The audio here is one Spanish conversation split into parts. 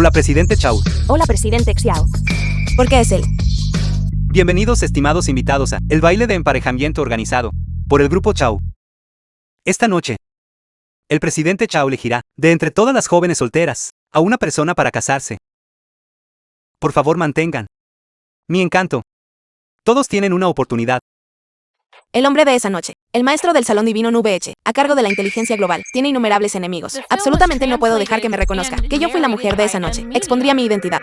Hola, presidente Chao. Hola, presidente Xiao. ¿Por qué es él? Bienvenidos, estimados invitados, a el baile de emparejamiento organizado por el grupo Chao. Esta noche, el presidente Chao elegirá, de entre todas las jóvenes solteras, a una persona para casarse. Por favor, mantengan mi encanto. Todos tienen una oportunidad. El hombre de esa noche, el maestro del salón divino NVH, a cargo de la inteligencia global, tiene innumerables enemigos. Absolutamente no puedo dejar que me reconozca, que yo fui la mujer de esa noche. Expondría mi identidad.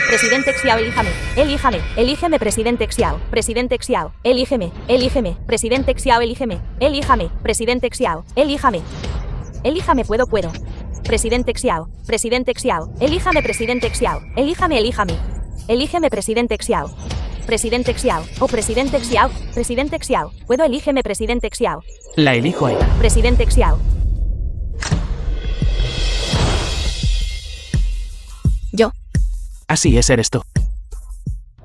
Presidente Xiao, elíjame. Elíjame. Elígeme, presidente Xiao. Presidente Xiao. Elígeme. Elígeme. Presidente Xiao, elígeme. Elíjame. Presidente Xiao. Elíjame. Elíjame, puedo. Presidente Xiao. Presidente Xiao. Elíjame, presidente Xiao. Elíjame, elíjame. Elígeme, presidente Xiao. Presidente Xiao. Oh, presidente Xiao. Presidente Xiao. Puedo, elígeme, presidente Xiao. La elijo a ella. Presidente Xiao. Yo. Así es, eres tú.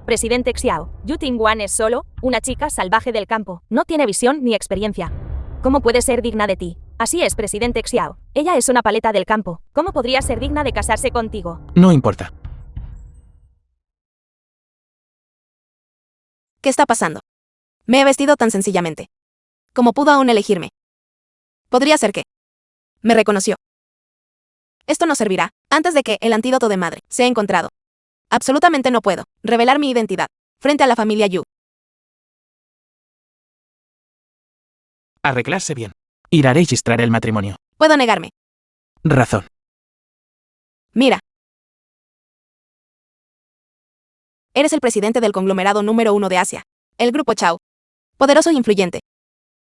Presidente Xiao. Yu Tingwan es solo una chica salvaje del campo. No tiene visión ni experiencia. ¿Cómo puede ser digna de ti? Así es, presidente Xiao. Ella es una paleta del campo. ¿Cómo podría ser digna de casarse contigo? No importa. ¿Qué está pasando? Me he vestido tan sencillamente. ¿Cómo pudo aún elegirme? Podría ser que me reconoció. Esto no servirá, antes de que el antídoto de madre sea encontrado. Absolutamente no puedo revelar mi identidad frente a la familia Yu. Arreglarse bien. Ir a registrar el matrimonio. Puedo negarme. Razón. Mira. Eres el presidente del conglomerado número 1 de Asia, el grupo Chao. Poderoso e influyente.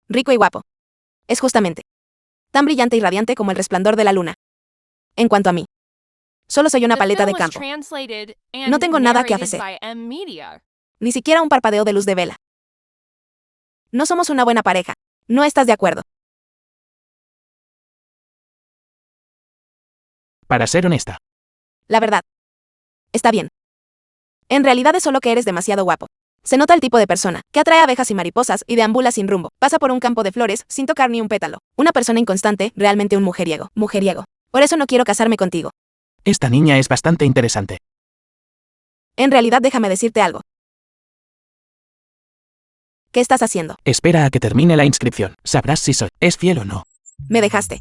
Rico y guapo. Es justamente tan brillante y radiante como el resplandor de la luna. En cuanto a mí, solo soy una paleta de campo. No tengo nada que ofrecer. Ni siquiera un parpadeo de luz de vela. No somos una buena pareja. ¿No estás de acuerdo? Para ser honesta. La verdad. Está bien. En realidad es solo que eres demasiado guapo. Se nota el tipo de persona que atrae abejas y mariposas y deambula sin rumbo. Pasa por un campo de flores sin tocar ni un pétalo. Una persona inconstante, realmente un mujeriego. Mujeriego. Por eso no quiero casarme contigo. Esta niña es bastante interesante. En realidad déjame decirte algo. ¿Qué estás haciendo? Espera a que termine la inscripción. Sabrás si es fiel o no. Me dejaste.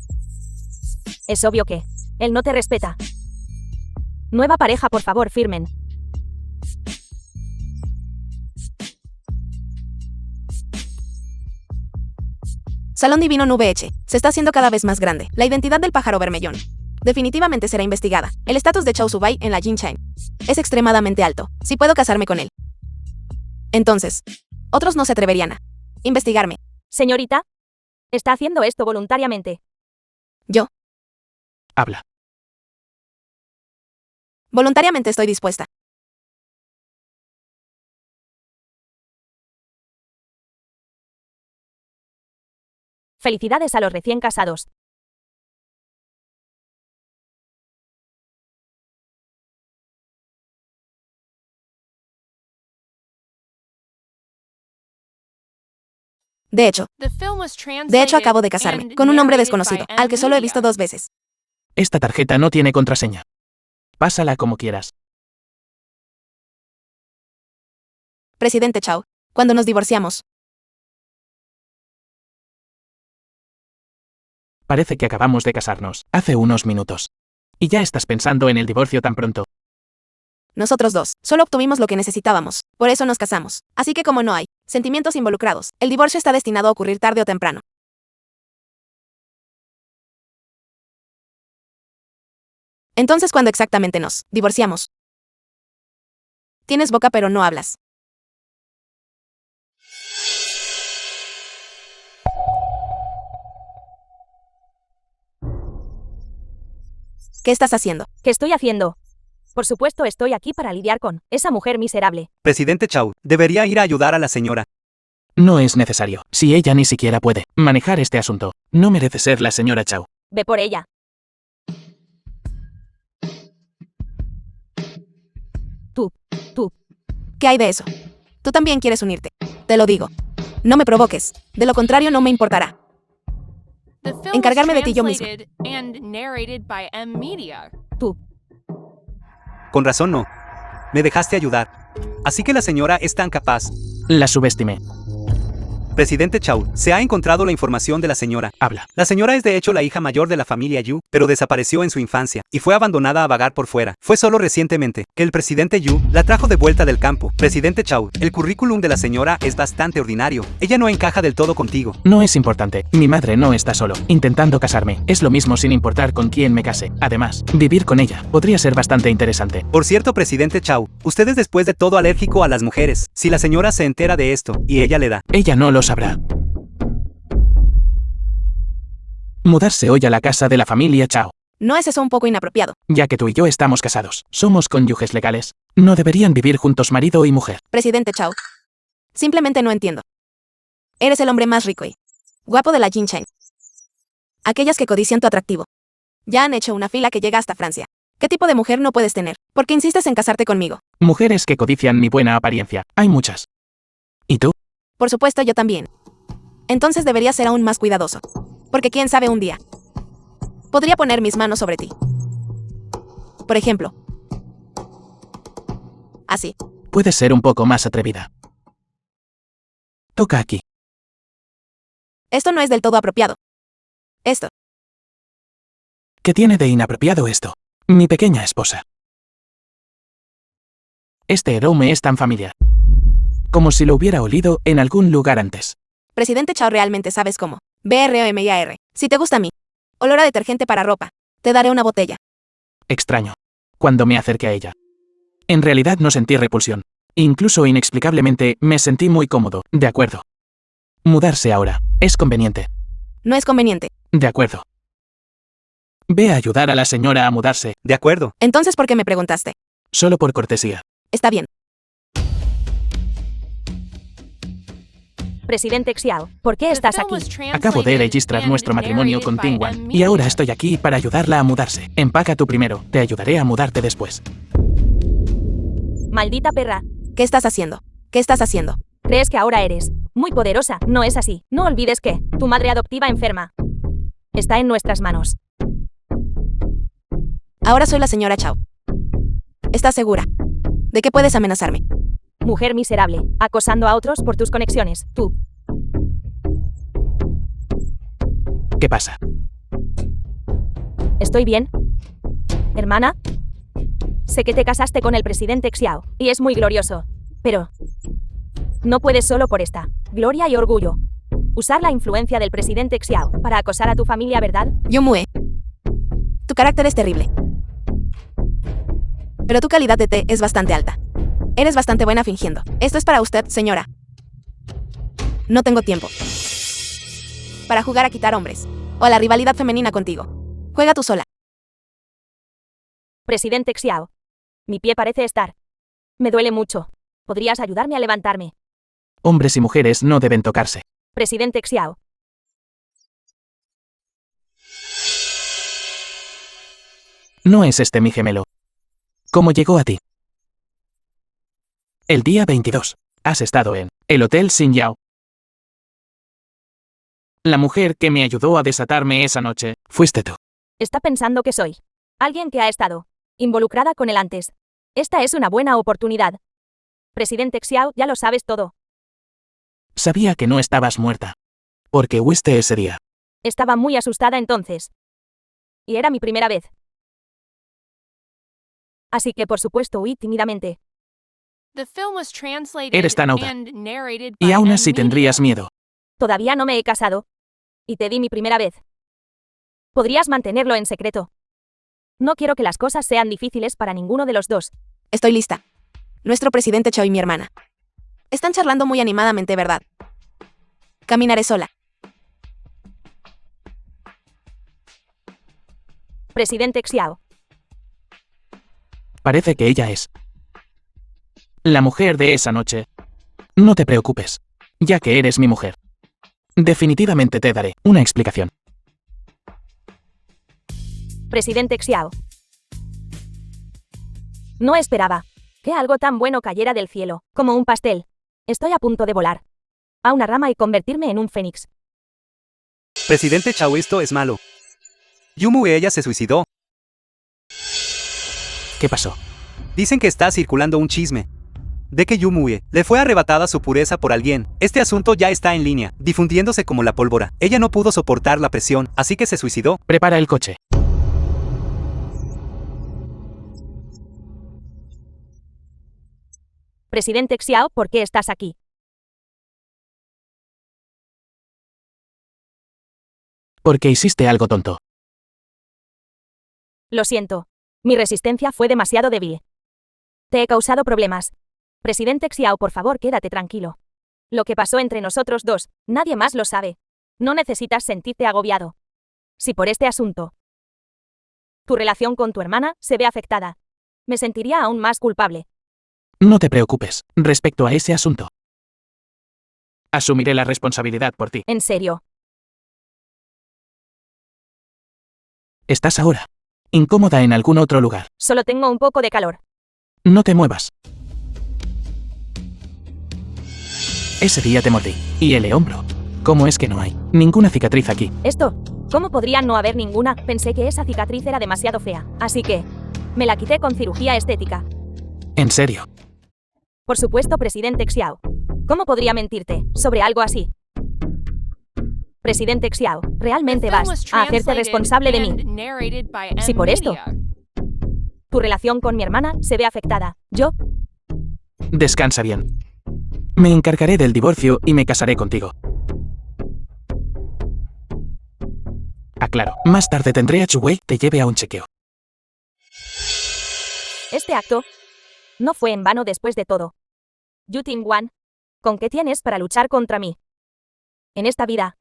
Es obvio que él no te respeta. Nueva pareja, por favor, firmen. Salón Divino NVH. Se está haciendo cada vez más grande. La identidad del pájaro bermellón definitivamente será investigada. El estatus de Chao Subai en la Jinchain es extremadamente alto. Si puedo casarme con él, entonces otros no se atreverían a investigarme. Señorita, está haciendo esto voluntariamente. Yo, Habla. voluntariamente estoy dispuesta. Felicidades a los recién casados. De hecho, acabo de casarme con un hombre desconocido, al que solo he visto 2 veces. Esta tarjeta no tiene contraseña. Pásala como quieras. Presidente Chao, cuando nos divorciamos, Parece que acabamos de casarnos, hace unos minutos. Y ya estás pensando en el divorcio tan pronto. nosotros dos solo obtuvimos lo que necesitábamos. Por eso nos casamos. Así que como no hay sentimientos involucrados, el divorcio está destinado a ocurrir tarde o temprano. Entonces, ¿cuándo exactamente nos divorciamos? Tienes boca pero no hablas. ¿Qué estás haciendo? ¿Qué estoy haciendo? Por supuesto, estoy aquí para lidiar con esa mujer miserable. Presidente Chao, debería ir a ayudar a la señora. No es necesario. Si ella ni siquiera puede manejar este asunto, no merece ser la señora Chao. Ve por ella. Tú. ¿Qué hay de eso? Tú también quieres unirte. Te lo digo. No me provoques. De lo contrario, no me importará encargarme de ti yo mismo. Tú. Con razón no. Me dejaste ayudar. Así que la señora es tan capaz. La subestimé. Presidente Chao, se ha encontrado la información de la señora. Habla. La señora es de hecho la hija mayor de la familia Yu, pero desapareció en su infancia y fue abandonada a vagar por fuera. Fue solo recientemente que el presidente Yu la trajo de vuelta del campo. Presidente Chao, el currículum de la señora es bastante ordinario. Ella no encaja del todo contigo. No es importante. Mi madre no está solo intentando casarme. Es lo mismo sin importar con quién me case. Además, vivir con ella podría ser bastante interesante. Por cierto, presidente Chao, usted es después de todo alérgico a las mujeres. Si la señora se entera de esto y ella le da. Ella no lo sabrá. Mudarse hoy a la casa de la familia Chao. ¿No es eso un poco inapropiado? Ya que tú y yo estamos casados, somos cónyuges legales. No deberían vivir juntos marido y mujer. Presidente Chao. Simplemente no entiendo. Eres el hombre más rico y guapo de la Jinchain. Aquellas que codician tu atractivo. Ya han hecho una fila que llega hasta Francia. ¿Qué tipo de mujer no puedes tener? ¿Por qué insistes en casarte conmigo? Mujeres que codician mi buena apariencia. Hay muchas. ¿Y tú? Por supuesto, yo también. Entonces deberías ser aún más cuidadoso. Porque quién sabe un día. Podría poner mis manos sobre ti. Por ejemplo. Así. Puedes ser un poco más atrevida. Toca aquí. Esto no es del todo apropiado. Esto. ¿Qué tiene de inapropiado esto? Mi pequeña esposa. Este aroma es tan familiar. Como si lo hubiera olido en algún lugar antes. Presidente Chao, realmente sabes cómo. BROMIAR. Si te gusta a mí. Olor a detergente para ropa. Te daré una botella. Extraño. Cuando me acerqué a ella. En realidad no sentí repulsión. Incluso inexplicablemente me sentí muy cómodo. De acuerdo. Mudarse ahora. Es conveniente. No es conveniente. De acuerdo. Ve a ayudar a la señora a mudarse. De acuerdo. Entonces, ¿por qué me preguntaste? Solo por cortesía. Está bien. Presidente Xiao, ¿por qué estás aquí? Acabo de registrar nuestro matrimonio con Tingwan y ahora estoy aquí para ayudarla a mudarse. Empaca tú primero, te ayudaré a mudarte después. Maldita perra. ¿Qué estás haciendo? ¿Qué estás haciendo? ¿Crees que ahora eres muy poderosa? No es así. No olvides que tu madre adoptiva enferma. Está en nuestras manos. Ahora soy la señora Chao. ¿Estás segura de que puedes amenazarme? Mujer miserable, acosando a otros por tus conexiones. Tú. ¿Qué pasa? ¿Estoy bien? ¿Hermana? Sé que te casaste con el presidente Xiao, y es muy glorioso. Pero no puedes solo por esta gloria y orgullo usar la influencia del presidente Xiao para acosar a tu familia, ¿verdad? Yumue. Tu carácter es terrible. Pero tu calidad de té es bastante alta. Eres bastante buena fingiendo. Esto es para usted, señora. No tengo tiempo para jugar a quitar hombres o a la rivalidad femenina contigo. Juega tú sola. Presidente Xiao. Mi pie parece estar. Me duele mucho. ¿Podrías ayudarme a levantarme? Hombres y mujeres no deben tocarse. Presidente Xiao. No es este mi gemelo. ¿Cómo llegó a ti? El día 22. Has estado en el Hotel Xin Yao. La mujer que me ayudó a desatarme esa noche fuiste tú. Está pensando que soy alguien que ha estado involucrada con él antes. Esta es una buena oportunidad. Presidente Xiao, ya lo sabes todo. Sabía que no estabas muerta. Porque huiste ese día. Estaba muy asustada entonces. Y era mi primera vez. Así que por supuesto huí tímidamente. Eres tan auda. Y aún así tendrías miedo. Todavía no me he casado. Y te di mi primera vez. Podrías mantenerlo en secreto. No quiero que las cosas sean difíciles para ninguno de los dos. Estoy lista. Nuestro presidente Chao y mi hermana están charlando muy animadamente, ¿verdad? Caminaré sola. Presidente Xiao. Parece que ella es la mujer de esa noche. No te preocupes, ya que eres mi mujer. Definitivamente te daré una explicación. Presidente Xiao. No esperaba que algo tan bueno cayera del cielo, como un pastel. Estoy a punto de volar a una rama y convertirme en un fénix. Presidente Chao, esto es malo. Yumu, ella se suicidó. ¿Qué pasó? Dicen que está circulando un chisme de que Yu Mue le fue arrebatada su pureza por alguien. Este asunto ya está en línea, difundiéndose como la pólvora. Ella no pudo soportar la presión, así que se suicidó. Prepara el coche. Presidente Xiao, ¿por qué estás aquí? Porque hiciste algo tonto. Lo siento. Mi resistencia fue demasiado débil. Te he causado problemas. Presidente Xiao, por favor, quédate tranquilo. Lo que pasó entre nosotros dos, nadie más lo sabe. No necesitas sentirte agobiado. Si por este asunto tu relación con tu hermana se ve afectada, me sentiría aún más culpable. No te preocupes, respecto a ese asunto. Asumiré la responsabilidad por ti. En serio. Estás ahora incómoda en algún otro lugar. Solo tengo un poco de calor. No te muevas. Ese día te mordí. Y el hombro. ¿Cómo es que no hay ninguna cicatriz aquí? Esto, ¿cómo podría no haber ninguna? Pensé que esa cicatriz era demasiado fea, así que me la quité con cirugía estética. ¿En serio? Por supuesto, presidente Xiao. ¿Cómo podría mentirte sobre algo así? Presidente Xiao, ¿realmente vas a hacerte responsable de mí? Si por esto tu relación con mi hermana se ve afectada, yo Descansa bien. Me encargaré del divorcio y me casaré contigo. Aclaro, más tarde tendré a Chu Wei te lleve a un chequeo. Este acto no fue en vano después de todo. Yu Tingwan, ¿con qué tienes para luchar contra mí? En esta vida,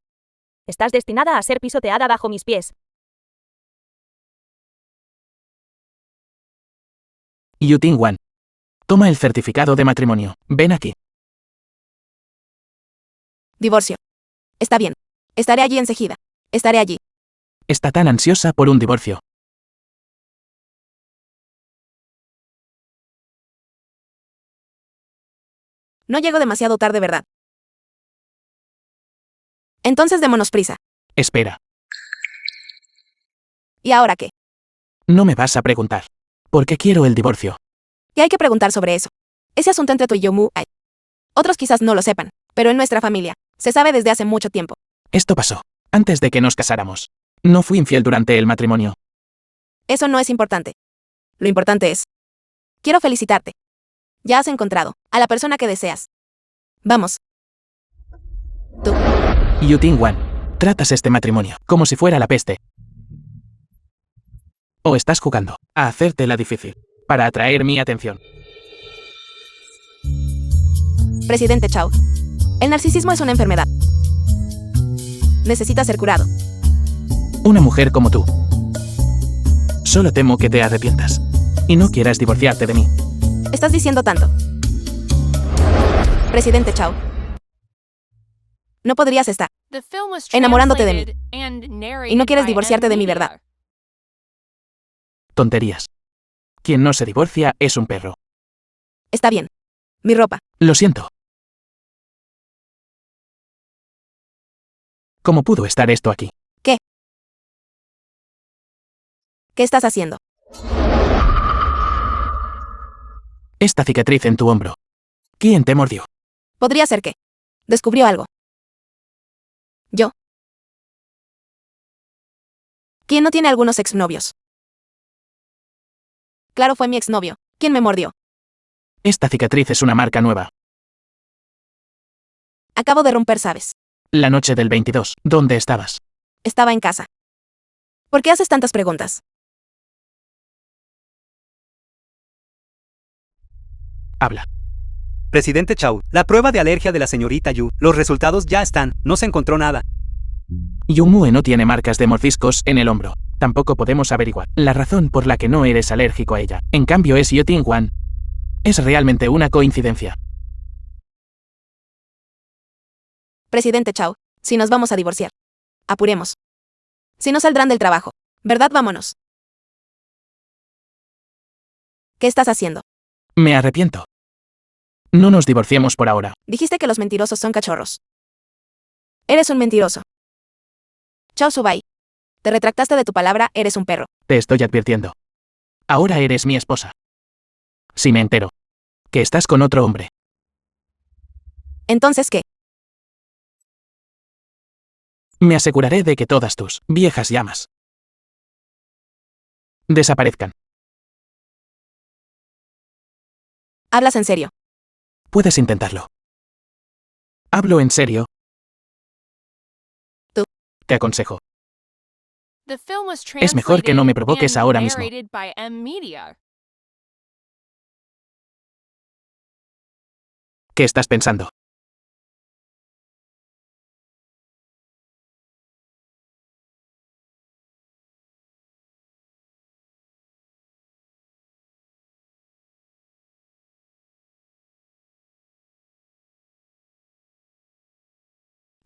estás destinada a ser pisoteada bajo mis pies. Yu Tingwan. Toma el certificado de matrimonio. Ven aquí. Divorcio. Está bien. Estaré allí enseguida. Estaré allí. Está tan ansiosa por un divorcio. No llego demasiado tarde, ¿verdad? Entonces démonos prisa. Espera, ¿Y ahora qué? no me vas a preguntar. ¿Por qué quiero el divorcio? ¿Qué hay que preguntar sobre eso? Ese asunto entre tú y yo, Mu-ai. Otros quizás no lo sepan, pero en nuestra familia se sabe desde hace mucho tiempo. Esto pasó antes de que nos casáramos. No fui infiel durante el matrimonio. Eso no es importante. Lo importante es... Quiero felicitarte. Ya has encontrado a la persona que deseas. Vamos. Tú. Yu Tingwan, tratas este matrimonio como si fuera la peste. ¿O estás jugando a hacértela difícil para atraer mi atención? Presidente Chao. El narcisismo es una enfermedad. Necesita ser curado. Una mujer como tú. Solo temo que te arrepientas y no quieras divorciarte de mí. Estás diciendo tanto. Presidente Chao. No podrías estar enamorándote de mí. y no quieres divorciarte de mí, ¿verdad? Tonterías. Quien no se divorcia es un perro. Está bien. Mi ropa. Lo siento. ¿Cómo pudo estar esto aquí? ¿Qué estás haciendo? Esta cicatriz en tu hombro. ¿Quién te mordió? Podría ser que descubrió algo. Yo. ¿Quién no tiene algunos exnovios? Claro, fue mi exnovio. ¿Quién me mordió? Esta cicatriz es una marca nueva. Acabo de romper, ¿sabes? La noche del 22, ¿dónde estabas? Estaba en casa. ¿Por qué haces tantas preguntas? Habla. Presidente Chao, la prueba de alergia de la señorita Yu, los resultados ya están, no se encontró nada. Yu Mue no tiene marcas de mordiscos en el hombro. Tampoco podemos averiguar la razón por la que no eres alérgico a ella. En cambio es Yu Tingwan. Es realmente una coincidencia. Presidente Chao, si nos vamos a divorciar. Apuremos. Si no saldrán del trabajo. ¿Verdad? Vámonos. ¿Qué estás haciendo? Me arrepiento. No nos divorciemos por ahora. Dijiste que los mentirosos son cachorros. Eres un mentiroso. Chao Subai. Te retractaste de tu palabra, eres un perro. Te estoy advirtiendo. Ahora eres mi esposa. Si me entero que estás con otro hombre, ¿Entonces qué? me aseguraré de que todas tus viejas llamas desaparezcan. ¿Hablas en serio? Puedes intentarlo. Hablo en serio. Tú. Te aconsejo. The film was Es mejor que no me translated provoques and ahora mismo. narrated by M Media. ¿Qué estás pensando?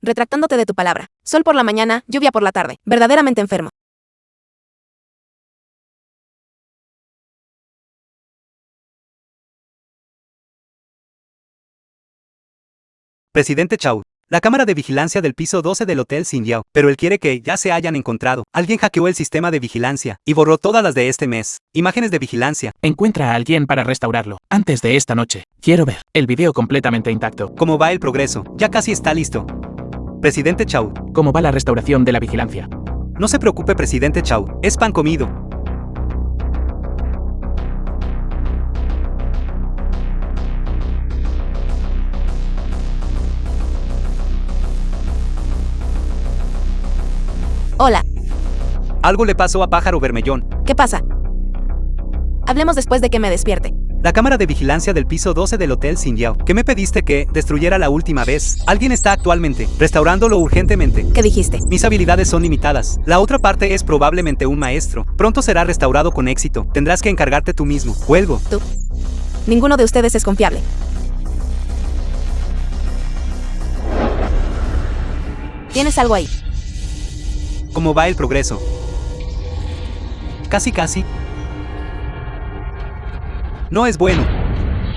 Retractándote de tu palabra. Sol por la mañana, lluvia por la tarde. Verdaderamente enfermo. Presidente Chow. La cámara de vigilancia del piso 12 del Hotel Xinjiao, pero él quiere que ya se hayan encontrado. Alguien hackeó el sistema de vigilancia y borró todas las de este mes. Imágenes de vigilancia. Encuentra a alguien para restaurarlo antes de esta noche. Quiero ver el video completamente intacto. ¿Cómo va el progreso? Ya casi está listo. Presidente Chow. ¿Cómo va la restauración de la vigilancia? No se preocupe, presidente Chow. Es pan comido. Hola, Algo le pasó a Pájaro Bermellón. ¿qué pasa? Hablemos después de que me despierte. La cámara de vigilancia del piso 12 del Hotel Xinjiao, que me pediste que destruyera la última vez. Alguien está actualmente restaurándolo urgentemente. ¿Qué dijiste? Mis habilidades son limitadas. La otra parte es probablemente un maestro. Pronto será restaurado con éxito. Tendrás que encargarte tú mismo. Cuelgo. Tú. Ninguno de ustedes es confiable. ¿Tienes algo ahí? ¿Cómo va el progreso? Casi. No es bueno.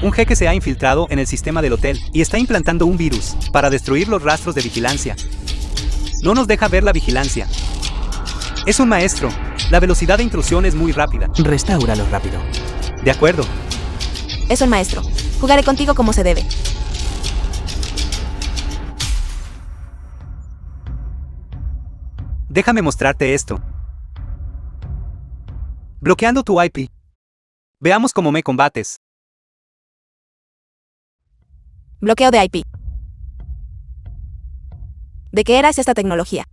Un jeque se ha infiltrado en el sistema del hotel y está implantando un virus para destruir los rastros de vigilancia. No nos deja ver la vigilancia. Es un maestro. La velocidad de intrusión es muy rápida. Restáuralo rápido. De acuerdo. Es un maestro. Jugaré contigo como se debe. Déjame mostrarte esto. Bloqueando tu IP. Veamos cómo me combates. Bloqueo de IP. ¿De qué era esta tecnología?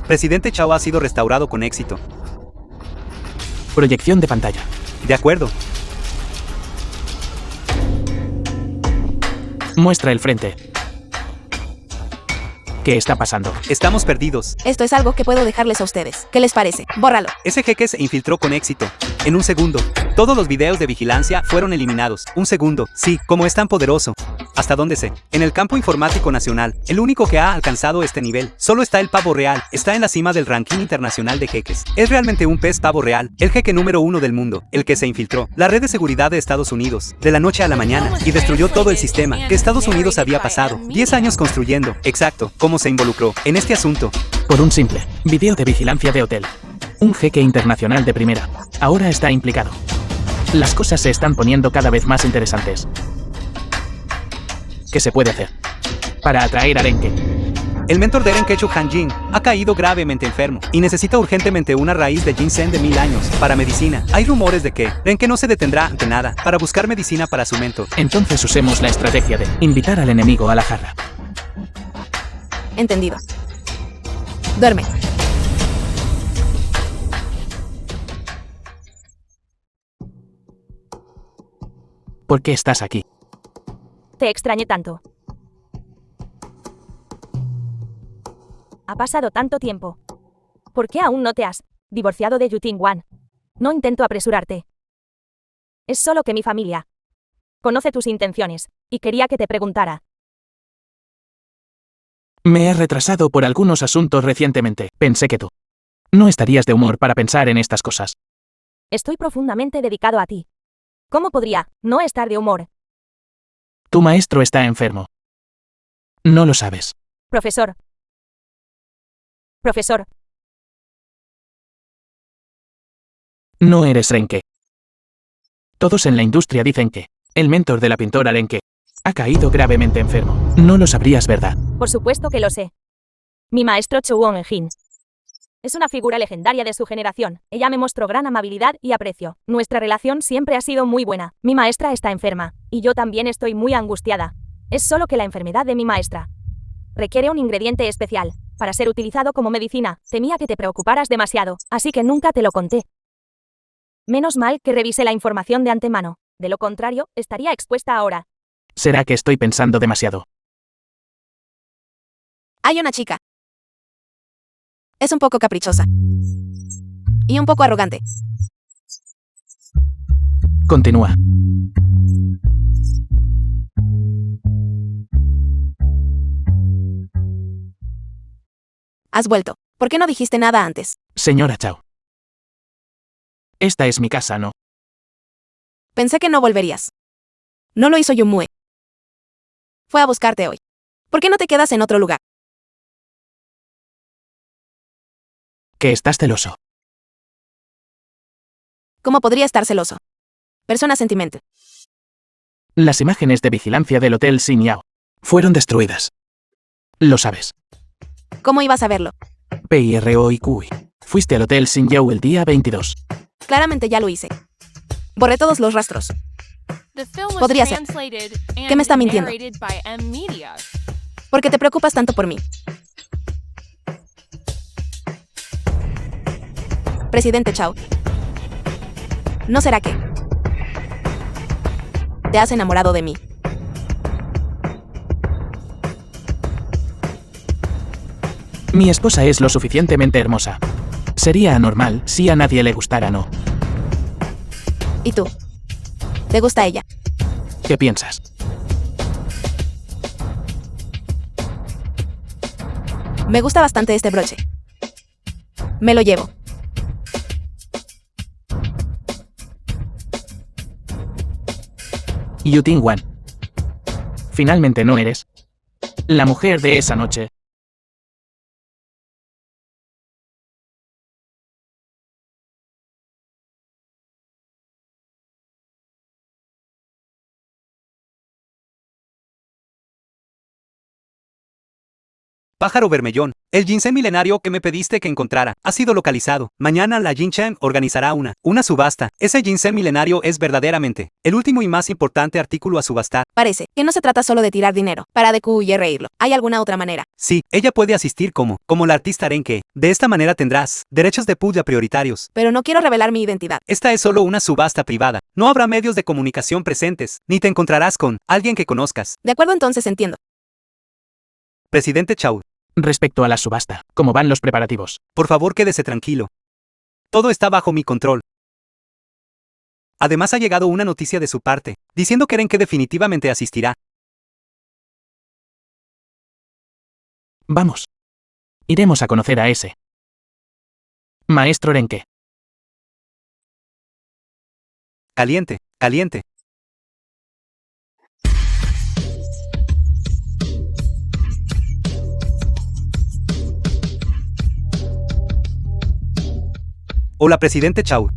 Presidente Chao ha sido restaurado con éxito. Proyección de pantalla. De acuerdo. Muestra el frente. ¿Qué está pasando? Estamos perdidos. Esto es algo que puedo dejarles a ustedes. ¿Qué les parece? Bórralo. Ese jeque se infiltró con éxito. En un segundo. Todos los videos de vigilancia fueron eliminados. Un segundo. Sí, como es tan poderoso. ¿Hasta dónde sé? En el campo informático nacional, el único que ha alcanzado este nivel. Solo está el pavo real. Está en la cima del ranking internacional de jeques. Es realmente un pez pavo real. El jeque número 1 del mundo. El que se infiltró. La red de seguridad de Estados Unidos. De la noche a la mañana. Y destruyó todo el sistema que Estados Unidos había pasado. 10 años construyendo. Exacto. Cómo se involucró en este asunto. Por un simple video de vigilancia de hotel. Un jeque internacional de primera. Ahora está implicado. Las cosas se están poniendo cada vez más interesantes. ¿Qué se puede hacer para atraer a Renke? El mentor de Renkechu Han-jin ha caído gravemente enfermo y necesita urgentemente una raíz de ginseng de 1000 años para medicina. Hay rumores de que Renke no se detendrá ante nada para buscar medicina para su mentor. Entonces usemos la estrategia de invitar al enemigo a la jarra. Entendido. Duerme. ¿Por qué estás aquí? Te extrañé tanto. Ha pasado tanto tiempo. ¿Por qué aún no te has divorciado de Yuting Wan? No intento apresurarte. Es solo que mi familia conoce tus intenciones, y quería que te preguntara. Me he retrasado por algunos asuntos recientemente. Pensé que tú no estarías de humor para pensar en estas cosas. Estoy profundamente dedicado a ti. ¿Cómo podría no estar de humor? Tu maestro está enfermo. No lo sabes. Profesor. Profesor. No eres Renke. Todos en la industria dicen que el mentor de la pintora Renke ha caído gravemente enfermo. No lo sabrías, ¿verdad? Por supuesto que lo sé. Mi maestro Chou Won-jin. Es una figura legendaria de su generación. Ella me mostró gran amabilidad y aprecio. Nuestra relación siempre ha sido muy buena. Mi maestra está enferma. Y yo también estoy muy angustiada. Es solo que la enfermedad de mi maestra requiere un ingrediente especial para ser utilizado como medicina. Temía que te preocuparas demasiado, así que nunca te lo conté. Menos mal que revisé la información de antemano. De lo contrario, estaría expuesta ahora. ¿Será que estoy pensando demasiado? Hay una chica. Es un poco caprichosa. Y un poco arrogante. Continúa. Has vuelto. ¿Por qué no dijiste nada antes? Señora Chao. Esta es mi casa, ¿no? Pensé que no volverías. No lo hizo Yumue. Fue a buscarte hoy. ¿Por qué no te quedas en otro lugar? Que estás celoso. ¿Cómo podría estar celoso? Persona sentimental. Las imágenes de vigilancia del Hotel Xin Yao fueron destruidas. Lo sabes. ¿Cómo ibas a verlo? PIROIQI. Fuiste al Hotel Xin Yao el día 22. Claramente ya lo hice. Borré todos los rastros. The film was Podría ser. translated ¿Qué me está and mintiendo? narrated by M Media. ¿Por qué te preocupas tanto por mí? Presidente Chao. ¿No será que te has enamorado de mí? Mi esposa es lo suficientemente hermosa. Sería anormal si a nadie le gustara, ¿no? ¿Y tú? ¿Te gusta ella? ¿Qué piensas? Me gusta bastante este broche. Me lo llevo. Yuting Wan. Finalmente no eres la mujer de esa noche. Pájaro Bermellón. El ginseng milenario que me pediste que encontrara ha sido localizado. Mañana la Ginseng organizará una subasta. Ese ginseng milenario es verdaderamente el último y más importante artículo a subastar. Parece que no se trata solo de tirar dinero para DQ y reírlo. ¿Hay alguna otra manera? Sí, ella puede asistir como la artista Renke. De esta manera tendrás derechos de puya prioritarios. Pero no quiero revelar mi identidad. Esta es solo una subasta privada. No habrá medios de comunicación presentes, ni te encontrarás con alguien que conozcas. De acuerdo, entonces entiendo. Presidente Chao, Respecto a la subasta, ¿cómo van los preparativos? por favor quédese tranquilo. Todo está bajo mi control. Además ha llegado una noticia de su parte, diciendo que Renke definitivamente asistirá. Vamos. Iremos a conocer a ese maestro Renke. Caliente, caliente. Hola, presidente Chao.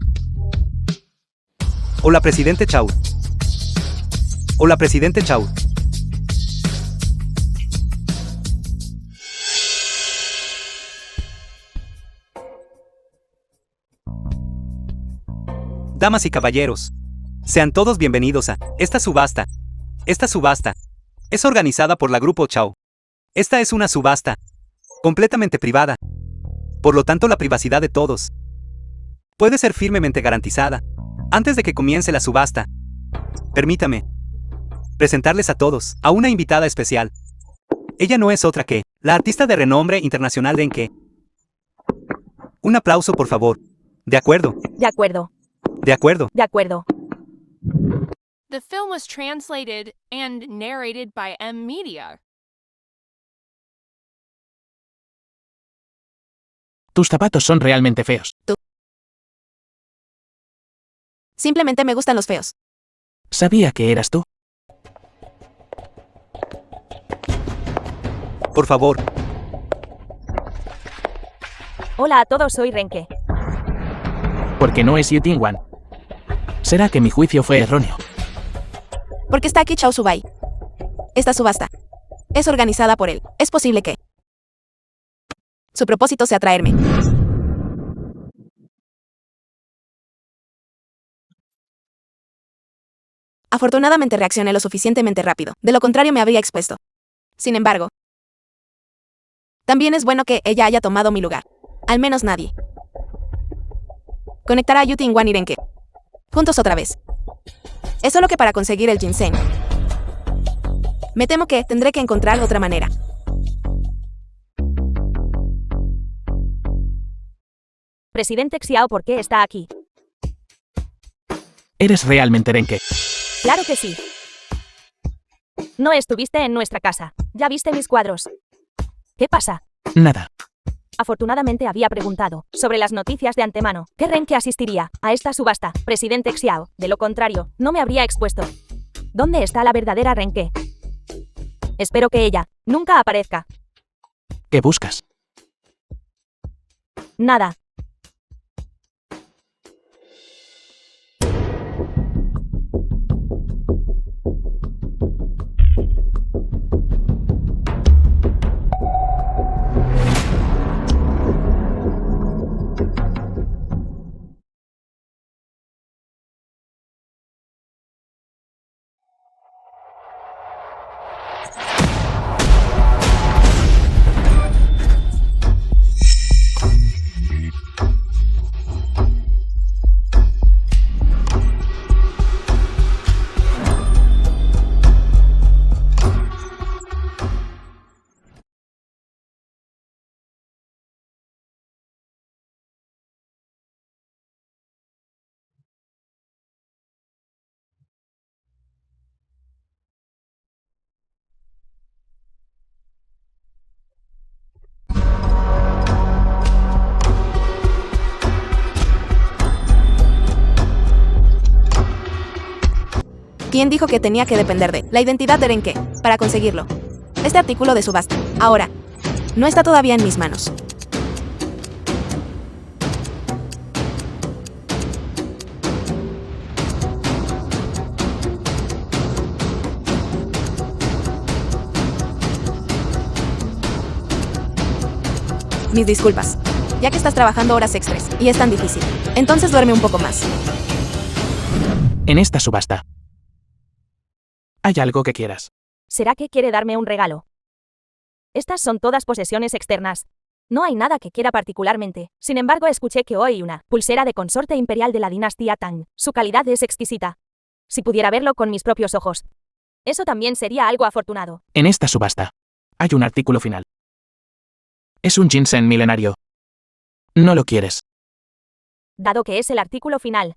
Hola, presidente Chao. Hola, presidente Chao. Damas y caballeros, sean todos bienvenidos a esta subasta. Esta subasta es organizada por la Grupo Chao. Esta es una subasta completamente privada. Por lo tanto, la privacidad de todos puede ser firmemente garantizada. Antes de que comience la subasta, permítame presentarles a todos a una invitada especial. Ella no es otra que la artista de renombre internacional Renke. Un aplauso, por favor. De acuerdo, De acuerdo, de acuerdo. de acuerdo. The film was translated and narrated by M Media. Tus zapatos son realmente feos. Simplemente me gustan los feos. Sabía que eras tú. Por favor, Hola a todos, soy Renke. Porque no es Yu Tingwan. ¿Será que mi juicio fue erróneo? Porque está aquí Chao Subai. Esta subasta es organizada por él. Es posible que su propósito sea atraerme. Afortunadamente reaccioné lo suficientemente rápido. De lo contrario me habría expuesto. Sin embargo, también es bueno que ella haya tomado mi lugar. Al menos nadie conectará a Yu Tingwan y Renke juntos otra vez. Es solo que para conseguir el ginseng, me temo que tendré que encontrar otra manera. Presidente Xiao, ¿por qué está aquí? ¿Eres realmente Renke? Claro que sí. No estuviste en nuestra casa. Ya viste mis cuadros. ¿Qué pasa? Nada. Afortunadamente había preguntado sobre las noticias de antemano que Renke asistiría a esta subasta, presidente Xiao. De lo contrario, no me habría expuesto. ¿Dónde está la verdadera Renke? Espero que ella nunca aparezca. ¿Qué buscas? Nada. ¿Quién dijo que tenía que depender de la identidad de Renke para conseguirlo? Este artículo de subasta, ahora, no está todavía en mis manos. Mis disculpas, ya que estás trabajando horas extras y es tan difícil. Entonces duerme un poco más. En esta subasta, ¿hay algo que quieras? ¿Será que quiere darme un regalo? Estas son todas posesiones externas. No hay nada que quiera particularmente. Sin embargo, escuché que hoy una pulsera de consorte imperial de la dinastía Tang. Su calidad es exquisita. Si pudiera verlo con mis propios ojos, eso también sería algo afortunado. En esta subasta, hay un artículo final. Es un ginseng milenario. No lo quieres. Dado que es el artículo final,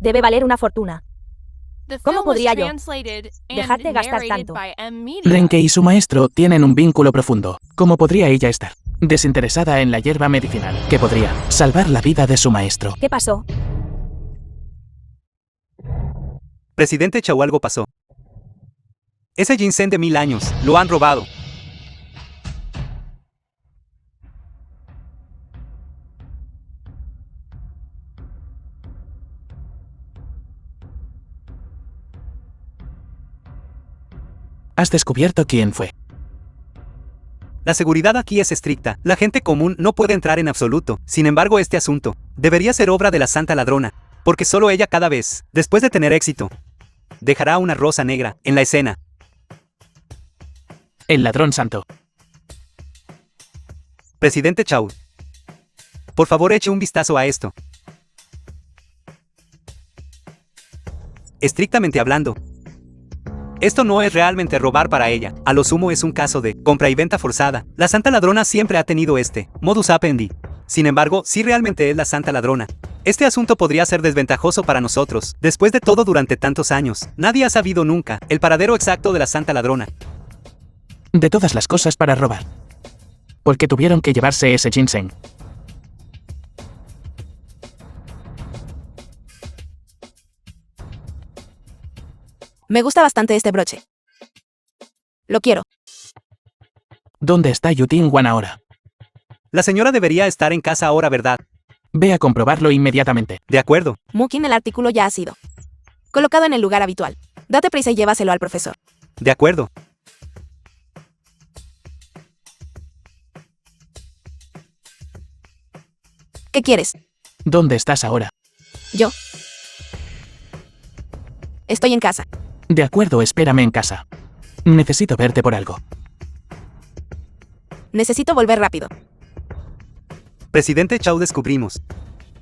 debe valer una fortuna. ¿Cómo podría yo dejar de gastar tanto? Renke y su maestro tienen un vínculo profundo. ¿Cómo podría ella estar desinteresada en la hierba medicinal que podría salvar la vida de su maestro? ¿Qué pasó? Presidente Chao, algo pasó. Ese ginseng de 1000 años, lo han robado. ¿Has descubierto quién fue? La seguridad aquí es estricta, la gente común no puede entrar en absoluto. Sin embargo, este asunto debería ser obra de la Santa Ladrona, porque solo ella cada vez, después de tener éxito, dejará una rosa negra en la escena. El ladrón santo. Presidente Chao, por favor eche un vistazo a esto. Estrictamente hablando, esto no es realmente robar para ella, a lo sumo es un caso de compra y venta forzada. La Santa Ladrona siempre ha tenido este modus operandi. Sin embargo, si realmente es la Santa Ladrona, este asunto podría ser desventajoso para nosotros. Después de todo, durante tantos años, nadie ha sabido nunca el paradero exacto de la Santa Ladrona. De todas las cosas para robar. ¿Por qué tuvieron que llevarse ese ginseng? Me gusta bastante este broche. Lo quiero. ¿Dónde está Yu Tingwan ahora? La señora debería estar en casa ahora, ¿verdad? Ve a comprobarlo inmediatamente. De acuerdo. Mukin, el artículo ya ha sido colocado en el lugar habitual. Date prisa y llévaselo al profesor. De acuerdo. ¿Qué quieres? ¿Dónde estás ahora? Yo. Estoy en casa. De acuerdo, espérame en casa. Necesito verte por algo. Necesito volver rápido. Presidente Chao, descubrimos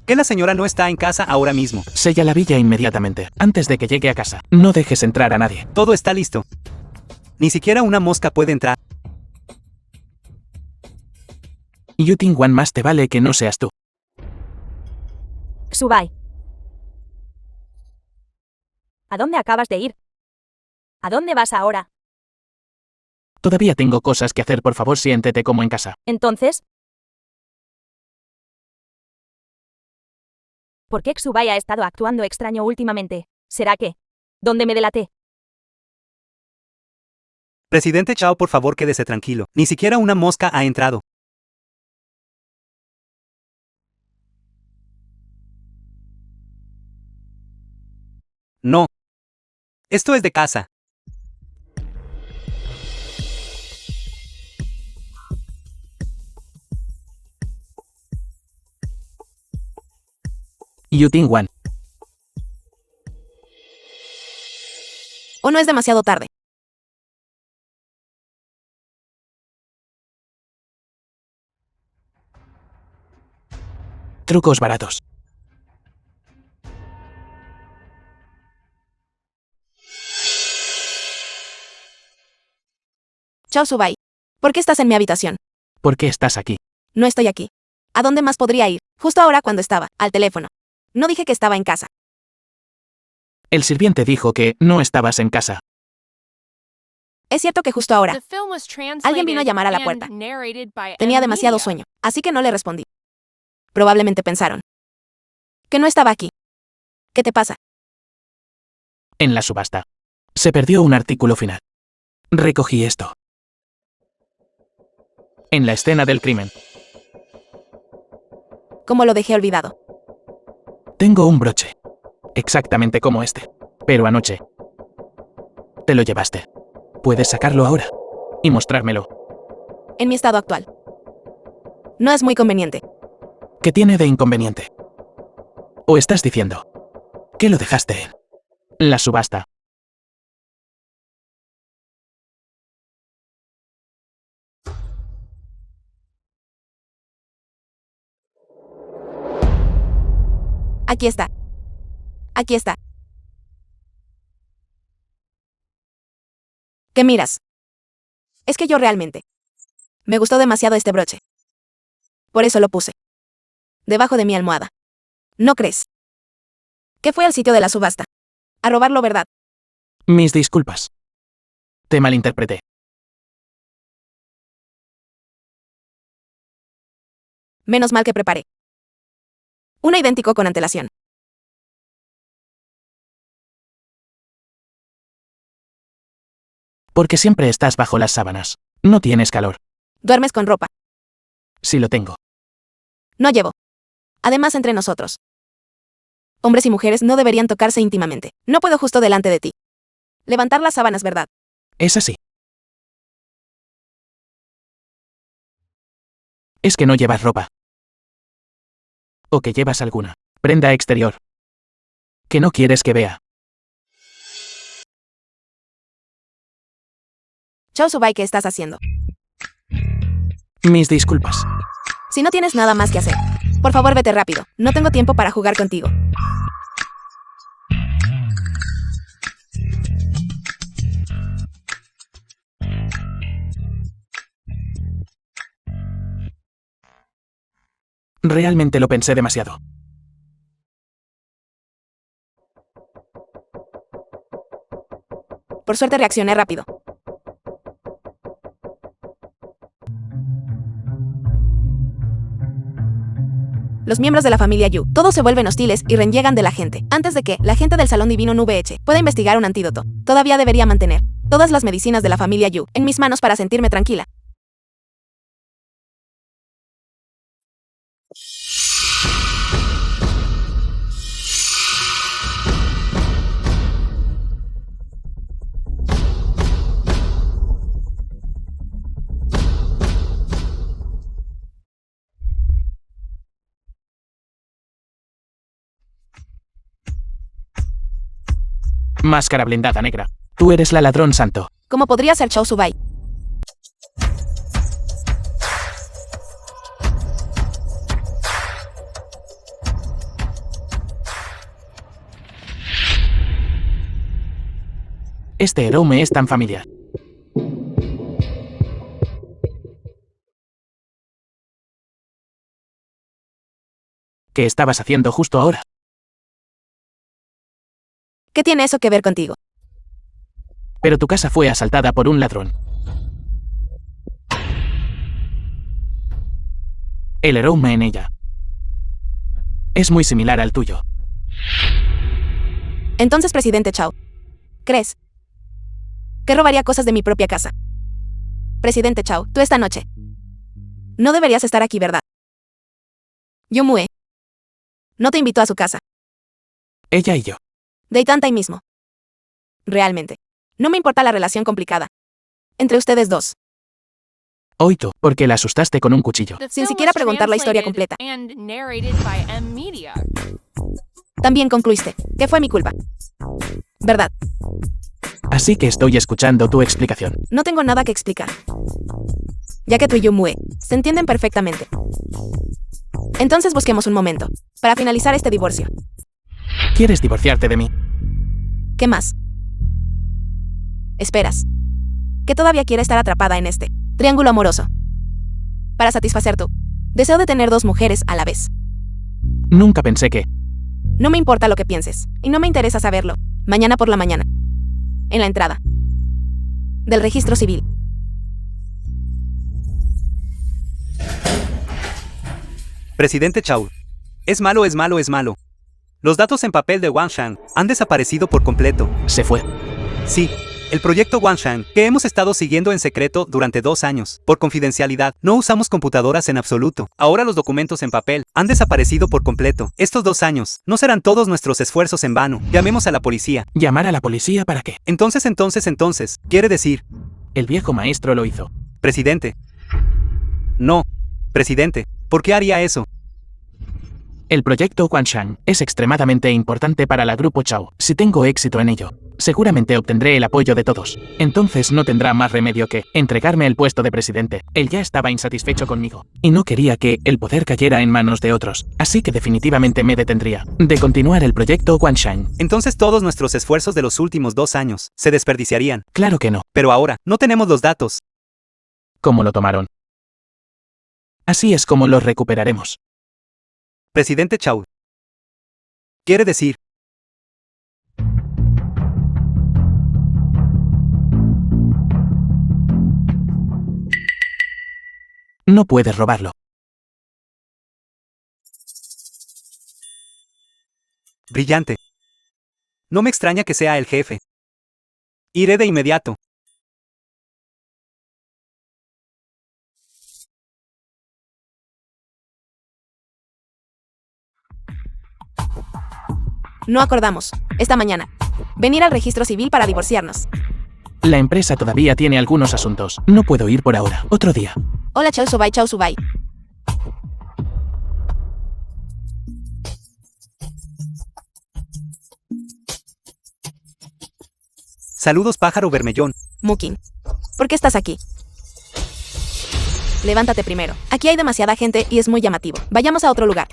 que la señora no está en casa ahora mismo. Sella la villa inmediatamente, antes de que llegue a casa. No dejes entrar a nadie. Todo está listo. Ni siquiera una mosca puede entrar. Yuting Wan, más te vale que no seas tú. Subai. ¿A dónde acabas de ir? ¿A dónde vas ahora? Todavía tengo cosas que hacer, por favor, siéntete como en casa. Entonces, ¿por qué Xubai ha estado actuando extraño últimamente? ¿Será que? ¿Dónde me delaté? Presidente Chao, por favor, quédese tranquilo. Ni siquiera una mosca ha entrado. No. Esto es de casa. Yuting Wan. ¿O no es demasiado tarde? Trucos baratos. Chao, Subai. ¿Por qué estás en mi habitación? ¿Por qué estás aquí? No estoy aquí. ¿A dónde más podría ir? Justo ahora cuando estaba al teléfono. No dije que estaba en casa. El sirviente dijo que no estabas en casa. Es cierto que justo ahora The film was alguien vino a translated llamar a la and puerta. narrated by Tenía M. demasiado Media. sueño, así que no le respondí. Probablemente pensaron que no estaba aquí. ¿Qué te pasa? En la subasta. Se perdió un artículo final. Recogí esto. En la escena del crimen. ¿Cómo lo dejé olvidado? Tengo un broche. Exactamente como este. Pero anoche. Te lo llevaste. Puedes sacarlo ahora. Y mostrármelo. En mi estado actual. No es muy conveniente. ¿Qué tiene de inconveniente? ¿O estás diciendo que lo dejaste en la subasta? Aquí está. Aquí está. ¿Qué miras? Es que yo realmente me gustó demasiado este broche. Por eso lo puse debajo de mi almohada. ¿No crees? Que fue al sitio de la subasta a robarlo, ¿verdad? Mis disculpas. Te malinterpreté. Menos mal que preparé uno idéntico con antelación. Porque siempre estás bajo las sábanas. No tienes calor. Duermes con ropa. Sí lo tengo. No llevo. Además, entre nosotros, hombres y mujeres no deberían tocarse íntimamente. No puedo justo delante de ti levantar las sábanas, ¿verdad? Es así. Es que no llevas ropa. O que llevas alguna prenda exterior que no quieres que vea. Chao, Subai, ¿qué estás haciendo? Mis disculpas. Si no tienes nada más que hacer, por favor vete rápido. No tengo tiempo para jugar contigo. Realmente lo pensé demasiado. Por suerte reaccioné rápido. Los miembros de la familia Yu, todos se vuelven hostiles y reniegan de la gente. Antes de que la gente del Salón Divino Nube Eche pueda investigar un antídoto, todavía debería mantener todas las medicinas de la familia Yu en mis manos para sentirme tranquila. Máscara blindada negra. Tú eres la ladrón santo. ¿Cómo podría ser Chao Su-bai? Este héroe me es tan familiar. ¿Qué estabas haciendo justo ahora? ¿Qué tiene eso que ver contigo? Pero tu casa fue asaltada por un ladrón. El aroma en ella es muy similar al tuyo. Entonces, presidente Chao, ¿crees que robaría cosas de mi propia casa? Presidente Chao, tú esta noche no deberías estar aquí, ¿verdad? Yumue no te invitó a su casa. Ella y yo. Deitanta ahí mismo. Realmente, no me importa la relación complicada entre ustedes dos. Hoy tú, porque la asustaste con un cuchillo. The Sin film siquiera was preguntar la historia translated completa. and narrated by M Media. También concluiste que fue mi culpa, ¿verdad? Así que estoy escuchando tu explicación. No tengo nada que explicar, ya que tú y Yumue se entienden perfectamente. Entonces busquemos un momento para finalizar este divorcio. ¿Quieres divorciarte de mí? ¿Qué más? ¿Esperas que todavía quiera estar atrapada en este triángulo amoroso para satisfacer tu deseo de tener dos mujeres a la vez? Nunca pensé que... No me importa lo que pienses, y no me interesa saberlo. Mañana por la mañana, en la entrada del registro civil. Presidente Chao. Es malo, es malo, es malo. Los datos en papel de Wanshan han desaparecido por completo. Se fue. Sí, el proyecto Wanshan, que hemos estado siguiendo en secreto durante 2 años, por confidencialidad, no usamos computadoras en absoluto. Ahora los documentos en papel han desaparecido por completo. Estos 2 años, no serán todos nuestros esfuerzos en vano. Llamemos a la policía. ¿Llamar a la policía para qué? Entonces, quiere decir, El viejo maestro lo hizo. presidente. No, presidente, ¿por qué haría eso? El proyecto Wanshan es extremadamente importante para la Grupo Chao. Si tengo éxito en ello, seguramente obtendré el apoyo de todos. Entonces no tendrá más remedio que entregarme el puesto de presidente. Él ya estaba insatisfecho conmigo y no quería que el poder cayera en manos de otros. Así que definitivamente me detendría de continuar el proyecto Wanshan. Entonces todos nuestros esfuerzos de los últimos 2 años se desperdiciarían. Claro que no. Pero ahora, no tenemos los datos. ¿Cómo lo tomaron? Así es como los recuperaremos. Presidente Chao. Quiere decir, No puedes robarlo. brillante. No me extraña que sea el jefe. Iré de inmediato. No acordamos, esta mañana, venir al registro civil para divorciarnos. La empresa todavía tiene algunos asuntos. No puedo ir por ahora. Otro día. Hola Chao Su-bai, Chao Su-bai. Saludos, pájaro vermellón. Mukin, ¿por qué estás aquí? Levántate primero. Aquí hay demasiada gente y es muy llamativo. Vayamos a otro lugar.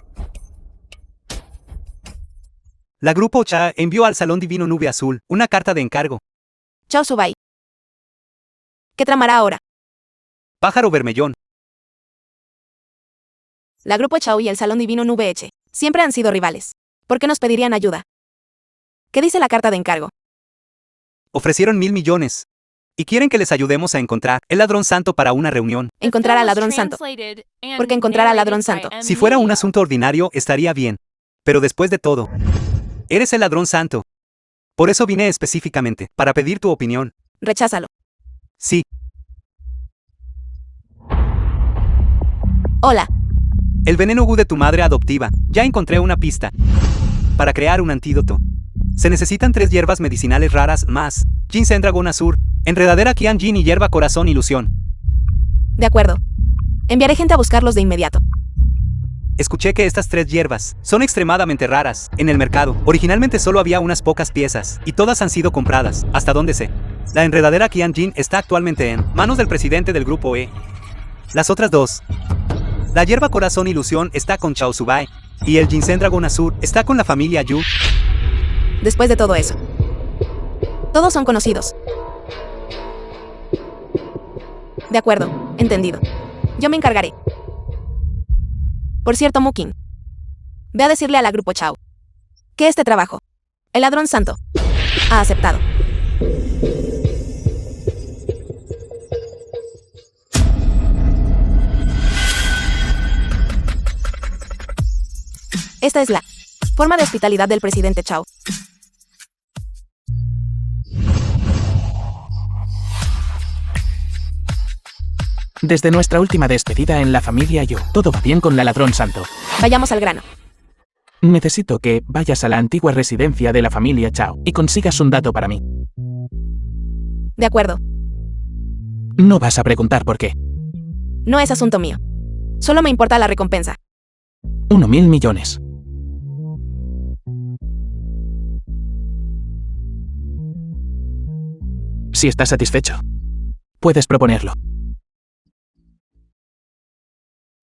La Grupo Cha envió al Salón Divino Nube Azul una carta de encargo. Chao Su-bai. ¿Qué tramará ahora? Pájaro vermellón. La Grupo Chao y el Salón Divino Nube Eche siempre han sido rivales. ¿Por qué nos pedirían ayuda? ¿Qué dice la carta de encargo? Ofrecieron 1.000 millones. Y quieren que les ayudemos a encontrar el ladrón santo para una reunión. Encontrar al ladrón santo. ¿Por qué encontrar al ladrón santo? Si fuera un asunto ordinario, estaría bien. Pero después de todo, eres el ladrón santo. Por eso vine específicamente, para pedir tu opinión. Recházalo. Sí, Hola. el veneno Gu de tu madre adoptiva. Ya encontré una pista. Para crear un antídoto, se necesitan 3 hierbas medicinales raras más. Ginseng Dragón Azur, enredadera Qian Yin y hierba Corazón Ilusión. De acuerdo. Enviaré gente a buscarlos de inmediato. Escuché que estas 3 hierbas son extremadamente raras en el mercado. Originalmente solo había unas pocas piezas y todas han sido compradas, hasta donde sé. La enredadera Qianjin está actualmente en manos del presidente del grupo E. Las otras 2. La hierba Corazón Ilusión está con Chao Subai y el Ginseng Dragón Azul está con la familia Yu. Después de todo eso, todos son conocidos. De acuerdo, entendido. Yo me encargaré. Por cierto, Mukin, ve a decirle a la Grupo Chao que este trabajo, el ladrón santo, ha aceptado. Esta es la forma de hospitalidad del presidente Chao. Desde nuestra última despedida en la familia Yu, todo va bien con la ladrón santo. Vayamos al grano. Necesito que vayas a la antigua residencia de la familia Chao y consigas un dato para mí. De acuerdo, No vas a preguntar por qué. no es asunto mío. Solo me importa la recompensa. 1.000 millones. Si estás satisfecho, puedes proponerlo.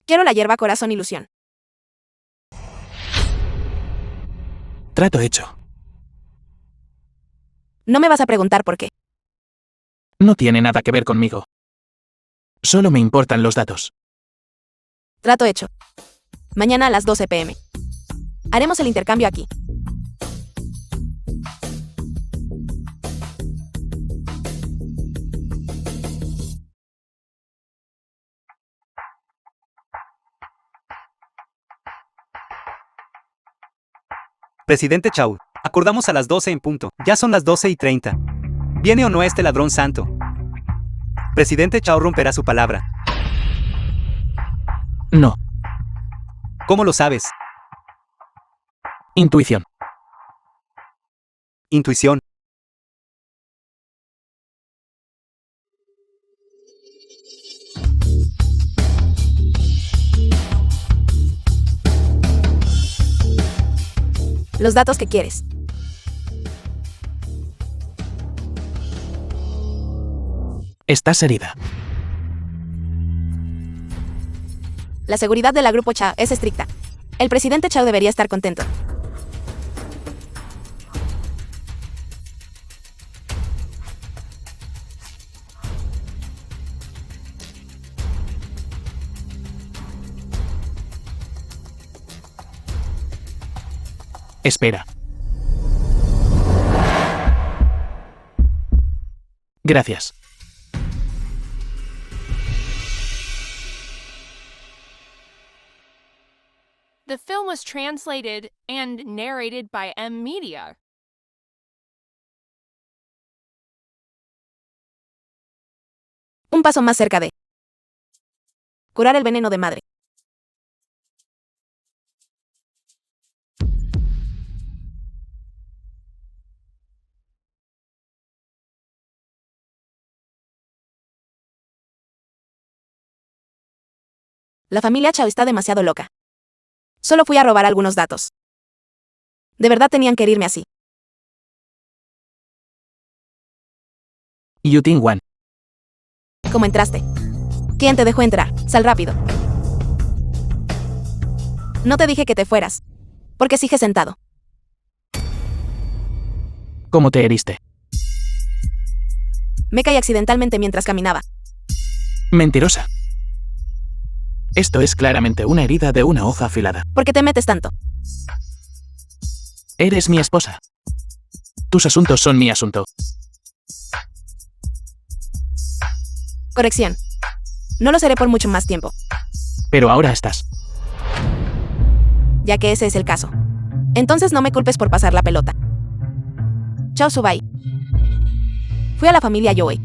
Quiero la hierba Corazón Ilusión. Trato hecho. No me vas a preguntar por qué. No tiene nada que ver conmigo. Solo me importan los datos. Trato hecho. Mañana a las 12 p.m. Haremos el intercambio aquí. Presidente Chao, acordamos a las 12 en punto. Ya son las 12:30. ¿Viene o no este ladrón santo? Presidente Chao romperá su palabra. No. ¿Cómo lo sabes? Intuición. Intuición. Los datos que quieres. Estás herida. La seguridad de la Grupo Chao es estricta. El presidente Chao debería estar contento. Espera. Gracias. The film was translated and narrated by M Media. Un paso más cerca de curar el veneno de madre. La familia Chao está demasiado loca. Solo fui a robar algunos datos. De verdad tenían que herirme así. Yuting Wan. ¿Cómo entraste? ¿Quién te dejó entrar? Sal rápido. No te dije que te fueras. Porque sigue sentado. ¿Cómo te heriste? Me caí accidentalmente mientras caminaba. Mentirosa. Esto es claramente una herida de una hoja afilada. ¿Por qué te metes tanto? Eres mi esposa. Tus asuntos son mi asunto. Corrección. No lo seré por mucho más tiempo, Pero ahora estás. ya que ese es el caso. Entonces no me culpes por pasar la pelota. Chao Subai. Fui a la familia Yoe.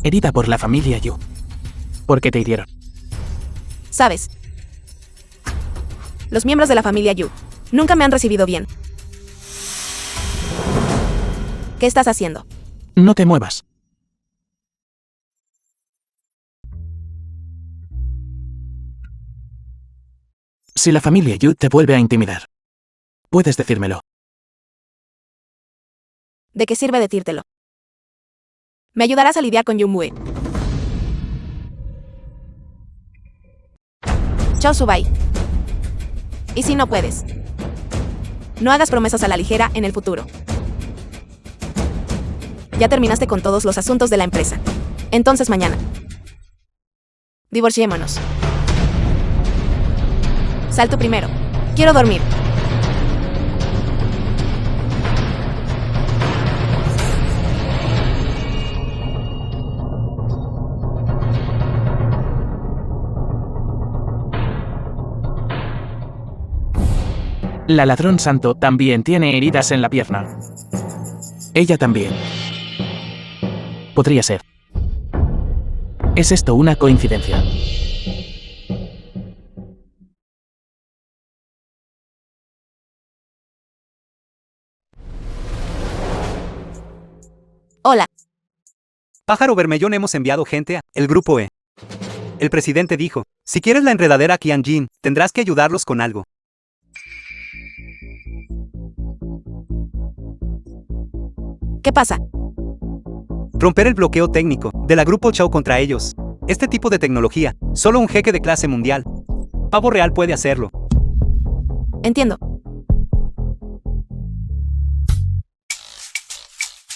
Herida por la familia Yu. ¿Por qué te hirieron? ¿Sabes? Los miembros de la familia Yu nunca me han recibido bien. ¿Qué estás haciendo? No te muevas. Si la familia Yu te vuelve a intimidar, puedes decírmelo. ¿De qué sirve decírtelo? Me ayudarás a lidiar con Yumue. Chao Subai. ¿Y si no puedes? No hagas promesas a la ligera en el futuro. Ya terminaste con todos los asuntos de la empresa. Entonces mañana. Divorciémonos. Sal tú primero. Quiero dormir. La ladrón santo también tiene heridas en la pierna. Ella también. Podría ser. ¿Es esto una coincidencia? Hola. Pájaro Bermellón, hemos enviado gente a el grupo E. El presidente dijo, si quieres la enredadera Qianjin, tendrás que ayudarlos con algo. ¿Qué pasa? Romper el bloqueo técnico de la Grupo Chao contra ellos. Este tipo de tecnología, solo un jeque de clase mundial. Pavo Real puede hacerlo. Entiendo.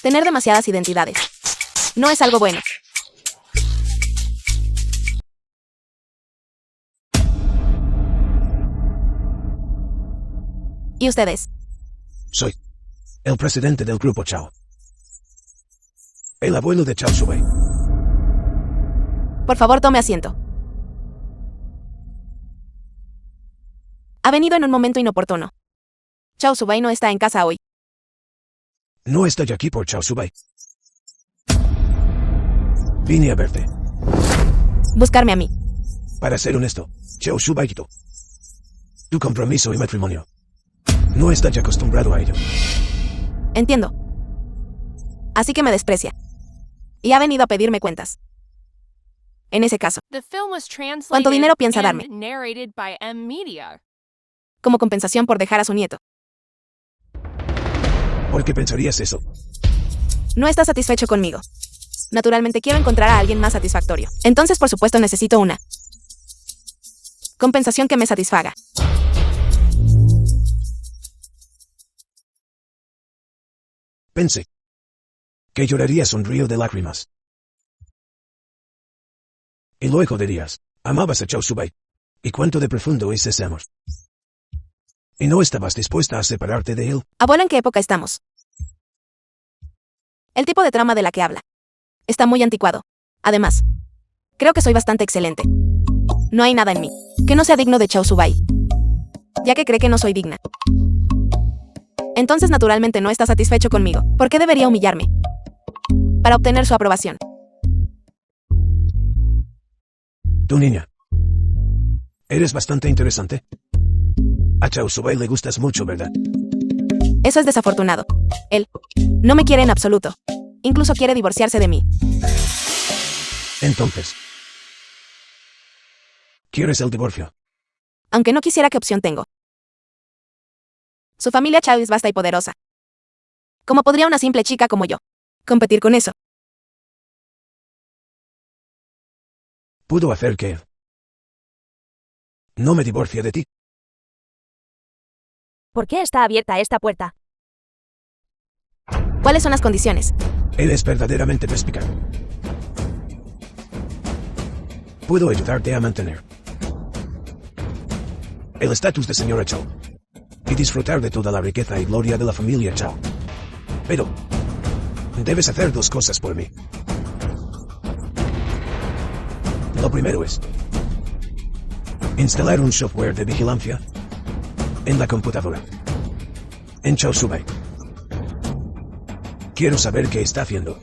Tener demasiadas identidades no es algo bueno. ¿Y ustedes? Soy el presidente del Grupo Chao. El abuelo de Chao Subai. Por favor, tome asiento. Ha venido en un momento inoportuno. Chao Subai no está en casa hoy. No estoy aquí por Chao Subai. Vine a verte. Buscarme a mí. Para ser honesto, Chao Subai quitó tu compromiso y matrimonio. No estás acostumbrado a ello. Entiendo. Así que me desprecia. Y ha venido a pedirme cuentas. En ese caso, The film was translated ¿cuánto dinero piensa and darme? narrated by M Media. Como compensación por dejar a su nieto. ¿Por qué pensarías eso? No está satisfecho conmigo. Naturalmente quiero encontrar a alguien más satisfactorio. Entonces, por supuesto, necesito una compensación que me satisfaga. Pensé que llorarías un río de lágrimas. Y luego dirías, amabas a Chao Subai. ¿Y cuánto de profundo es ese amor? Y no estabas dispuesta a separarte de él. Abuelo, ¿en qué época estamos? El tipo de trama de la que habla está muy anticuado. Además, creo que soy bastante excelente. No hay nada en mí que no sea digno de Chao Subai, ya que cree que no soy digna. Entonces, naturalmente, no está satisfecho conmigo. ¿Por qué debería humillarme para obtener su aprobación? Tu niña. Eres bastante interesante. A Chao Subai le gustas mucho, ¿verdad? Eso es desafortunado. Él no me quiere en absoluto. Incluso quiere divorciarse de mí. Entonces, ¿quieres el divorcio? Aunque no quisiera, ¿qué opción tengo? Su familia Chao es vasta y poderosa. ¿Cómo podría una simple chica como yo competir con eso? Pudo hacer que no me divorcie de ti. ¿Por qué está abierta esta puerta? ¿Cuáles son las condiciones? Eres verdaderamente perspicaz. Puedo ayudarte a mantener el estatus de señora Chao y disfrutar de toda la riqueza y gloria de la familia Chao. Pero debes hacer dos cosas por mí. Lo primero es instalar un software de vigilancia en la computadora en Chao Subai. Quiero saber qué está haciendo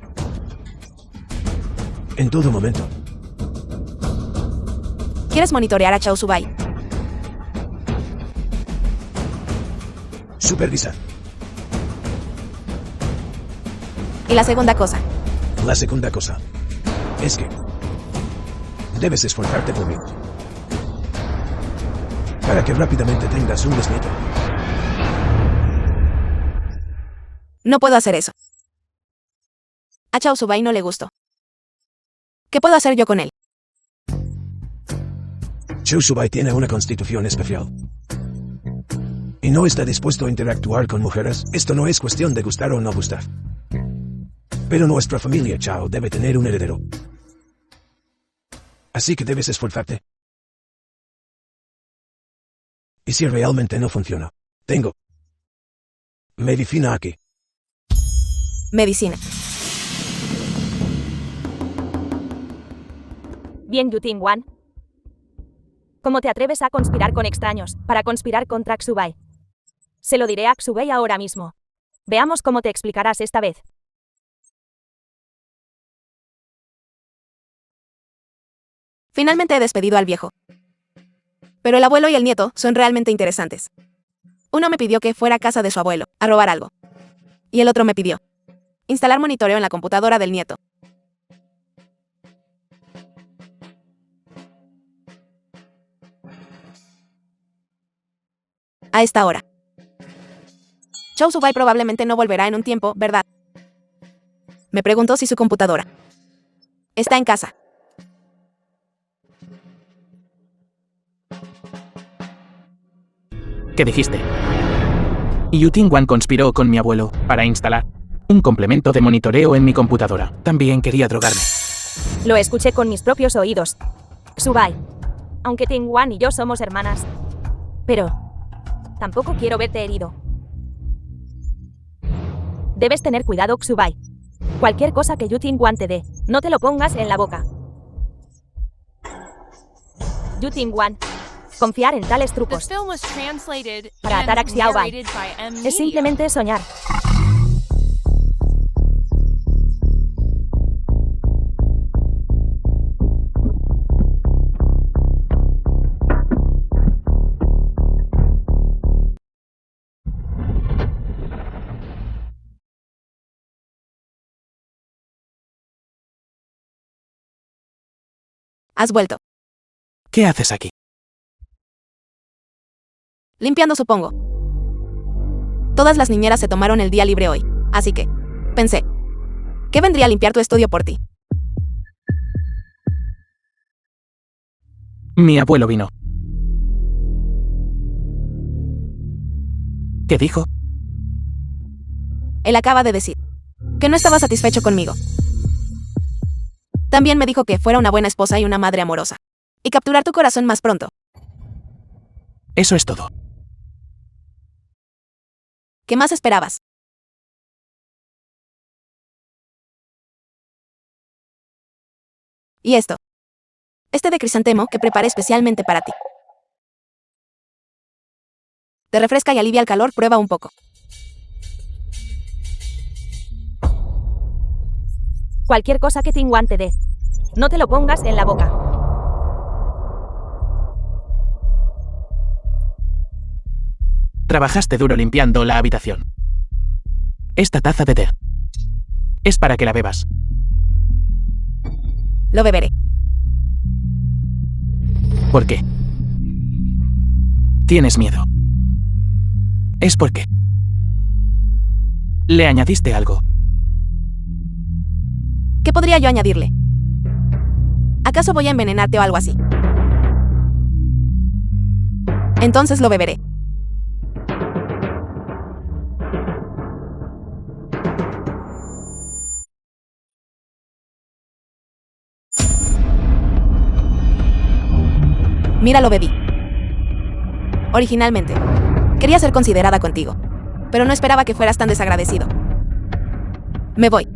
en todo momento. ¿Quieres monitorear a Chao Subai? Supervisar. Y la segunda cosa, La segunda cosa es que debes esforzarte por mí. para que rápidamente tengas un bisnieto. No puedo hacer eso. A Chao Su-bai no le gustó. ¿Qué puedo hacer yo con él? Chao Su-bai tiene una constitución especial. Y no está dispuesto a interactuar con mujeres. Esto no es cuestión de gustar o no gustar. Pero nuestra familia Chao debe tener un heredero. Así que debes esforzarte. Y si realmente no funciona, tengo medicina aquí. Medicina. Bien, Yuting-wan. ¿Cómo te atreves a conspirar con extraños, para conspirar contra Xu-bai? Se lo diré a Xu-bai ahora mismo. Veamos cómo te explicarás esta vez. Finalmente he despedido al viejo. Pero el abuelo y el nieto son realmente interesantes. Uno me pidió que fuera a casa de su abuelo, a robar algo. Y el otro me pidió instalar monitoreo en la computadora del nieto. A esta hora. Chao Su-bai probablemente no volverá en un tiempo, ¿verdad? Me preguntó si su computadora está en casa. ¿Qué dijiste? Yuting-wan conspiró con mi abuelo para instalar un complemento de monitoreo en mi computadora. También quería drogarme. Lo escuché con mis propios oídos. Xu-bai. Aunque Ting-wan y yo somos hermanas. Pero tampoco quiero verte herido. Debes tener cuidado, Xu-bai. Cualquier cosa que Yuting-wan te dé, no te lo pongas en la boca. Yuting-wan. Confiar en tales The trucos film was translated para atar a and Xiaobai narrated by M. es Media. simplemente soñar. Has vuelto. ¿Qué haces aquí? Limpiando, supongo. Todas las niñeras se tomaron el día libre hoy, así que pensé que vendría a limpiar tu estudio por ti. Mi abuelo vino. ¿Qué dijo? Él acaba de decir que no estaba satisfecho conmigo. También me dijo que fuera una buena esposa y una madre amorosa. Y capturar tu corazón más pronto. Eso es todo. ¿Qué más esperabas? Y esto. Este de crisantemo que preparé especialmente para ti. Te refresca y alivia el calor, prueba un poco. Cualquier cosa que Ting-wan te dé, no te lo pongas en la boca. Trabajaste duro limpiando la habitación. Esta taza de té es para que la bebas. Lo beberé. ¿Por qué? Tienes miedo. Es porque le añadiste algo. ¿Qué podría yo añadirle? ¿Acaso voy a envenenarte o algo así? Entonces lo beberé. Mira, lo bebí. Originalmente, quería ser considerada contigo, pero no esperaba que fueras tan desagradecido. Me voy.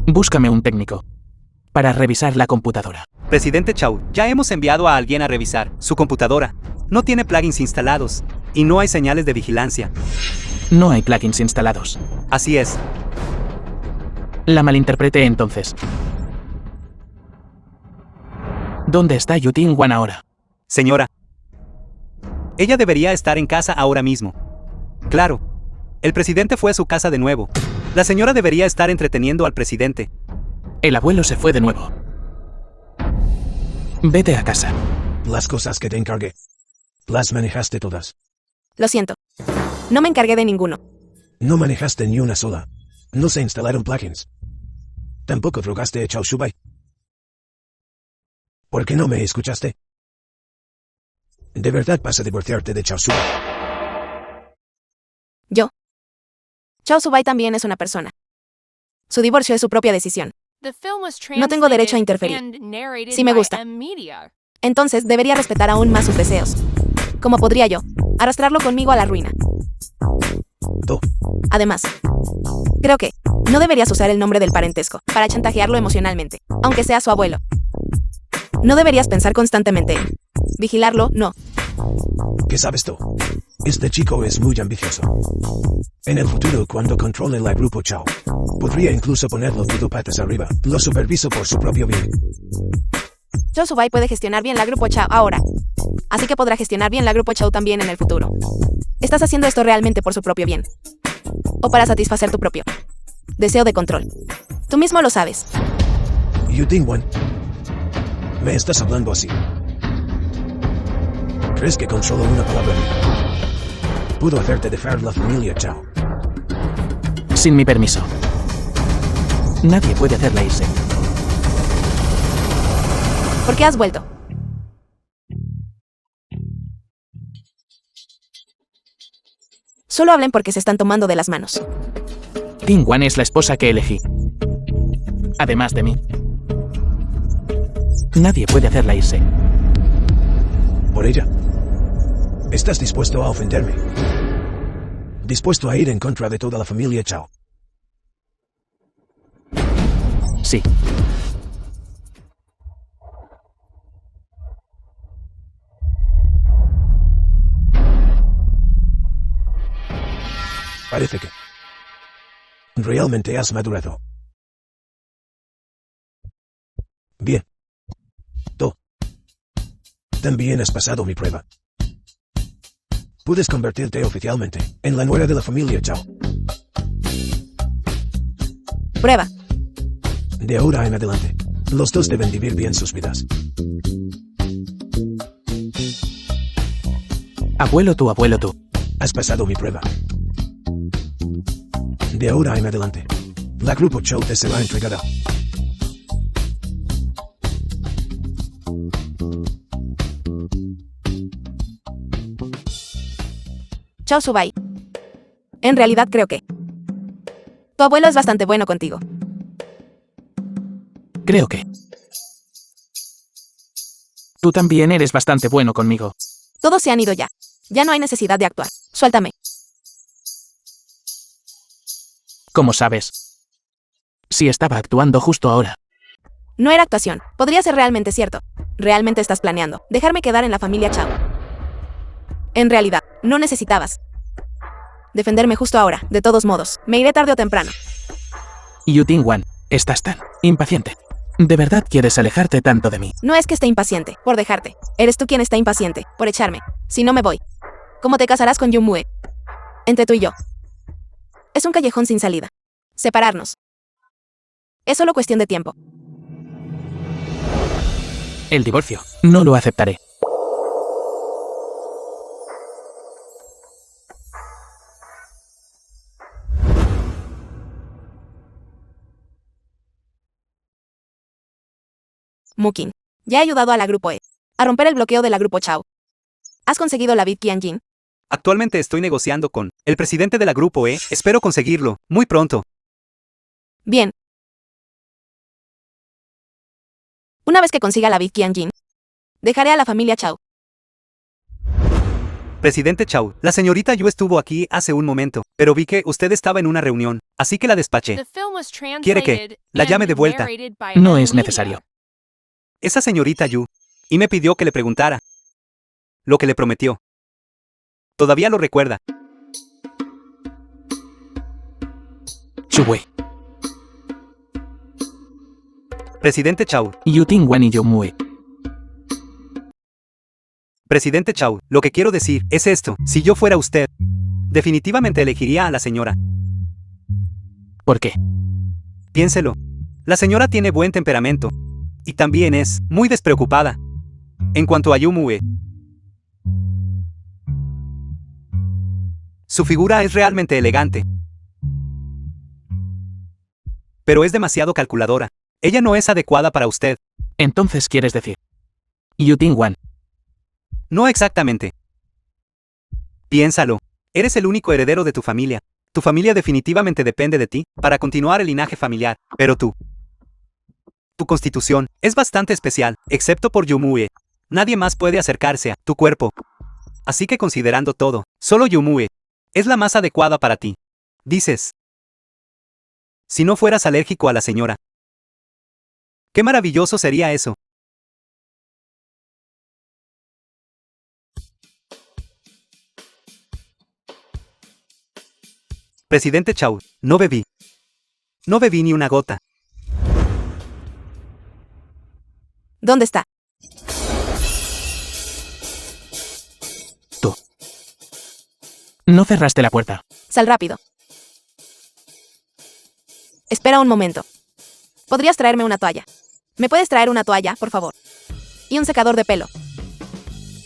Búscame un técnico para revisar la computadora. Presidente Chao, ya hemos enviado a alguien a revisar su computadora. No tiene plugins instalados y no hay señales de vigilancia. No hay plugins instalados. Así es. La malinterpreté entonces. ¿Dónde está Yuting-wan ahora? Señora. Ella debería estar en casa ahora mismo. Claro. El presidente fue a su casa de nuevo. La señora debería estar entreteniendo al presidente. El abuelo se fue de nuevo. Vete a casa. Las cosas que te encargué. Las manejaste todas. Lo siento. No me encargué de ninguno. No manejaste ni una sola. No se instalaron plugins. Tampoco drogaste a Chao Shubai. ¿Por qué no me escuchaste? ¿De verdad vas a divorciarte de Chao Shubai? Yo. Chao Su-bai también es una persona. Su divorcio es su propia decisión. No tengo derecho a interferir. Sí me gusta. Entonces debería respetar aún más sus deseos. ¿Cómo podría yo arrastrarlo conmigo a la ruina? Do. Además, creo que no deberías usar el nombre del parentesco para chantajearlo emocionalmente, aunque sea su abuelo. No deberías pensar constantemente en vigilarlo, no. ¿Qué sabes tú? Este chico es muy ambicioso. En el futuro, cuando controle la Grupo Chao, podría incluso ponerlo todo patas arriba. Lo superviso por su propio bien. Chao Su-bai puede gestionar bien la Grupo Chao ahora, así que podrá gestionar bien la Grupo Chao también en el futuro. ¿Estás haciendo esto realmente por su propio bien? ¿O para satisfacer tu propio deseo de control? Tú mismo lo sabes. Yu Dingwen, ¿me estás hablando así? ¿Crees que con solo una palabra puedo hacerte dejar la familia Chao? Sin mi permiso. Nadie puede hacerla irse. ¿Por qué has vuelto? Solo hablen porque se están tomando de las manos. Dingwan es la esposa que elegí. Además de mí. Nadie puede hacerla irse. Por ella. ¿Estás dispuesto a ofenderme? ¿Dispuesto a ir en contra de toda la familia Chao? Sí. Parece que realmente has madurado. Bien. Tú también has pasado mi prueba. Puedes convertirte oficialmente en la nuera de la familia Chao. Prueba. De ahora en adelante, los dos deben vivir bien sus vidas. Abuelo tú. Has pasado mi prueba. De ahora en adelante, la Grupo Chao te será entregada. Chao Su-bai. En realidad creo que tu abuelo es bastante bueno contigo. Creo que tú también eres bastante bueno conmigo. Todos se han ido ya. Ya no hay necesidad de actuar. Suéltame. ¿Cómo sabes? Si estaba actuando justo ahora. No era actuación. Podría ser realmente cierto. Realmente estás planeando dejarme quedar en la familia Chao. En realidad, no necesitabas defenderme justo ahora. De todos modos, me iré tarde o temprano. Yu Dingwan, estás tan impaciente. ¿De verdad quieres alejarte tanto de mí? No es que esté impaciente por dejarte. Eres tú quien está impaciente por echarme. Si no me voy, ¿cómo te casarás con Yumue? Entre tú y yo. Es un callejón sin salida. Separarnos. Es solo cuestión de tiempo. El divorcio. No lo aceptaré. Mukin. Ya he ayudado a la Grupo E a romper el bloqueo de la Grupo Chao. ¿Has conseguido la vid Qianjin? Actualmente estoy negociando con el presidente de la Grupo E. Espero conseguirlo muy pronto. Bien. Una vez que consiga la vid Qianjin, dejaré a la familia Chao. Presidente Chao, la señorita Yu estuvo aquí hace un momento, pero vi que usted estaba en una reunión, así que la despaché. ¿Quiere que la llame de vuelta? No es necesario. Esa señorita Yu, y me pidió que le preguntara lo que le prometió. Todavía lo recuerda. Shuwei, Presidente Chao, Yu Dingwan y Yumue. Presidente Chao, lo que quiero decir es esto. Si yo fuera usted, definitivamente elegiría a la señora ¿Por qué? Piénselo. La señora tiene buen temperamento. Y también es muy despreocupada. En cuanto a Yumue, su figura es realmente elegante. Pero es demasiado calculadora. Ella no es adecuada para usted. Entonces quieres decir. Yu Tingwan. No exactamente. Piénsalo. Eres el único heredero de tu familia. Tu familia definitivamente depende de ti para continuar el linaje familiar. Pero tu constitución es bastante especial, excepto por Yumue. Nadie más puede acercarse a tu cuerpo. Así que considerando todo, solo Yumue es la más adecuada para ti. Dices. Si no fueras alérgico a la señora. ¡Qué maravilloso sería eso! Presidente Chao, no bebí. No bebí ni una gota. ¿Dónde está? Tú. No cerraste la puerta. Sal rápido. Espera un momento. ¿Podrías traerme una toalla? ¿Me puedes traer una toalla, por favor? Y un secador de pelo.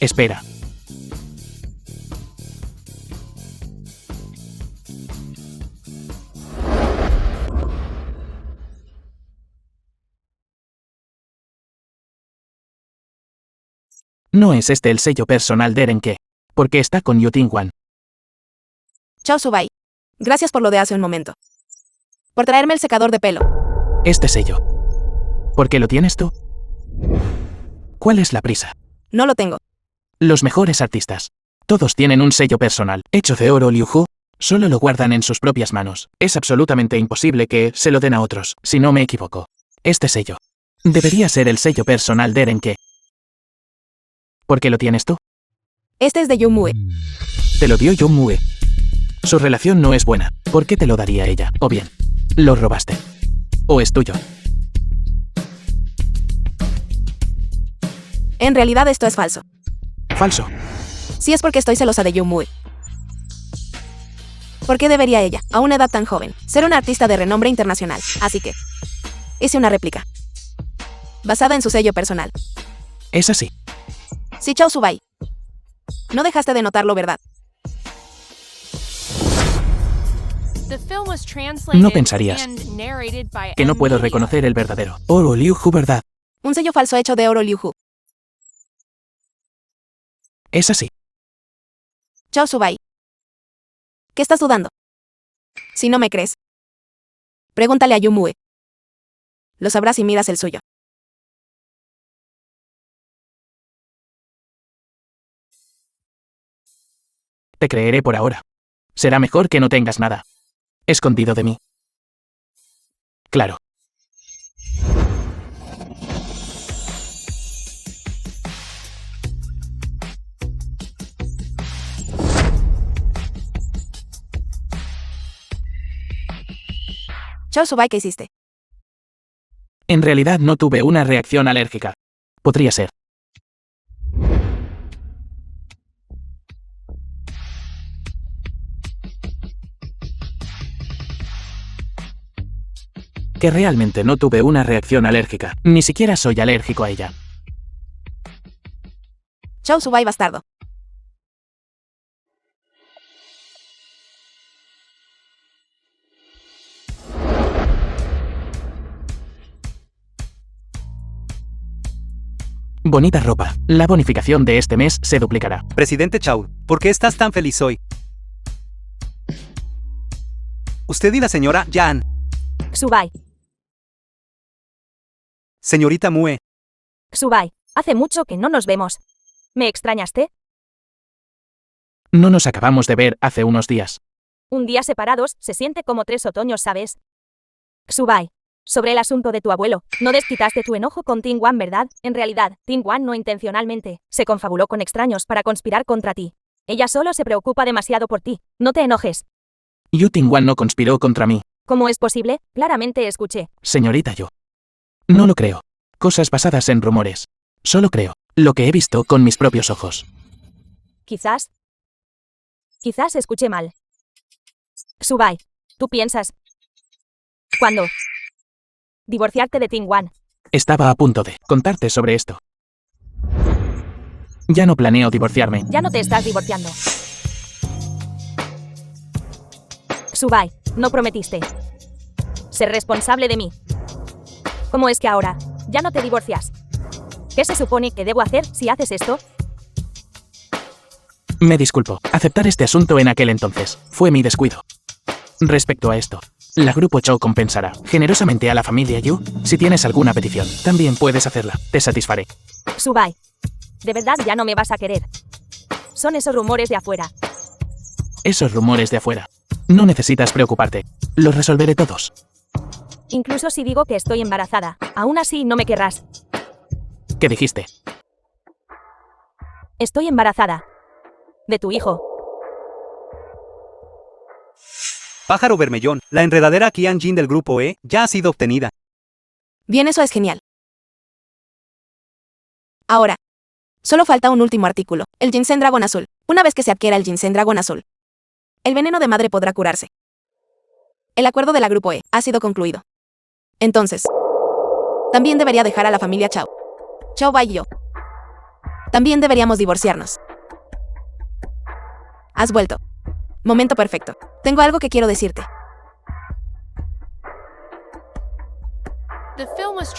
Espera. No es este el sello personal de Erenke. Porque está con Yu Tingwan. Chao Subai. Gracias por lo de hace un momento. Por traerme el secador de pelo. Este sello. ¿Por qué lo tienes tú? ¿Cuál es la prisa? No lo tengo. Los mejores artistas. Todos tienen un sello personal, hecho de oro Liu Hu. Solo lo guardan en sus propias manos. Es absolutamente imposible que se lo den a otros, si no me equivoco. Este sello. Debería ser el sello personal de Erenke. ¿Por qué lo tienes tú? Este es de Yumue. Te lo dio Yumue. Su relación no es buena. ¿Por qué te lo daría ella? O bien, lo robaste. O es tuyo. En realidad esto es falso. Falso. Sí es porque estoy celosa de Yumue. ¿Por qué debería ella, a una edad tan joven, ser una artista de renombre internacional? Así que hice una réplica. Basada en su sello personal. Es así. Sí, Chao Subai. No dejaste de notarlo, ¿verdad? The film was translated No pensarías and narrated by Que no puedo Media. reconocer el verdadero. Oro Liu Hu, ¿verdad? Un sello falso hecho de oro Liu Hu. Es así. Chao Subai. ¿Qué estás dudando? Si no me crees, pregúntale a Yumue. Lo sabrás si miras el suyo. Te creeré por ahora. Será mejor que no tengas nada escondido de mí. Claro. Chao Subai, ¿qué hiciste? En realidad no tuve una reacción alérgica. Podría ser. Que realmente no tuve una reacción alérgica. Ni siquiera soy alérgico a ella. Chao Subai, bastardo. Bonita ropa. La bonificación de este mes se duplicará. Presidente Chao, ¿por qué estás tan feliz hoy? Usted y la señora Yan. Subai. Señorita Mue. Subai. Hace mucho que no nos vemos. ¿Me extrañaste? No nos acabamos de ver hace unos días. Un día separados se siente como 3 otoños, ¿sabes? Subai. Sobre el asunto de tu abuelo, no desquitaste tu enojo con Tingwan, ¿verdad? En realidad, Tingwan no intencionalmente se confabuló con extraños para conspirar contra ti. Ella solo se preocupa demasiado por ti. No te enojes. Yu Tingwan no conspiró contra mí. ¿Cómo es posible? Claramente escuché. Señorita Yo. No lo creo. Cosas basadas en rumores. Solo creo lo que he visto con mis propios ojos. Quizás escuché mal. Subai, ¿tú piensas ¿Cuándo? Divorciarte de Team One. Estaba a punto de contarte sobre esto. Ya no planeo divorciarme. Ya no te estás divorciando. Subai, no prometiste ser responsable de mí. ¿Cómo es que ahora ya no te divorcias? ¿Qué se supone que debo hacer si haces esto? Me disculpo. Aceptar este asunto en aquel entonces fue mi descuido. Respecto a esto, la Grupo Chou compensará generosamente a la familia Yu. Si tienes alguna petición, también puedes hacerla. Te satisfaré. Subai, ¿de verdad ya no me vas a querer? Son esos rumores de afuera. Esos rumores de afuera. No necesitas preocuparte. Los resolveré todos. Incluso si digo que estoy embarazada, aún así no me querrás. ¿Qué dijiste? Estoy embarazada. De tu hijo. Pájaro Bermellón, la enredadera Qianjin del grupo E ya ha sido obtenida. Bien, eso es genial. Ahora, solo falta un último artículo, el ginseng dragón azul. Una vez que se adquiera el ginseng dragón azul, el veneno de madre podrá curarse. El acuerdo de la Grupo E ha sido concluido. Entonces, también debería dejar a la familia Chao. Chao Bai y yo. También deberíamos divorciarnos. Has vuelto. Momento perfecto. Tengo algo que quiero decirte.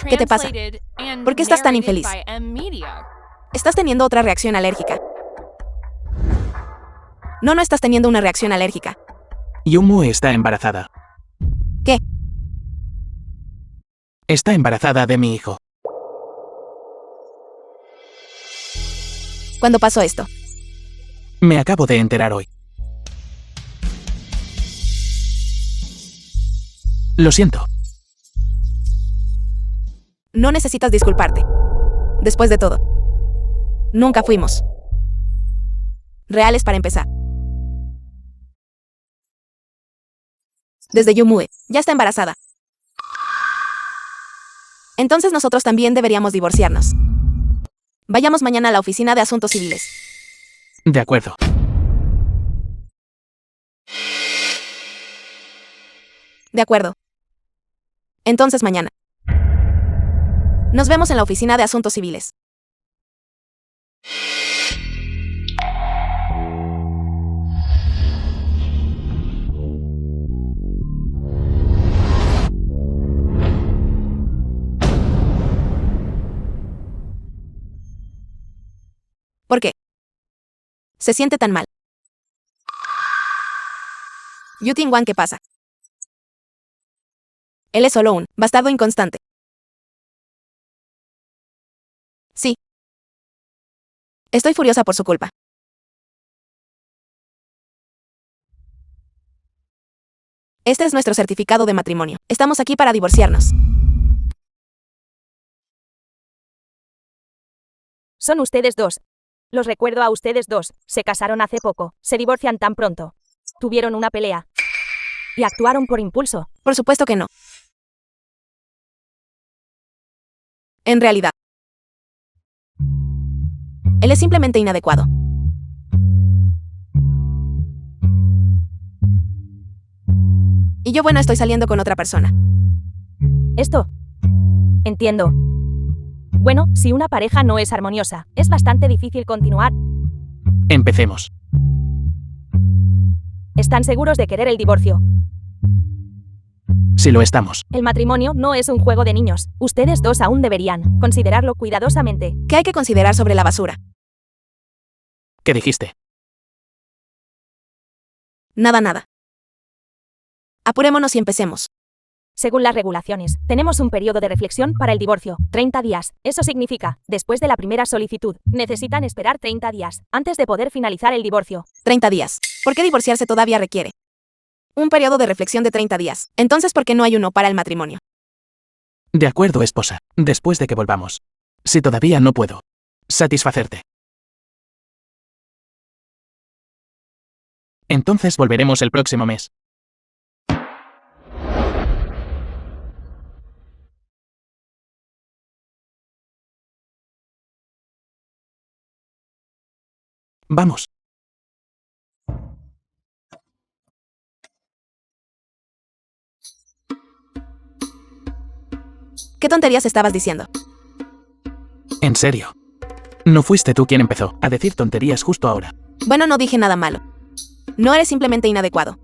¿Qué te pasa? ¿Por qué estás tan infeliz? ¿Estás teniendo otra reacción alérgica? No, no estás teniendo una reacción alérgica. Yumu está embarazada. ¿Qué? Está embarazada de mi hijo. ¿Cuándo pasó esto? Me acabo de enterar hoy. Lo siento. No necesitas disculparte. Después de todo, nunca fuimos reales para empezar. Desde Yumue, ya está embarazada. Entonces nosotros también deberíamos divorciarnos. Vayamos mañana a la oficina de asuntos civiles. De acuerdo. De acuerdo. Entonces mañana. Nos vemos en la oficina de asuntos civiles. ¿Por qué? Se siente tan mal. Yu Tingwan, ¿qué pasa? Él es solo un bastardo inconstante. Sí. Estoy furiosa por su culpa. Este es nuestro certificado de matrimonio. Estamos aquí para divorciarnos. Son ustedes dos. Los recuerdo a ustedes dos. Se casaron hace poco. Se divorcian tan pronto. Tuvieron una pelea. Y actuaron por impulso. Por supuesto que no. En realidad, él es simplemente inadecuado. Y yo, bueno, estoy saliendo con otra persona. Esto. Entiendo. Bueno, si una pareja no es armoniosa, es bastante difícil continuar. Empecemos. ¿Están seguros de querer el divorcio? Si lo estamos. El matrimonio no es un juego de niños. Ustedes dos aún deberían considerarlo cuidadosamente. ¿Qué hay que considerar sobre la basura? ¿Qué dijiste? Nada. Apurémonos y empecemos. Según las regulaciones, tenemos un periodo de reflexión para el divorcio, 30 días. Eso significa, después de la primera solicitud, necesitan esperar 30 días antes de poder finalizar el divorcio. 30 días. ¿Por qué divorciarse todavía requiere un periodo de reflexión de 30 días? Entonces, ¿por qué no hay uno para el matrimonio? De acuerdo, esposa. Después de que volvamos. Si todavía no puedo satisfacerte, entonces volveremos el próximo mes. Vamos. ¿Qué tonterías estabas diciendo? En serio. No fuiste tú quien empezó a decir tonterías justo ahora. Bueno, no dije nada malo. No eres simplemente inadecuado.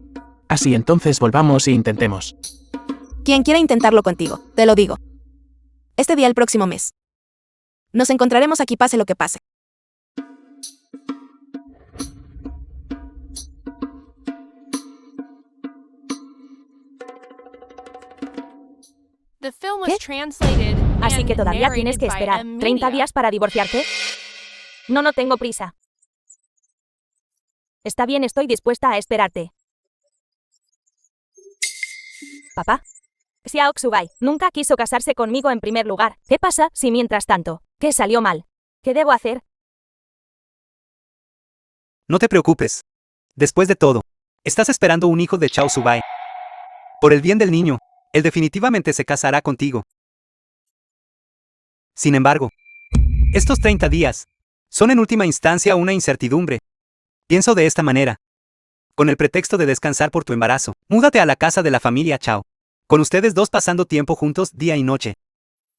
Así entonces volvamos e intentemos. Quien quiera intentarlo contigo, te lo digo. Este día el próximo mes. Nos encontraremos aquí pase lo que pase. The film was ¿Qué? translated Así que and todavía tienes que narrated by esperar M. 30 Media. días para divorciarte. No tengo prisa. Está bien, estoy dispuesta a esperarte. Papá. Xiao Xubai nunca quiso casarse conmigo en primer lugar. ¿Qué pasa si mientras tanto, qué salió mal? ¿Qué debo hacer? No te preocupes. Después de todo, estás esperando un hijo de Chao Subai. Por el bien del niño, él definitivamente se casará contigo. Sin embargo, estos 30 días son en última instancia una incertidumbre. Pienso de esta manera. Con el pretexto de descansar por tu embarazo, múdate a la casa de la familia Chao. Con ustedes dos pasando tiempo juntos día y noche.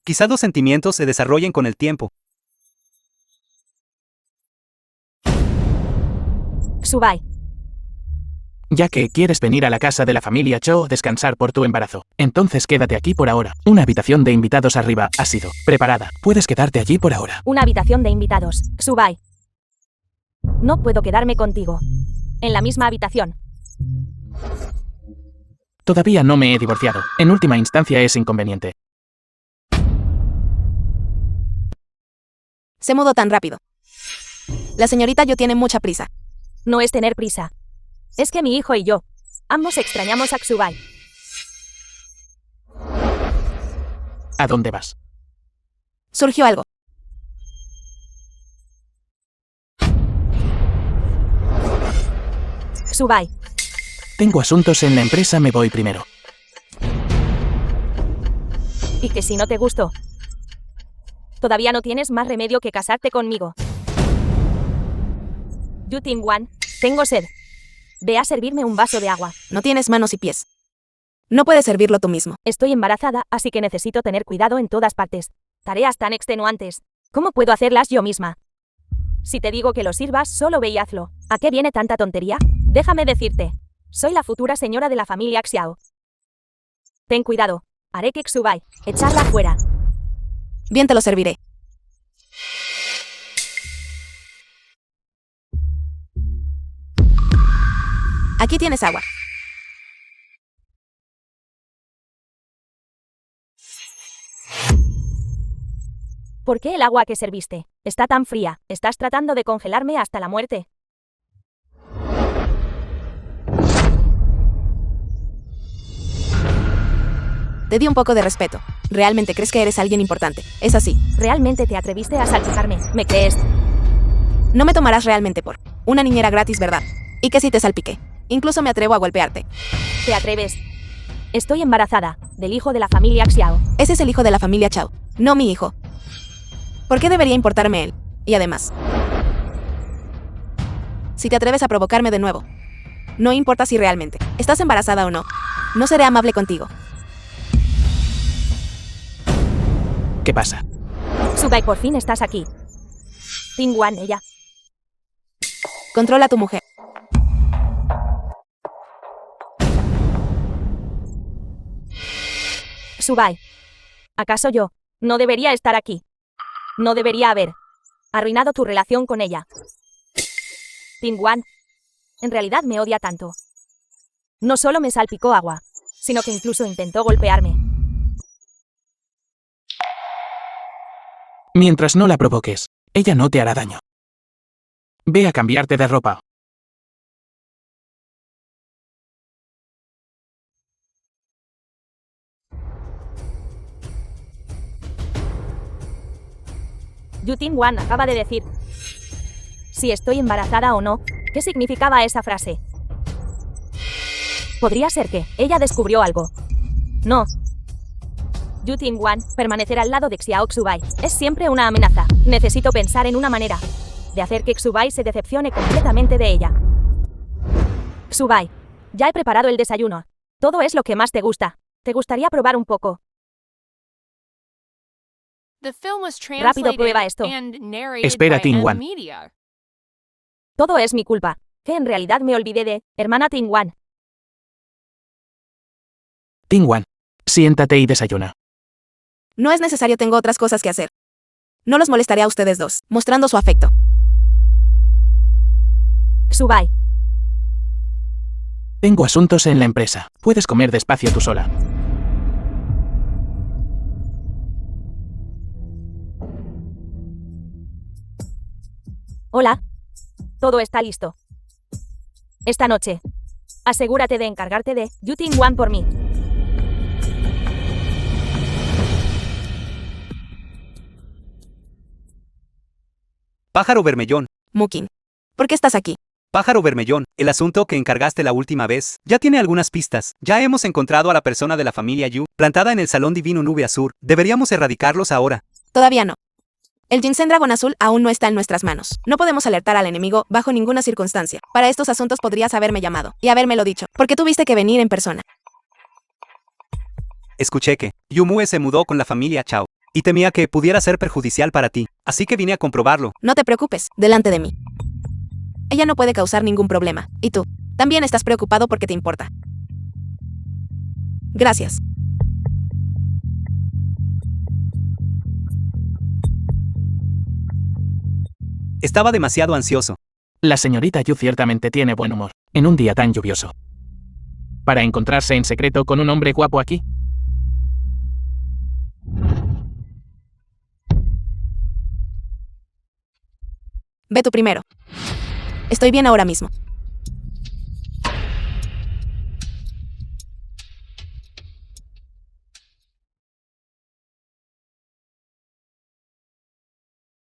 Quizá los sentimientos se desarrollen con el tiempo. Xubai. Ya que quieres venir a la casa de la familia Cho a descansar por tu embarazo, entonces quédate aquí por ahora. Una habitación de invitados arriba ha sido preparada. Puedes quedarte allí por ahora. Una habitación de invitados. Xubai. No puedo quedarme contigo. En la misma habitación. Todavía no me he divorciado. En última instancia es inconveniente. Se mudó tan rápido. La señorita Yo tiene mucha prisa. No es tener prisa. Es que mi hijo y yo, ambos extrañamos a Xubai. ¿A dónde vas? Surgió algo. Xubai. Tengo asuntos en la empresa, me voy primero. Y que si no te gustó, todavía no tienes más remedio que casarte conmigo. Yu Ting-wan, tengo sed. Ve a servirme un vaso de agua. No tienes manos y pies. No puedes servirlo tú mismo. Estoy embarazada, así que necesito tener cuidado en todas partes. Tareas tan extenuantes. ¿Cómo puedo hacerlas yo misma? Si te digo que lo sirvas, solo ve y hazlo. ¿A qué viene tanta tontería? Déjame decirte. Soy la futura señora de la familia Xiao. Ten cuidado. Haré que Xubai, echarla fuera. Bien, te lo serviré. Aquí tienes agua. ¿Por qué el agua que serviste está tan fría? ¿Estás tratando de congelarme hasta la muerte? Te di un poco de respeto. ¿Realmente crees que eres alguien importante? Es así. ¿Realmente te atreviste a salpicarme? ¿Me crees? No me tomarás realmente por una niñera gratis, ¿verdad? Y que si te salpiqué. Incluso me atrevo a golpearte. ¿Te atreves? Estoy embarazada, del hijo de la familia Xiao. Ese es el hijo de la familia Chao, no mi hijo. ¿Por qué debería importarme él? Y además, si te atreves a provocarme de nuevo, no importa si realmente estás embarazada o no, no seré amable contigo. ¿Qué pasa? Xubai, por fin estás aquí. Ting-wan, ella. Controla a tu mujer. Xubai. ¿Acaso yo no debería estar aquí? No debería haber arruinado tu relación con ella. Ting-wan, en realidad me odia tanto. No solo me salpicó agua, sino que incluso intentó golpearme. Mientras no la provoques, ella no te hará daño. Ve a cambiarte de ropa. Yu Ting-wan acaba de decir si estoy embarazada o no. ¿Qué significaba esa frase? Podría ser que ella descubrió algo. No. Yu Ting-wan, permanecer al lado de Xiao Xubai es siempre una amenaza. Necesito pensar en una manera de hacer que Xubai se decepcione completamente de ella. Xubai, ya he preparado el desayuno. Todo es lo que más te gusta. ¿Te gustaría probar un poco? The film was Rápido, prueba translated esto. and narrated Espera, by Ting-wan. Media. Todo es mi culpa. Que en realidad me olvidé de, hermana Ting-wan. Ting-wan, siéntate y desayuna. No es necesario, tengo otras cosas que hacer. No los molestaré a ustedes dos, mostrando su afecto. Subai. Tengo asuntos en la empresa. Puedes comer despacio tú sola. Hola. Todo está listo. Esta noche. Asegúrate de encargarte de Yu Ting-wan por mí. Pájaro Bermellón. Mukin. ¿Por qué estás aquí? Pájaro Bermellón, el asunto que encargaste la última vez ya tiene algunas pistas. Ya hemos encontrado a la persona de la familia Yu, plantada en el Salón Divino Nube Azul. Deberíamos erradicarlos ahora. Todavía no. El Ginseng Dragón Azul aún no está en nuestras manos. No podemos alertar al enemigo bajo ninguna circunstancia. Para estos asuntos podrías haberme llamado y habérmelo dicho, porque tuviste que venir en persona. Escuché que Yumue se mudó con la familia Chao y temía que pudiera ser perjudicial para ti, así que vine a comprobarlo. No te preocupes, delante de mí. Ella no puede causar ningún problema. Y tú, también estás preocupado porque te importa. Gracias. Estaba demasiado ansioso. La señorita Yu ciertamente tiene buen humor, en un día tan lluvioso. Para encontrarse en secreto con un hombre guapo aquí. Ve tú primero. Estoy bien ahora mismo.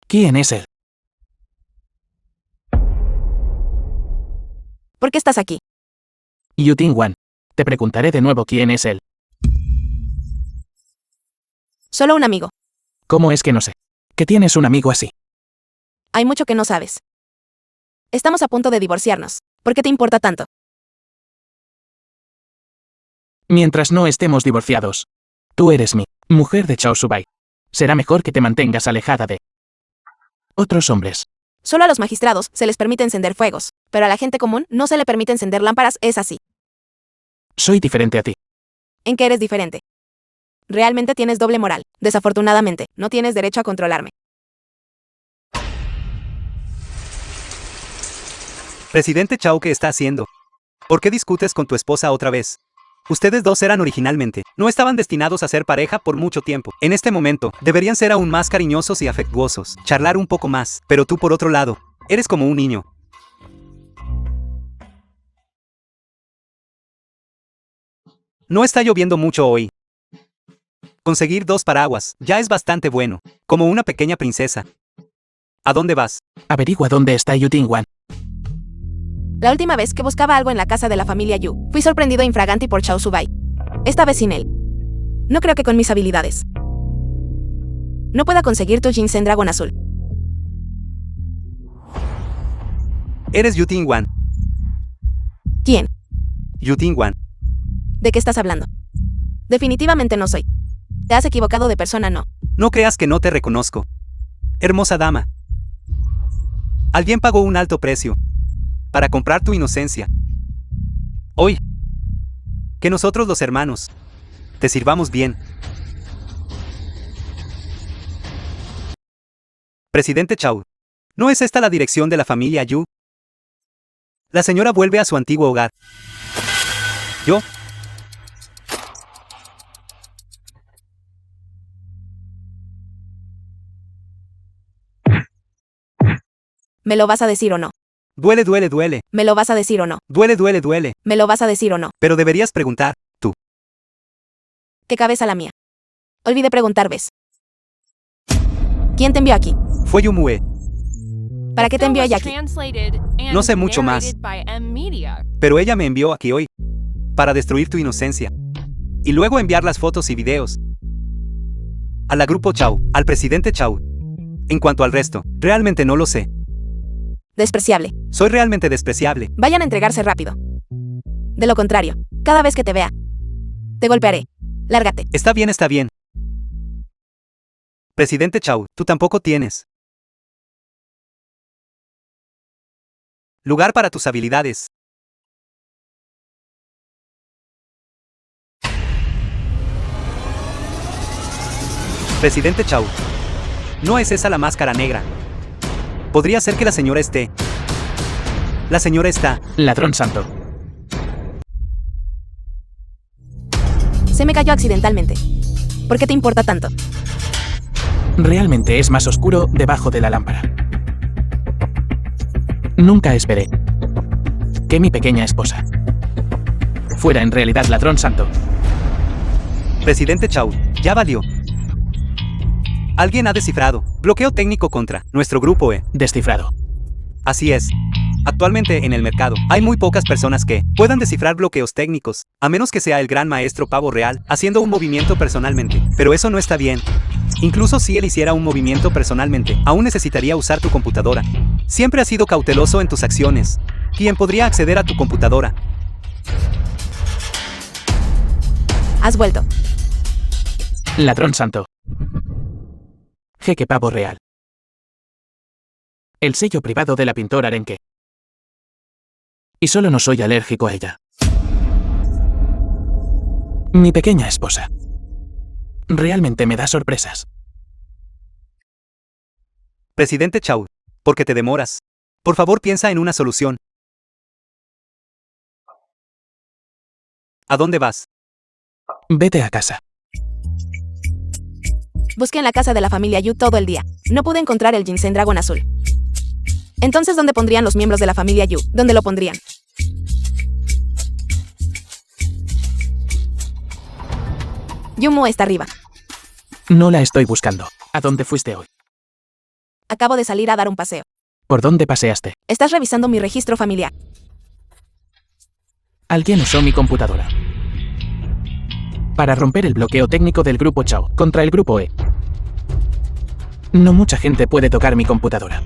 ¿Quién es él? ¿Por qué estás aquí? Yu Ting-wan. Te preguntaré de nuevo quién es él. Solo un amigo. ¿Cómo es que no sé? ¿Que tienes un amigo así? Hay mucho que no sabes. Estamos a punto de divorciarnos. ¿Por qué te importa tanto? Mientras no estemos divorciados. Tú eres mi mujer de Chao Subai. Será mejor que te mantengas alejada de otros hombres. Solo a los magistrados se les permite encender fuegos, pero a la gente común no se le permite encender lámparas, es así. Soy diferente a ti. ¿En qué eres diferente? Realmente tienes doble moral. Desafortunadamente, no tienes derecho a controlarme. Presidente Chao, ¿qué está haciendo? ¿Por qué discutes con tu esposa otra vez? Ustedes dos eran originalmente, no estaban destinados a ser pareja por mucho tiempo. En este momento, deberían ser aún más cariñosos y afectuosos, charlar un poco más, pero tú por otro lado, eres como un niño. No está lloviendo mucho hoy. Conseguir 2 paraguas ya es bastante bueno, como una pequeña princesa. ¿A dónde vas? Averigua dónde está Yu Ting-wan. La última vez que buscaba algo en la casa de la familia Yu, fui sorprendido infraganti por Chao Subai. Esta vez sin él. No creo que con mis habilidades no pueda conseguir tu Ginseng Dragón Azul. Eres Yu Ting-wan. ¿Quién? Yu Ting-wan. ¿De qué estás hablando? Definitivamente no soy. Te has equivocado de persona, no. No creas que no te reconozco. Hermosa dama. Alguien pagó un alto precio para comprar tu inocencia. Hoy, que nosotros los hermanos te sirvamos bien. Presidente Chao, ¿no es esta la dirección de la familia Yu? La señora vuelve a su antiguo hogar. Yo. ¿Me lo vas a decir o no? Duele, duele, duele. ¿Me lo vas a decir o no? Duele, duele, duele. ¿Me lo vas a decir o no? Pero deberías preguntar, tú. ¿Qué cabeza la mía? Olvidé preguntar, ¿ves? ¿Quién te envió aquí? Fue Yumue. ¿Para qué te envió ella aquí? No sé mucho más. Pero ella me envió aquí hoy. Para destruir tu inocencia. Y luego enviar las fotos y videos. A la grupo Chao, al presidente Chao. En cuanto al resto, realmente no lo sé. Despreciable. Soy realmente despreciable. Vayan a entregarse rápido. De lo contrario, cada vez que te vea, te golpearé. Lárgate. Está bien, está bien. Presidente Chao, tú tampoco tienes lugar para tus habilidades. Presidente Chao. No es esa la máscara negra. Podría ser que la señora esté. La señora está. Ladrón santo. Se me cayó accidentalmente. ¿Por qué te importa tanto? Realmente es más oscuro debajo de la lámpara. Nunca esperé que mi pequeña esposa fuera en realidad ladrón santo. Presidente Chao, ya valió. Alguien ha descifrado. Bloqueo técnico contra nuestro grupo E. Descifrado. Así es. Actualmente en el mercado hay muy pocas personas que puedan descifrar bloqueos técnicos, a menos que sea el gran maestro Pavo Real haciendo un movimiento personalmente. Pero eso no está bien. Incluso si él hiciera un movimiento personalmente, aún necesitaría usar tu computadora. Siempre has sido cauteloso en tus acciones. ¿Quién podría acceder a tu computadora? Has vuelto. Ladrón santo. Jeque Pavo Real. El sello privado de la pintora Arenque. Y solo no soy alérgico a ella. Mi pequeña esposa. Realmente me da sorpresas. Presidente Chao, ¿por qué te demoras? Por favor, piensa en una solución. ¿A dónde vas? Vete a casa. Busqué en la casa de la familia Yu todo el día. No pude encontrar el Ginseng Dragón azul. Entonces, ¿dónde pondrían los miembros de la familia Yu? ¿Dónde lo pondrían? Yumu está arriba. No la estoy buscando. ¿A dónde fuiste hoy? Acabo de salir a dar un paseo. ¿Por dónde paseaste? Estás revisando mi registro familiar. Alguien usó mi computadora para romper el bloqueo técnico del grupo Chao contra el grupo E. No mucha gente puede tocar mi computadora.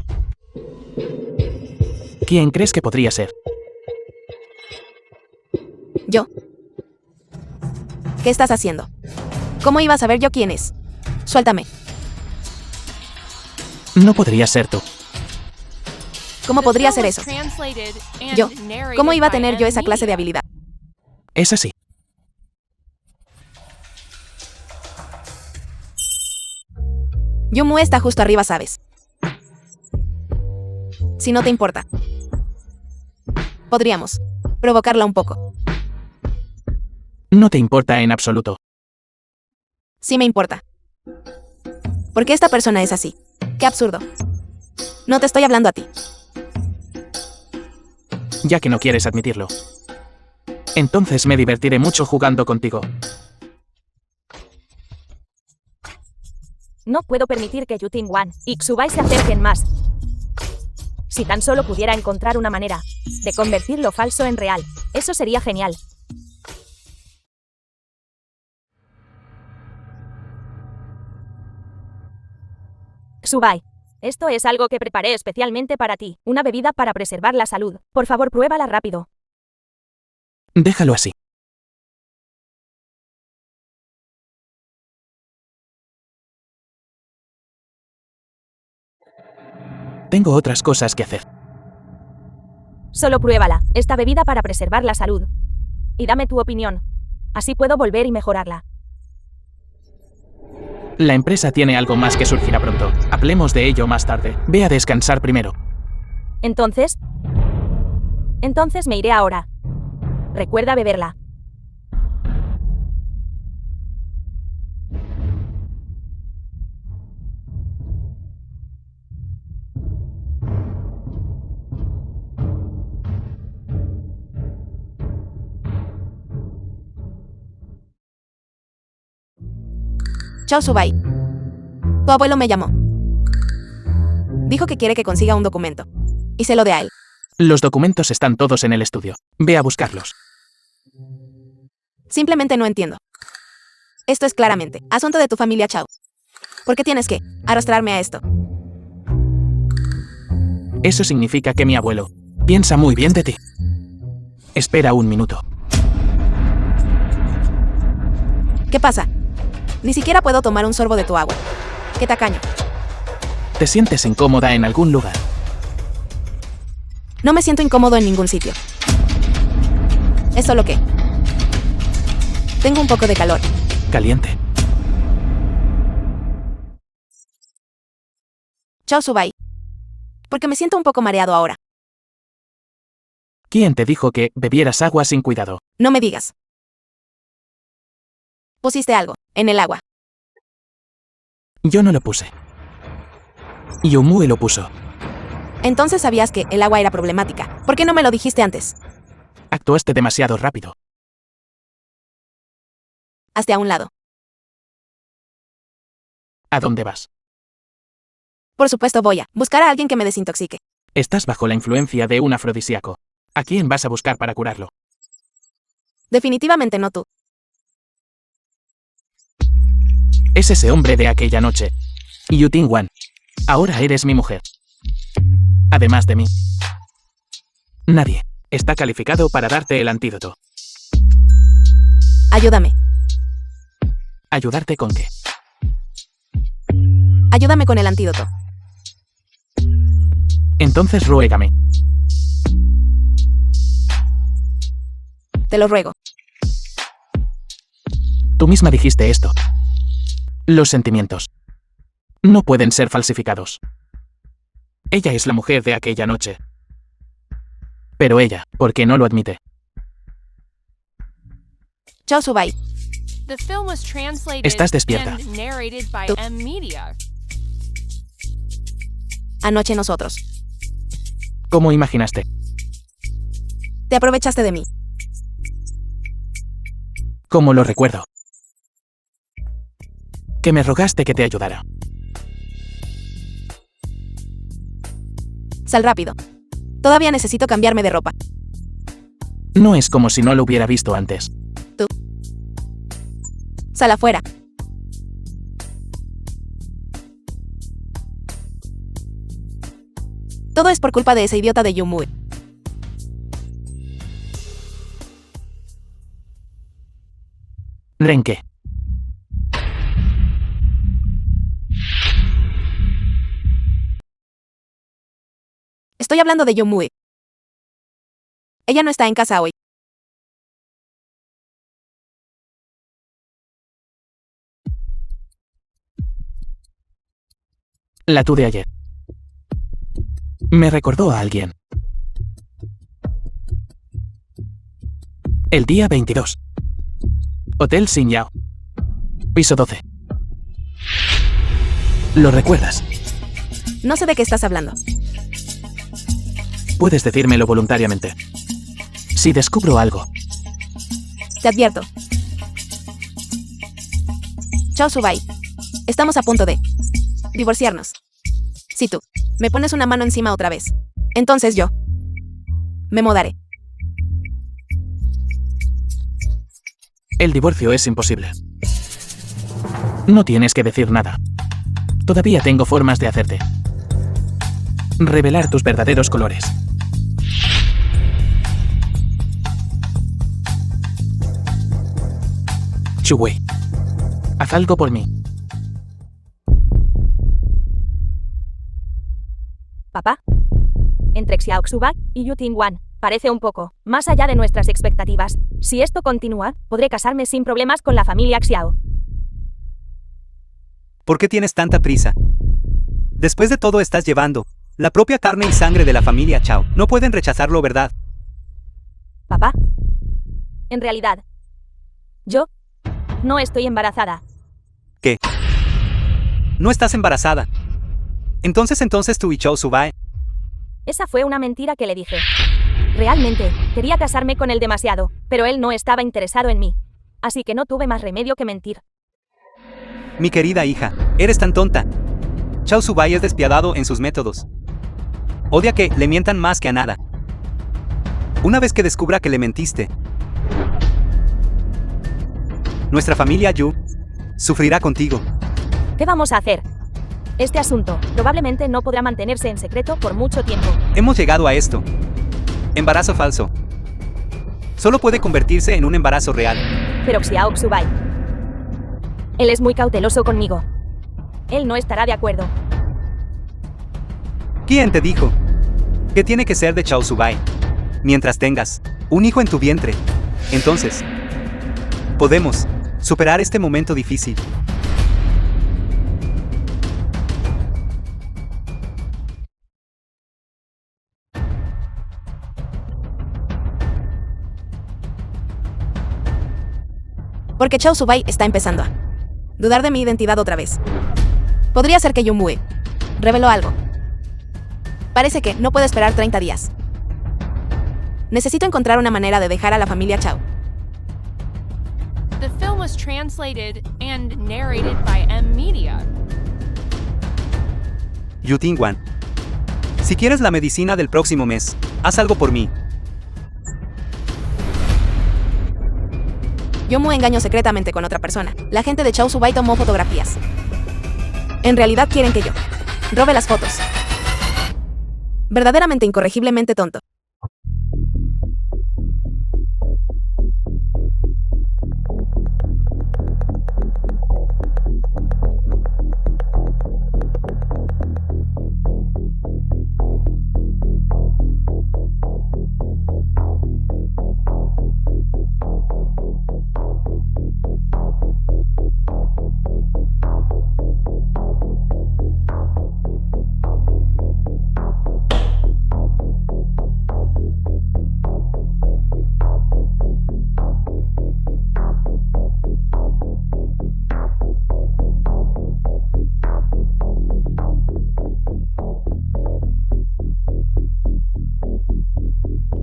¿Quién crees que podría ser? Yo. ¿Qué estás haciendo? ¿Cómo iba a saber yo quién es? Suéltame. No podría ser tú. ¿Cómo podría ser eso? Yo. ¿Cómo iba a tener yo esa clase de habilidad? Es así. Yumu está justo arriba, ¿sabes? Si no te importa. Podríamos provocarla un poco. No te importa en absoluto. Sí me importa. ¿Por qué esta persona es así? ¡Qué absurdo! No te estoy hablando a ti. Ya que no quieres admitirlo. Entonces me divertiré mucho jugando contigo. No puedo permitir que Yu Tingwan y Xubai se acerquen más. Si tan solo pudiera encontrar una manera de convertir lo falso en real, eso sería genial. Xubai, esto es algo que preparé especialmente para ti, una bebida para preservar la salud. Por favor, pruébala rápido. Déjalo así. Tengo otras cosas que hacer. Solo pruébala, esta bebida para preservar la salud. Y dame tu opinión. Así puedo volver y mejorarla. La empresa tiene algo más que surgirá pronto. Hablemos de ello más tarde. Ve a descansar primero. Entonces me iré ahora. Recuerda beberla. Chao, Xubai. Tu abuelo me llamó. Dijo que quiere que consiga un documento. Y se lo dé a él. Los documentos están todos en el estudio. Ve a buscarlos. Simplemente no entiendo. Esto es claramente asunto de tu familia Chao. ¿Por qué tienes que arrastrarme a esto? Eso significa que mi abuelo piensa muy bien de ti. Espera un minuto. ¿Qué pasa? Ni siquiera puedo tomar un sorbo de tu agua. Qué tacaño. ¿Te sientes incómoda en algún lugar? No me siento incómodo en ningún sitio. Es solo que... tengo un poco de calor. Caliente. Chao Subai. Porque me siento un poco mareado ahora. ¿Quién te dijo que bebieras agua sin cuidado? No me digas. Pusiste algo en el agua. Yo no lo puse. Yumue lo puso. Entonces sabías que el agua era problemática. ¿Por qué no me lo dijiste antes? Actuaste demasiado rápido. Hazte a un lado. ¿A dónde vas? Por supuesto voy a buscar a alguien que me desintoxique. Estás bajo la influencia de un afrodisíaco. ¿A quién vas a buscar para curarlo? Definitivamente no tú. Es ese hombre de aquella noche. Yuting Wan. Ahora eres mi mujer. Además de mí. Nadie está calificado para darte el antídoto. Ayúdame. ¿Ayudarte con qué? Ayúdame con el antídoto. Entonces ruégame. Te lo ruego. Tú misma dijiste esto. Los sentimientos no pueden ser falsificados. Ella es la mujer de aquella noche. Pero ella, ¿por qué no lo admite? Chao Subai. The film was translated Estás despierta. and narrated by Tú. M-Media. Anoche nosotros. ¿Cómo imaginaste? Te aprovechaste de mí. ¿Cómo lo recuerdo? Que me rogaste que te ayudara. Sal rápido. Todavía necesito cambiarme de ropa. No es como si no lo hubiera visto antes. Sal afuera. Todo es por culpa de ese idiota de Yumue. Renke. Estoy hablando de Yumue. Ella no está en casa hoy. La tú de ayer. Me recordó a alguien. El día 22. Hotel Xin Yao. Piso 12. ¿Lo recuerdas? No sé de qué estás hablando. Puedes decírmelo voluntariamente. Si descubro algo. Te advierto. Chao Subai. Estamos a punto de divorciarnos. Si tú me pones una mano encima otra vez, entonces yo me mudaré. El divorcio es imposible. No tienes que decir nada. Todavía tengo formas de hacerte revelar tus verdaderos colores. Chuwei, haz algo por mí. Papá. Entre Xiao Xuba y Yu Tingwan, parece un poco más allá de nuestras expectativas. Si esto continúa, podré casarme sin problemas con la familia Xiao. ¿Por qué tienes tanta prisa? Después de todo estás llevando la propia carne y sangre de la familia Chao. No pueden rechazarlo, ¿verdad? Papá. En realidad, yo no estoy embarazada. ¿Qué? No estás embarazada. Entonces tú y Chou Subae. Esa fue una mentira que le dije. Realmente, quería casarme con él demasiado, pero él no estaba interesado en mí. Así que no tuve más remedio que mentir. Mi querida hija, eres tan tonta. Chou Subae es despiadado en sus métodos. Odia que le mientan más que a nada. Una vez que descubra que le mentiste, nuestra familia Yu sufrirá contigo. ¿Qué vamos a hacer? Este asunto probablemente no podrá mantenerse en secreto por mucho tiempo. Hemos llegado a esto. Embarazo falso. Solo puede convertirse en un embarazo real. Pero Xiao Xubai. Él es muy cauteloso conmigo. Él no estará de acuerdo. ¿Quién te dijo que tiene que ser de Chao Su-bai? Mientras tengas un hijo en tu vientre, entonces podemos superar este momento difícil. Porque Chao Su-bai está empezando a dudar de mi identidad otra vez. Podría ser que Yumue reveló algo. Parece que no puedo esperar 30 días. Necesito encontrar una manera de dejar a la familia Chao. The film was translated and narrated by M Media. Yu Ting-wan, si quieres la medicina del próximo mes, haz algo por mí. Yumue engañó secretamente con otra persona. La gente de Chao Su-bai tomó fotografías. En realidad quieren que yo robe las fotos. Verdaderamente incorregiblemente tonto.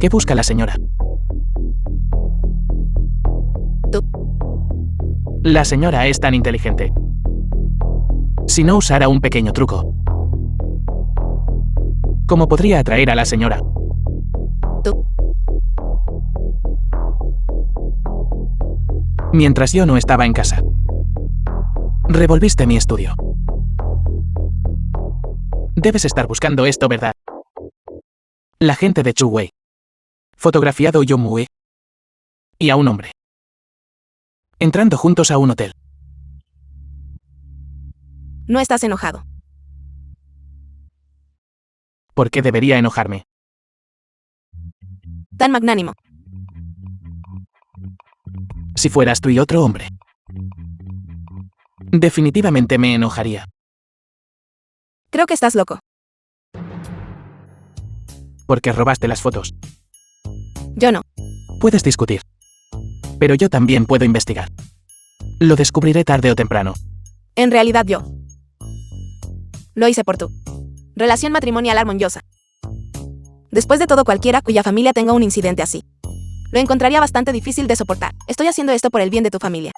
¿Qué busca la señora? Tú. La señora es tan inteligente. Si no usara un pequeño truco, ¿cómo podría atraer a la señora? Tú. Mientras yo no estaba en casa, revolviste mi estudio. Debes estar buscando esto, ¿verdad? La gente de Chu-Wei. Fotografiado Yumue. Y a un hombre. Entrando juntos a un hotel. No estás enojado. ¿Por qué debería enojarme? Tan magnánimo. Si fueras tú y otro hombre, definitivamente me enojaría. Creo que estás loco. Porque robaste las fotos. Yo no. Puedes discutir. Pero yo también puedo investigar. Lo descubriré tarde o temprano. En realidad yo lo hice por tu relación matrimonial armoniosa. Después de todo, cualquiera cuya familia tenga un incidente así lo encontraría bastante difícil de soportar. Estoy haciendo esto por el bien de tu familia.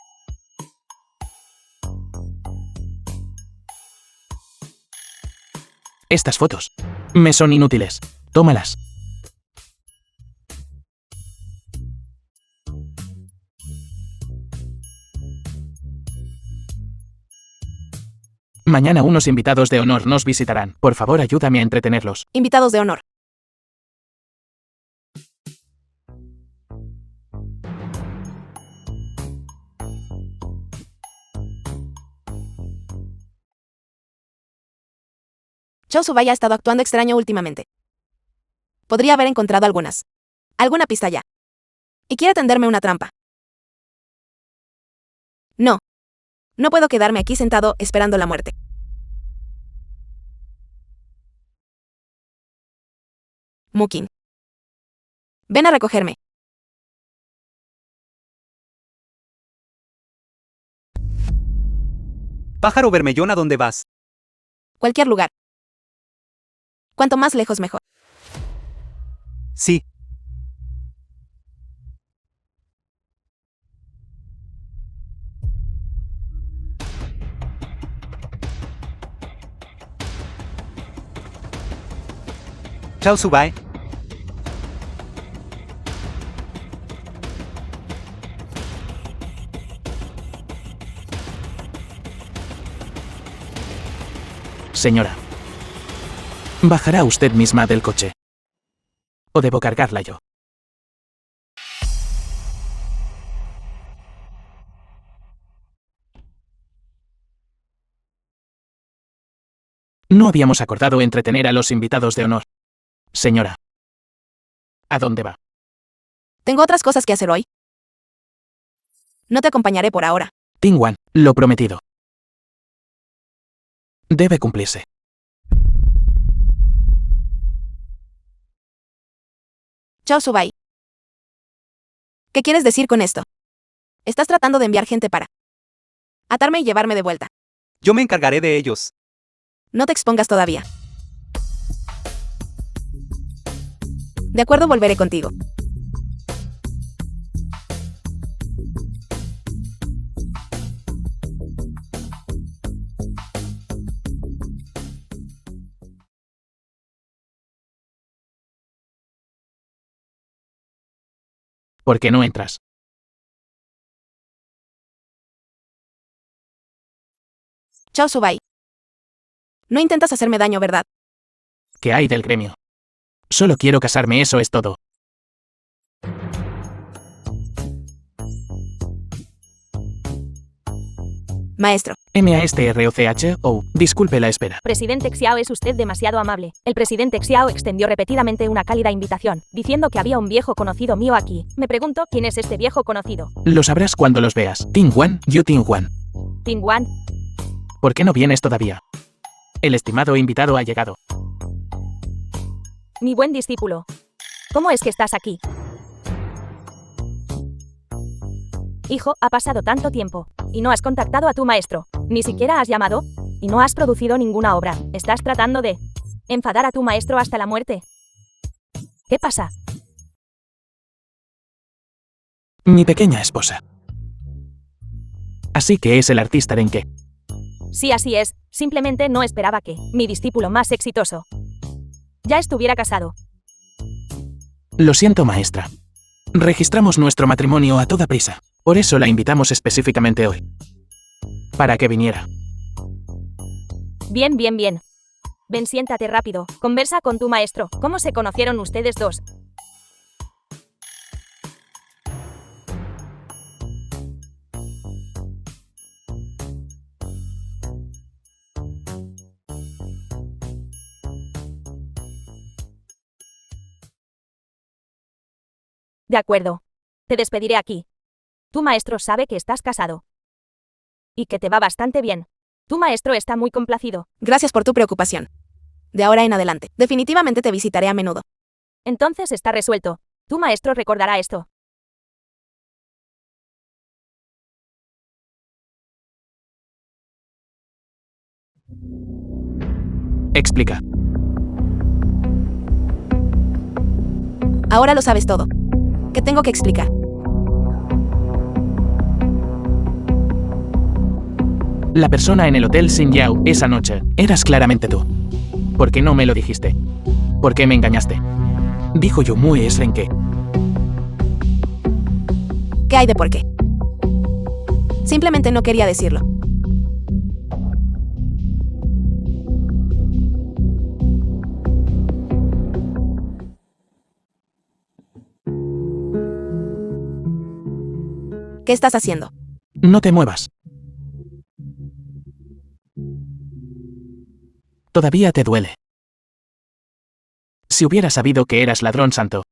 Estas fotos me son inútiles. Tómalas. Mañana unos invitados de honor nos visitarán. Por favor, ayúdame a entretenerlos. Invitados de honor. Chao Su-bai ha estado actuando extraño últimamente. Podría haber encontrado alguna pista ya. Y quiere tenderme una trampa. No. No puedo quedarme aquí sentado esperando la muerte. Mukin. Ven a recogerme. Pájaro Bermellón, ¿a dónde vas? Cualquier lugar. Cuanto más lejos mejor. Sí. Chao Su-bai. Señora. ¿Bajará usted misma del coche? ¿O debo cargarla yo? No habíamos acordado entretener a los invitados de honor. Señora. ¿A dónde va? Tengo otras cosas que hacer hoy. No te acompañaré por ahora. Tingwan, lo prometido. Debe cumplirse. Chao Subai. ¿Qué quieres decir con esto? Estás tratando de enviar gente para atarme y llevarme de vuelta. Yo me encargaré de ellos. No te expongas todavía. De acuerdo, volveré contigo. ¿Por qué no entras? Chao Subai. No intentas hacerme daño, ¿verdad? ¿Qué hay del gremio? Solo quiero casarme, eso es todo. Maestro. MASTROCH, disculpe la espera. Presidente Xiao, es usted demasiado amable. El presidente Xiao extendió repetidamente una cálida invitación, diciendo que había un viejo conocido mío aquí. Me pregunto quién es este viejo conocido. Lo sabrás cuando los veas. Tingwan, yo Tingwan. Tingwan. ¿Por qué no vienes todavía? El estimado invitado ha llegado. Mi buen discípulo. ¿Cómo es que estás aquí? Hijo, ha pasado tanto tiempo, y no has contactado a tu maestro. Ni siquiera has llamado, y no has producido ninguna obra. ¿Estás tratando de enfadar a tu maestro hasta la muerte? ¿Qué pasa? Mi pequeña esposa. Así que es el artista Denke. Sí, así es. Simplemente no esperaba que mi discípulo más exitoso ya estuviera casado. Lo siento, maestra. Registramos nuestro matrimonio a toda prisa. Por eso la invitamos específicamente hoy. Para que viniera. Bien, bien, bien. Ven, siéntate rápido. Conversa con tu maestro. ¿Cómo se conocieron ustedes dos? De acuerdo. Te despediré aquí. Tu maestro sabe que estás casado. Y que te va bastante bien. Tu maestro está muy complacido. Gracias por tu preocupación. De ahora en adelante, definitivamente te visitaré a menudo. Entonces está resuelto. Tu maestro recordará esto. Explica. Ahora lo sabes todo. ¿Qué tengo que explicar? La persona en el hotel Xin Yao esa noche eras claramente tú. ¿Por qué no me lo dijiste? ¿Por qué me engañaste? Dijo Yumui Esrenke. ¿Qué hay de por qué? Simplemente no quería decirlo. ¿Qué estás haciendo? No te muevas. Todavía te duele. Si hubiera sabido que eras ladrón santo,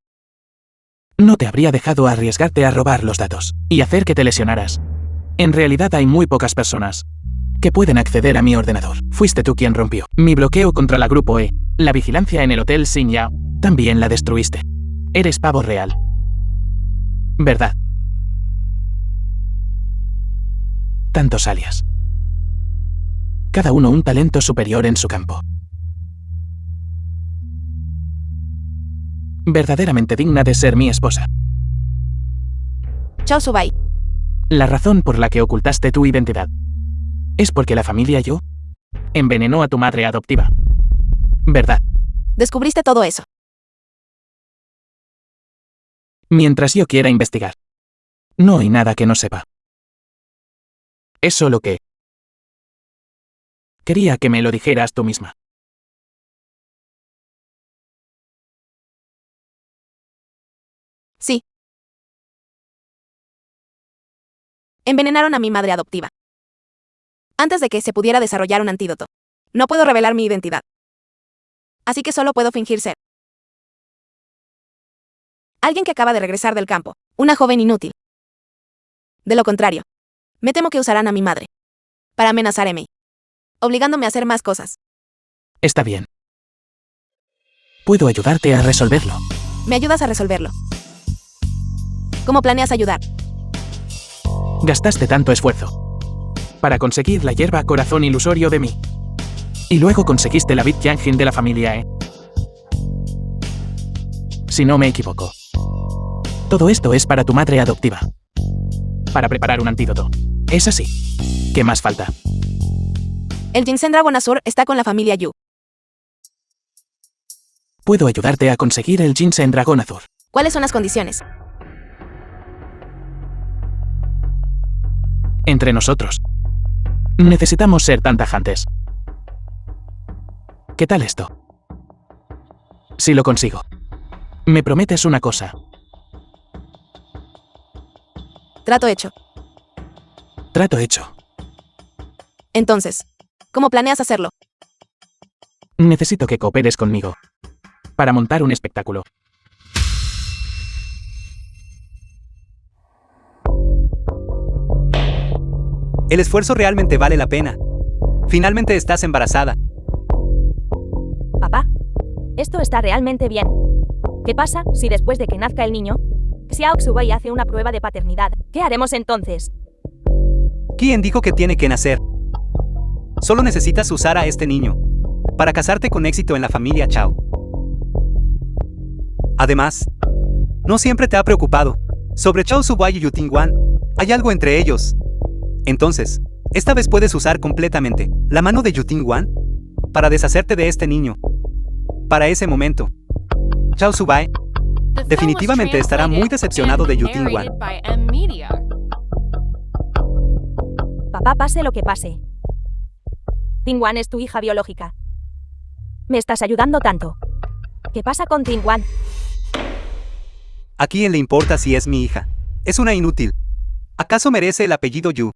no te habría dejado arriesgarte a robar los datos y hacer que te lesionaras. En realidad hay muy pocas personas que pueden acceder a mi ordenador. Fuiste tú quien rompió mi bloqueo contra la Grupo E. La vigilancia en el hotel Xin Yao también la destruiste. Eres pavo real. ¿Verdad? Tantos alias. Cada uno un talento superior en su campo. Verdaderamente digna de ser mi esposa. Chao Subai. La razón por la que ocultaste tu identidad es porque la familia Yo envenenó a tu madre adoptiva. ¿Verdad? Descubriste todo eso. Mientras yo quiera investigar, no hay nada que no sepa. Es solo que quería que me lo dijeras tú misma. Sí. Envenenaron a mi madre adoptiva. Antes de que se pudiera desarrollar un antídoto. No puedo revelar mi identidad. Así que solo puedo fingir ser alguien que acaba de regresar del campo, una joven inútil. De lo contrario, me temo que usarán a mi madre para amenazar a mí, obligándome a hacer más cosas. Está bien. Puedo ayudarte a resolverlo. ¿Me ayudas a resolverlo? ¿Cómo planeas ayudar? Gastaste tanto esfuerzo para conseguir la hierba corazón ilusorio de mí. Y luego conseguiste la Bit Yanjin de la familia E. Si no me equivoco. Todo esto es para tu madre adoptiva. Para preparar un antídoto. Es así. ¿Qué más falta? El Ginseng Dragon Azur está con la familia Yu. Puedo ayudarte a conseguir el Ginseng Dragón Azur. ¿Cuáles son las condiciones? Entre nosotros. Necesitamos ser tan tajantes. ¿Qué tal esto? Si lo consigo, me prometes una cosa. Trato hecho. Trato hecho. Entonces, ¿cómo planeas hacerlo? Necesito que cooperes conmigo para montar un espectáculo. El esfuerzo realmente vale la pena. Finalmente estás embarazada. Papá, esto está realmente bien. ¿Qué pasa si después de que nazca el niño, Xiao Xubai hace una prueba de paternidad? ¿Qué haremos entonces? ¿Quién dijo que tiene que nacer? Solo necesitas usar a este niño para casarte con éxito en la familia Chao. Además, no siempre te ha preocupado sobre Chao Xubai y Yu Tingwan. Hay algo entre ellos. Entonces, esta vez puedes usar completamente la mano de Yu Tingwan para deshacerte de este niño. Para ese momento, Chao Xubai definitivamente estará muy decepcionado de Yu Tingwan. Papá, pase lo que pase. Tingwan es tu hija biológica. Me estás ayudando tanto. ¿Qué pasa con Tingwan? ¿A quién le importa si es mi hija? Es una inútil. ¿Acaso merece el apellido Yu?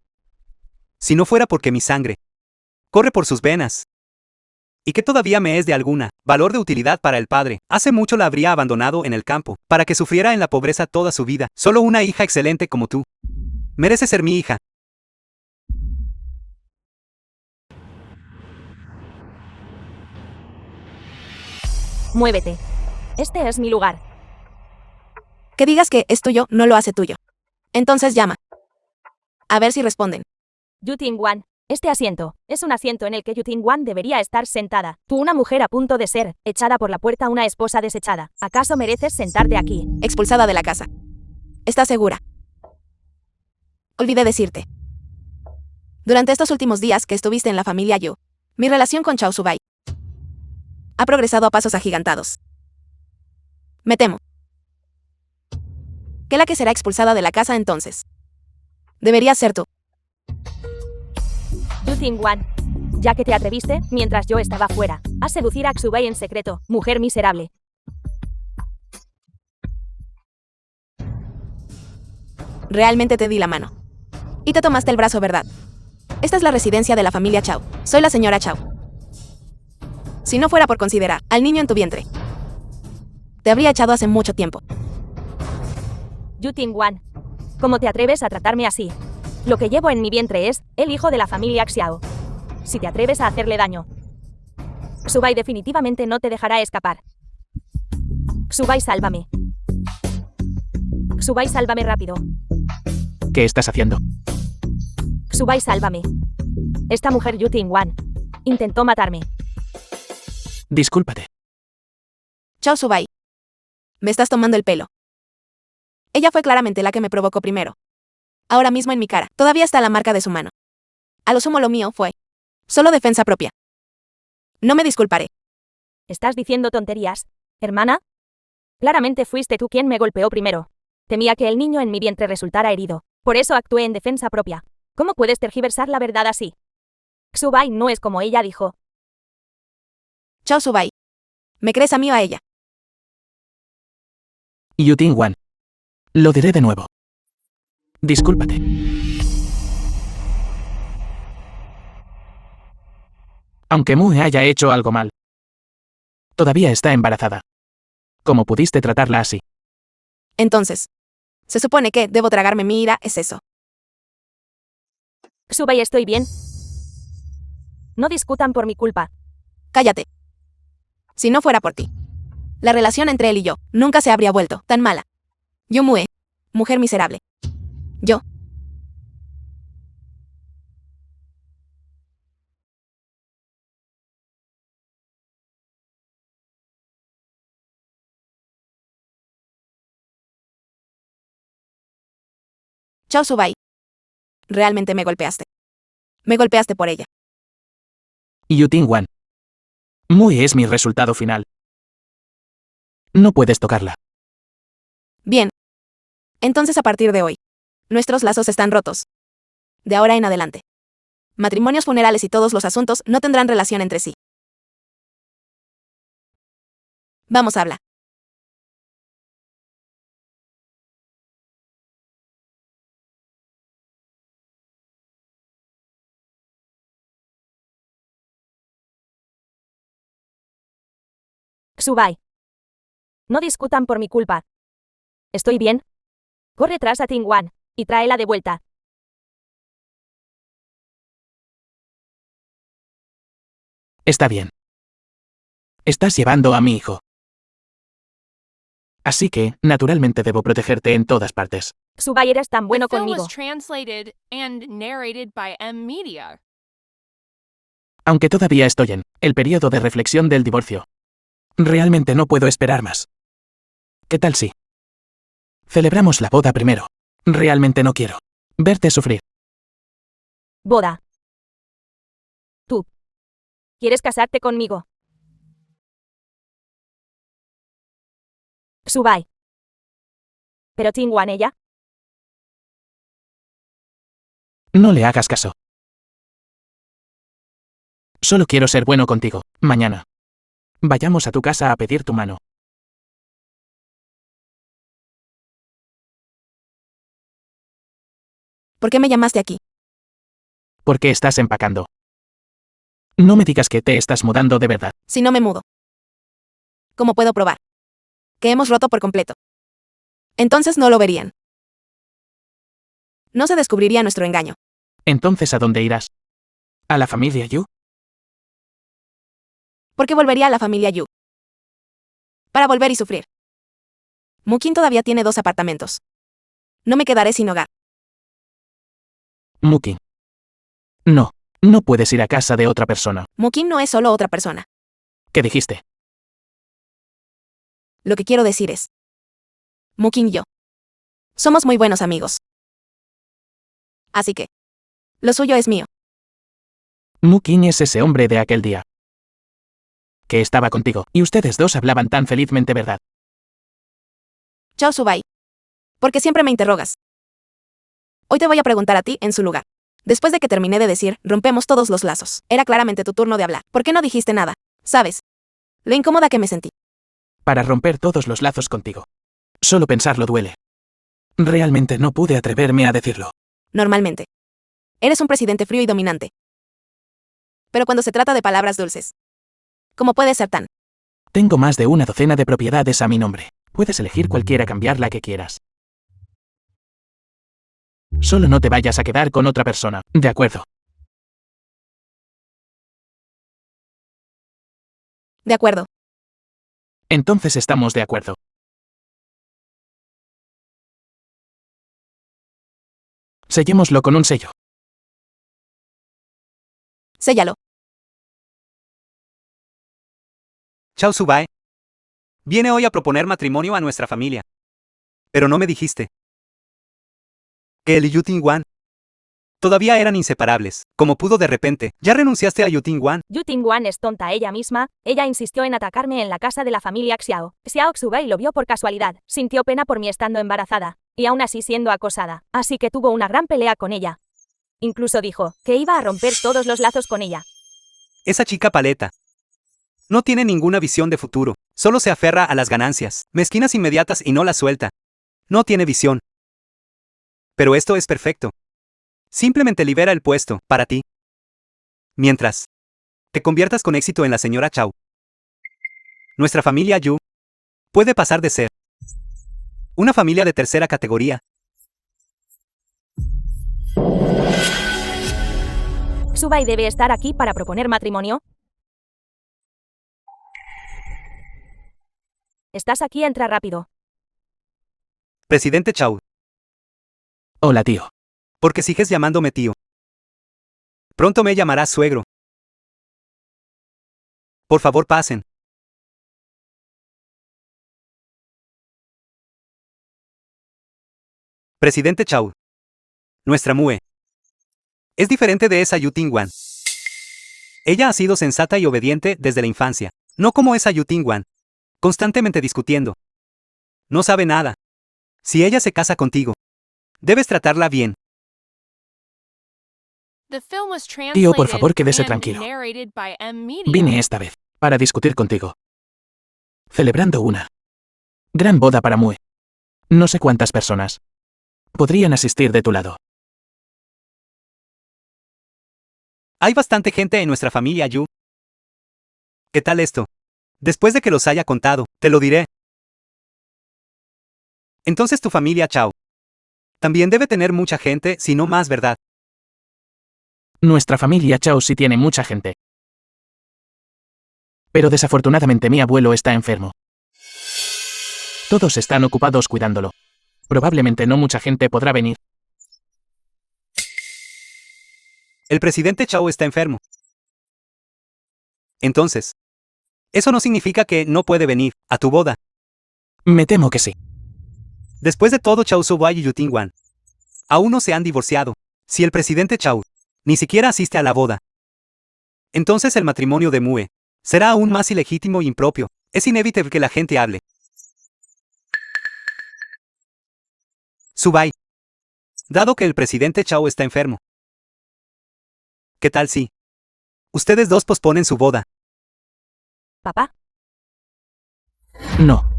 Si no fuera porque mi sangre corre por sus venas, y que todavía me es de alguna valor de utilidad para el padre, hace mucho la habría abandonado en el campo, para que sufriera en la pobreza toda su vida. Solo una hija excelente como tú merece ser mi hija. Muévete. Este es mi lugar. Que digas que es tuyo no lo hace tuyo. Entonces llama. A ver si responden. Yu Tingwan, este asiento es un asiento en el que Yu Tingwan debería estar sentada. Tú, una mujer a punto de ser echada por la puerta, una esposa desechada. ¿Acaso mereces sentarte aquí? Expulsada de la casa. ¿Estás segura? Olvidé decirte. Durante estos últimos días que estuviste en la familia Yu, mi relación con Chao Xubai ha progresado a pasos agigantados. Me temo que la que será expulsada de la casa entonces debería ser tú. Yu Tingwan, ya que te atreviste, mientras yo estaba fuera, a seducir a Xubai en secreto, mujer miserable. Realmente te di la mano. Y te tomaste el brazo, ¿verdad? Esta es la residencia de la familia Chao. Soy la señora Chao. Si no fuera por considerar al niño en tu vientre, te habría echado hace mucho tiempo. Yu Tingwan, ¿cómo te atreves a tratarme así? Lo que llevo en mi vientre es el hijo de la familia Xiao. Si te atreves a hacerle daño, Xubai definitivamente no te dejará escapar. Xubai, sálvame. Xubai, sálvame rápido. ¿Qué estás haciendo? Xubai, sálvame. Esta mujer Yu Tingwan intentó matarme. Discúlpate. Chao Xubai. Me estás tomando el pelo. Ella fue claramente la que me provocó primero. Ahora mismo en mi cara todavía está la marca de su mano. A lo sumo lo mío fue solo defensa propia. No me disculparé. ¿Estás diciendo tonterías, hermana? Claramente fuiste tú quien me golpeó primero. Temía que el niño en mi vientre resultara herido. Por eso actué en defensa propia. ¿Cómo puedes tergiversar la verdad así? Xubai no es como ella dijo. Chao Xubai. ¿Me crees a mí o a ella? Yu Tingwan. Lo diré de nuevo. Discúlpate. Aunque Mue haya hecho algo mal. Todavía está embarazada. ¿Cómo pudiste tratarla así? Entonces, se supone que debo tragarme mi ira, ¿es eso? Subai, estoy bien. No discutan por mi culpa. Cállate. Si no fuera por ti, la relación entre él y yo nunca se habría vuelto tan mala. Yo Mue, mujer miserable. Yo. Chao Subai. Realmente me golpeaste. Me golpeaste por ella. Yuting-wan. Mue es mi resultado final. No puedes tocarla. Bien. Entonces a partir de hoy, nuestros lazos están rotos. De ahora en adelante. Matrimonios, funerales y todos los asuntos no tendrán relación entre sí. Vamos, habla. Subai. No discutan por mi culpa. ¿Estoy bien? Corre tras a Ting-wan y tráela de vuelta. Está bien. Estás llevando a mi hijo. Así que, naturalmente debo protegerte en todas partes. Subai, eres tan bueno the film conmigo. was translated and narrated by M Media. Aunque todavía estoy en el periodo de reflexión del divorcio. Realmente no puedo esperar más. ¿Qué tal si celebramos la boda primero? Realmente no quiero verte sufrir. Boda. Tú. ¿Quieres casarte conmigo? Subai. ¿Pero Ting-wan ella? No le hagas caso. Solo quiero ser bueno contigo. Mañana. Vayamos a tu casa a pedir tu mano. ¿Por qué me llamaste aquí? ¿Por qué estás empacando? No me digas que te estás mudando de verdad. Si no me mudo. ¿Cómo puedo probar que hemos roto por completo? Entonces no lo verían. No se descubriría nuestro engaño. Entonces, ¿a dónde irás? ¿A la familia Yu? Porque volvería a la familia Yu. Para volver y sufrir. Mukin todavía tiene 2 apartamentos. No me quedaré sin hogar. Mukin. No, no puedes ir a casa de otra persona. Mukin no es solo otra persona. ¿Qué dijiste? Lo que quiero decir es, Mukin y yo somos muy buenos amigos. Así que, lo suyo es mío. Mukin es ese hombre de aquel día. Que estaba contigo, y ustedes dos hablaban tan felizmente, ¿verdad? Chao Subai. Porque siempre me interrogas. Hoy te voy a preguntar a ti en su lugar. Después de que terminé de decir, rompemos todos los lazos, era claramente tu turno de hablar. ¿Por qué no dijiste nada? ¿Sabes? Lo incómoda que me sentí. Para romper todos los lazos contigo. Solo pensarlo duele. Realmente no pude atreverme a decirlo. Normalmente. Eres un presidente frío y dominante. Pero cuando se trata de palabras dulces, ¿cómo puedes ser tan? Tengo más de una docena de propiedades a mi nombre. Puedes elegir cualquiera, cambiar la que quieras. Solo no te vayas a quedar con otra persona, ¿de acuerdo? De acuerdo. Entonces estamos de acuerdo. Sellémoslo con un sello. Séllalo. Chao Subai. Viene hoy a proponer matrimonio a nuestra familia. Pero no me dijiste que él y Yuting-wan todavía eran inseparables. Como pudo de repente, ya renunciaste a Yuting-wan. Yu Ting-wan es tonta ella misma. Ella insistió en atacarme en la casa de la familia Xiao. Xiao Subai lo vio por casualidad. Sintió pena por mí estando embarazada. Y aún así siendo acosada. Así que tuvo una gran pelea con ella. Incluso dijo que iba a romper todos los lazos con ella. Esa chica paleta no tiene ninguna visión de futuro. Solo se aferra a las ganancias, mezquinas inmediatas y no las suelta. No tiene visión. Pero esto es perfecto. Simplemente libera el puesto, para ti. Mientras te conviertas con éxito en la señora Chao. Nuestra familia Yu puede pasar de ser una familia de tercera categoría. Subai debe estar aquí para proponer matrimonio. Estás aquí, entra rápido. Presidente Chao, Hola, tío. ¿por qué sigues llamándome tío? Pronto me llamarás suegro. Por favor, pasen. Presidente Chao. Nuestra Mue es diferente de esa Yu Tingwan. Ella ha sido sensata y obediente desde la infancia, no como esa Yu Tingwan, constantemente discutiendo. No sabe nada. Si ella se casa contigo, debes tratarla bien. The film was Tío, por favor, translated quédese and tranquilo. narrated by M. Media. Vine esta vez para discutir contigo. Celebrando una gran boda para Mue. No sé cuántas personas podrían asistir de tu lado. Hay bastante gente en nuestra familia Yu. ¿Qué tal esto? Después de que los haya contado, te lo diré. Entonces tu familia Chao también debe tener mucha gente, si no más, ¿verdad? Nuestra familia Chao sí tiene mucha gente. Pero desafortunadamente mi abuelo está enfermo. Todos están ocupados cuidándolo. Probablemente no mucha gente podrá venir. El presidente Chao está enfermo. Entonces, eso no significa que no puede venir a tu boda. Me temo que sí. Después de todo, Chao Subai y Yu Tingwan aún no se han divorciado. Si el presidente Chao ni siquiera asiste a la boda, entonces el matrimonio de Mue será aún más ilegítimo e impropio. Es inevitable que la gente hable. Subai, dado que el presidente Chao está enfermo, ¿qué tal si ustedes dos posponen su boda? Papá, No.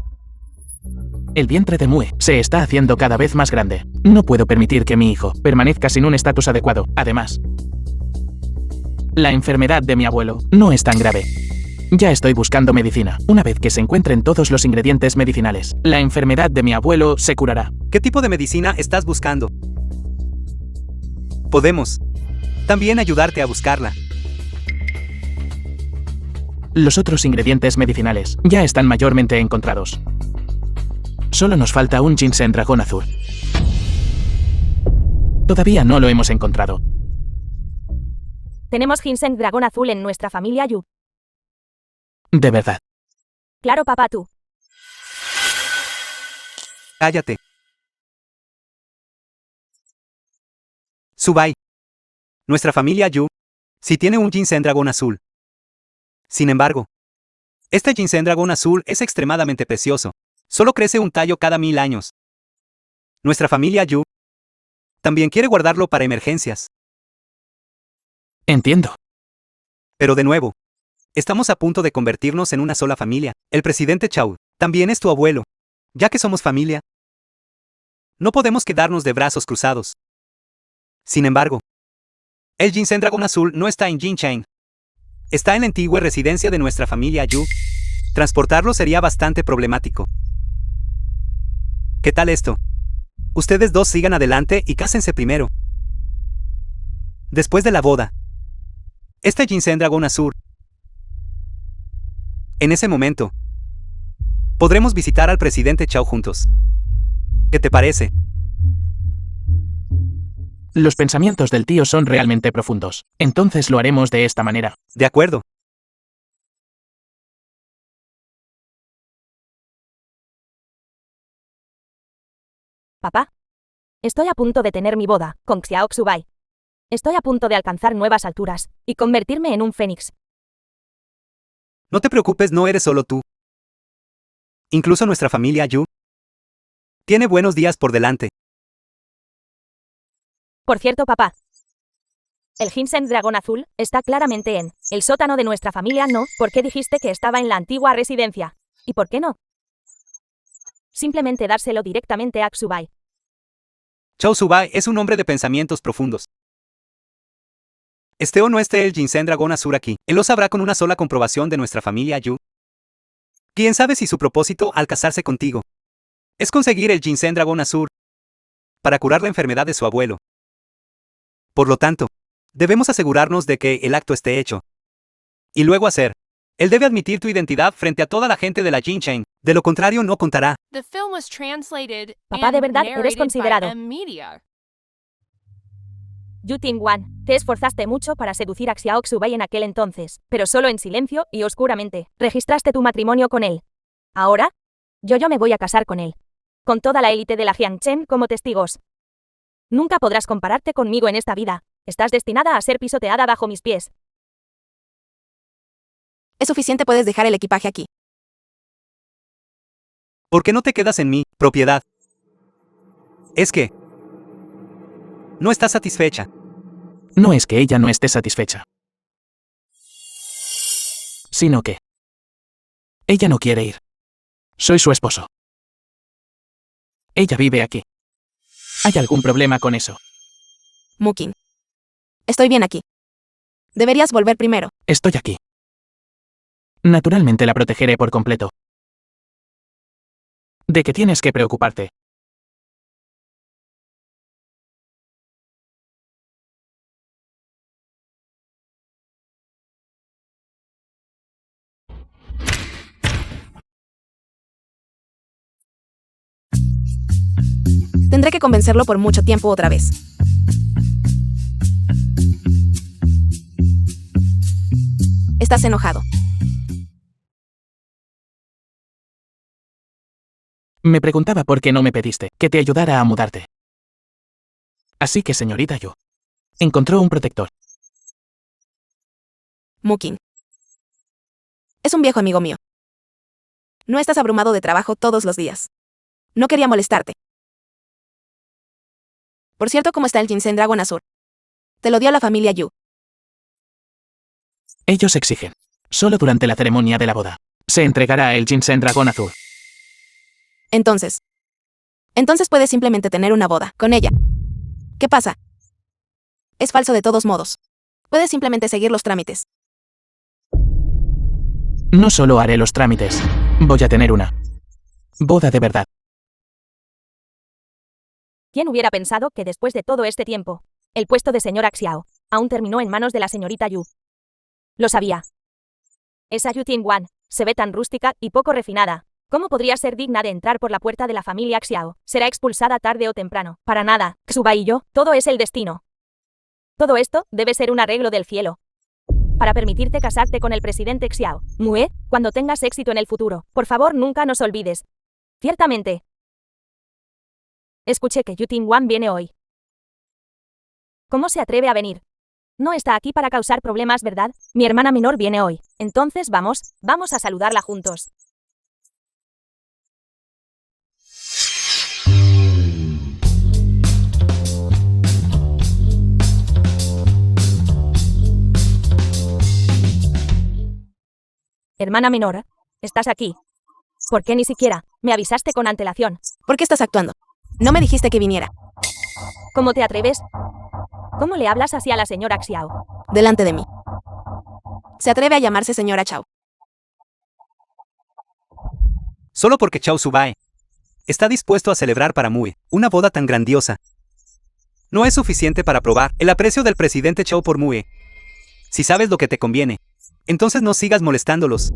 El vientre de Mue se está haciendo cada vez más grande. No puedo permitir que mi hijo permanezca sin un estatus adecuado. Además, la enfermedad de mi abuelo no es tan grave. Ya estoy buscando medicina. Una vez que se encuentren todos los ingredientes medicinales, la enfermedad de mi abuelo se curará. ¿Qué tipo de medicina estás buscando? Podemos también ayudarte a buscarla. Los otros ingredientes medicinales ya están mayormente encontrados. Solo nos falta un ginseng dragón azul. Todavía no lo hemos encontrado. tenemos ginseng dragón azul en nuestra familia Yu. De verdad. Claro, papá, tú. Cállate. Subai. Nuestra familia Yu sí tiene un ginseng dragón azul. Sin embargo, este ginseng dragón azul es extremadamente precioso. Solo crece un tallo cada 1000 años. Nuestra familia Yu también quiere guardarlo para emergencias. Entiendo. Pero de nuevo, estamos a punto de convertirnos en una sola familia. El presidente Chao también es tu abuelo. Ya que somos familia, no podemos quedarnos de brazos cruzados. Sin embargo, el ginseng dragón azul no está en Jincheng. Está en la antigua residencia de nuestra familia Yu. Transportarlo sería bastante problemático. ¿Qué tal esto? Ustedes dos sigan adelante y cásense primero. Después de la boda, este ginseng dragón azul. En ese momento, podremos visitar al presidente Chao juntos. ¿Qué te parece? Los pensamientos del tío son realmente profundos. Entonces lo haremos de esta manera. De acuerdo. Papá. Estoy a punto de tener mi boda con Xiao Xubai. Estoy a punto de alcanzar nuevas alturas y convertirme en un fénix. No te preocupes, no eres solo tú. Incluso nuestra familia Yu tiene buenos días por delante. Por cierto, papá. El ginseng dragón azul está claramente en el sótano de nuestra familia, ¿no? ¿Por qué dijiste que estaba en la antigua residencia? ¿Y por qué no? Simplemente dárselo directamente a Xubai. Chao Subai es un hombre de pensamientos profundos. Esté o no esté el Ginseng Dragón Azur aquí, él lo sabrá con una sola comprobación de nuestra familia Yu. ¿Quién sabe si su propósito al casarse contigo es conseguir el Ginseng Dragón Azur para curar la enfermedad de su abuelo? Por lo tanto, debemos asegurarnos de que el acto esté hecho. Y luego hacer. Él debe admitir tu identidad frente a toda la gente de la Jincheng, de lo contrario no contará. The film was translated Papá, de and verdad, eres narrated by considerado. M Media. Yu Tingwan, te esforzaste mucho para seducir a Xiao Xubai en aquel entonces, pero solo en silencio y oscuramente. Registraste tu matrimonio con él. Ahora, yo me voy a casar con él. Con toda la élite de la Jiangchen como testigos. Nunca podrás compararte conmigo en esta vida. Estás destinada a ser pisoteada bajo mis pies. Es suficiente, puedes dejar el equipaje aquí. ¿Por qué no te quedas en mi propiedad? Es que no estás satisfecha. No es que ella no esté satisfecha, sino que ella no quiere ir. Soy su esposo. Ella vive aquí. ¿Hay algún problema con eso? Mukin. Estoy bien aquí. Deberías volver primero. Estoy aquí. Naturalmente la protegeré por completo. ¿De qué tienes que preocuparte? Tendré que convencerlo por mucho tiempo otra vez. Estás enojado. Me preguntaba por qué no me pediste que te ayudara a mudarte. Así que, señorita Yu, encontró un protector. Mukin. Es un viejo amigo mío. No estás abrumado de trabajo todos los días. No quería molestarte. Por cierto, ¿cómo está el Ginseng Dragón Azur? Te lo dio la familia Yu. Ellos exigen. Solo durante la ceremonia de la boda se entregará el Ginseng Dragón Azul. Entonces puedes simplemente tener una boda con ella. ¿Qué pasa? Es falso de todos modos. Puedes simplemente seguir los trámites. No solo haré los trámites, voy a tener una boda de verdad. ¿Quién hubiera pensado que después de todo este tiempo, el puesto de señora Xiao aún terminó en manos de la señorita Yu? Lo sabía. Esa Yu Tingwan se ve tan rústica y poco refinada. ¿Cómo podría ser digna de entrar por la puerta de la familia Xiao? Será expulsada tarde o temprano. Para nada, Xubai y yo, todo es el destino. Todo esto debe ser un arreglo del cielo. Para permitirte casarte con el presidente Xiao Mue, cuando tengas éxito en el futuro. Por favor, nunca nos olvides. Ciertamente. Escuché que Yu Tingwan viene hoy. ¿Cómo se atreve a venir? No está aquí para causar problemas, ¿verdad? Mi hermana menor viene hoy. Entonces vamos a saludarla juntos. Hermana menor, ¿estás aquí? ¿Por qué ni siquiera me avisaste con antelación? ¿Por qué estás actuando? No me dijiste que viniera. ¿Cómo te atreves? ¿Cómo le hablas así a la señora Xiao? Delante de mí. Se atreve a llamarse señora Chao. Solo porque Xiao Xubai está dispuesto a celebrar para Mue una boda tan grandiosa. No es suficiente para probar el aprecio del presidente Xiao por Mue. Si sabes lo que te conviene, entonces no sigas molestándolos.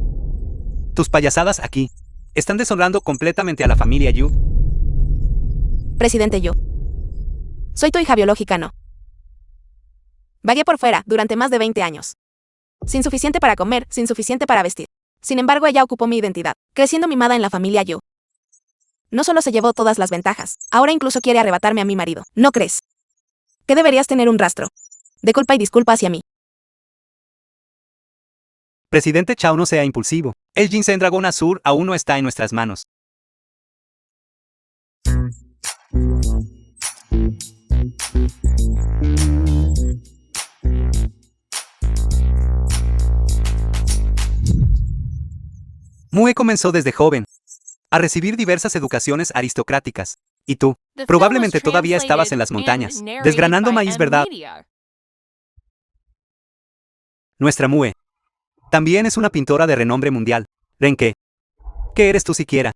Tus payasadas aquí están deshonrando completamente a la familia Yu. Presidente Yu. Soy tu hija biológica, ¿no? Vagué por fuera durante más de 20 años. Sin suficiente para comer, sin suficiente para vestir. Sin embargo, ella ocupó mi identidad, creciendo mimada en la familia Yu. No solo se llevó todas las ventajas, ahora incluso quiere arrebatarme a mi marido. ¿No crees que deberías tener un rastro de culpa y disculpa hacia mí? Presidente Xiao, no sea impulsivo. El Ginseng Dragón Azul aún no está en nuestras manos. Mue comenzó desde joven a recibir diversas educaciones aristocráticas. Y tú, The film probablemente was todavía estabas en las translated montañas, and narrated desgranando by maíz, M ¿verdad? Media. Nuestra Mue. También es una pintora de renombre mundial. Renke. ¿Qué eres tú siquiera?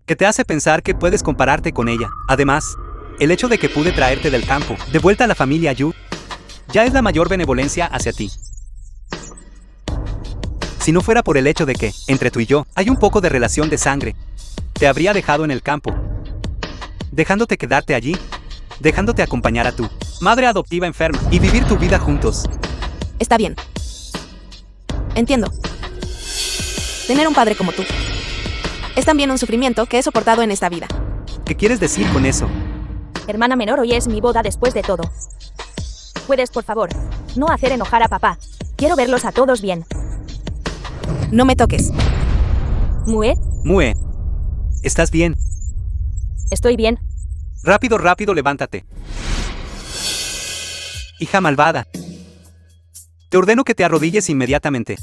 Que te hace pensar que puedes compararte con ella. Además, el hecho de que pude traerte del campo, de vuelta a la familia Yu, ya es la mayor benevolencia hacia ti. Si no fuera por el hecho de que, entre tú y yo, hay un poco de relación de sangre, te habría dejado en el campo, dejándote quedarte allí, dejándote acompañar a tu madre adoptiva enferma y vivir tu vida juntos. Está bien. Entiendo. Tener un padre como tú es también un sufrimiento que he soportado en esta vida. ¿Qué quieres decir con eso? Hermana menor, hoy es mi boda después de todo. ¿Puedes, por favor, no hacer enojar a papá? Quiero verlos a todos bien. No me toques. Mue, Mue. ¿Estás bien? estoy bien. Rápido, rápido, levántate. Hija malvada. Te ordeno que te arrodilles inmediatamente.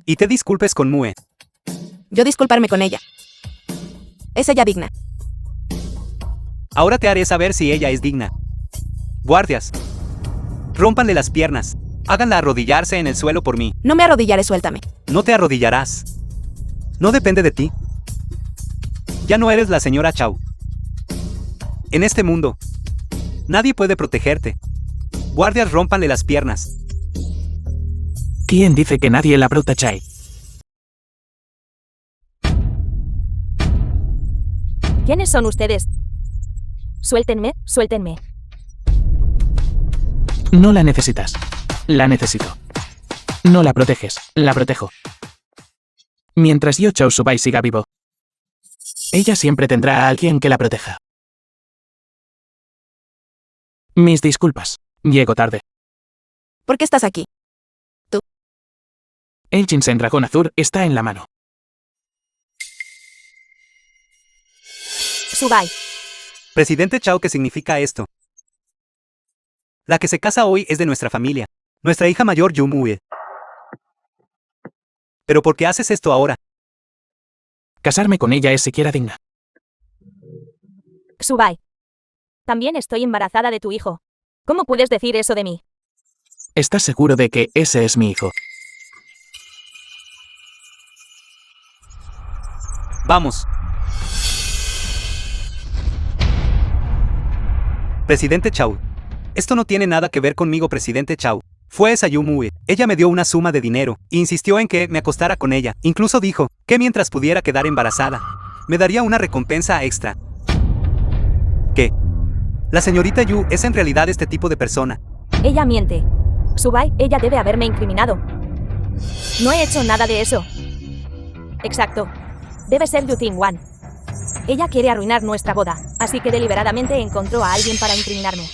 Y te disculpes con Mue. Yo disculparme con ella. Es ella digna. Ahora te haré saber si ella es digna. Guardias. Rómpanle las piernas. Háganla arrodillarse en el suelo por mí. No me arrodillaré, suéltame. No te arrodillarás. No depende de ti. Ya no eres la señora Chao. En este mundo, nadie puede protegerte. Guardias, rómpanle las piernas. ¿Quién dice que nadie la protegerá? ¿Quiénes son ustedes? Suéltenme, suéltenme. No la necesitas. La necesito. No la proteges, la protejo. Mientras yo Chao Subai siga vivo, ella siempre tendrá a alguien que la proteja. Mis disculpas. Llego tarde. ¿Por qué estás aquí? El Shinsen Dragón Azul está en la mano. Subai. Presidente Chao, ¿qué significa esto? La que se casa hoy es de nuestra familia. Nuestra hija mayor Yu Mue. ¿Pero por qué haces esto ahora? Casarme con ella es siquiera digna. Subai. También estoy embarazada de tu hijo. ¿Cómo puedes decir eso de mí? ¿Estás seguro de que ese es mi hijo? Vamos. Presidente Chao. Esto no tiene nada que ver conmigo, Presidente Chao. Fue esa Yu Mue. Ella me dio una suma de dinero e insistió en que me acostara con ella. Incluso dijo que mientras pudiera quedar embarazada, me daría una recompensa extra. ¿Qué? La señorita Yu es en realidad este tipo de persona. Ella miente. Subai, ella debe haberme incriminado. No he hecho nada de eso. Exacto. Debe ser Yu Ting-wan. Ella quiere arruinar nuestra boda, así que deliberadamente encontró a alguien para incriminarme.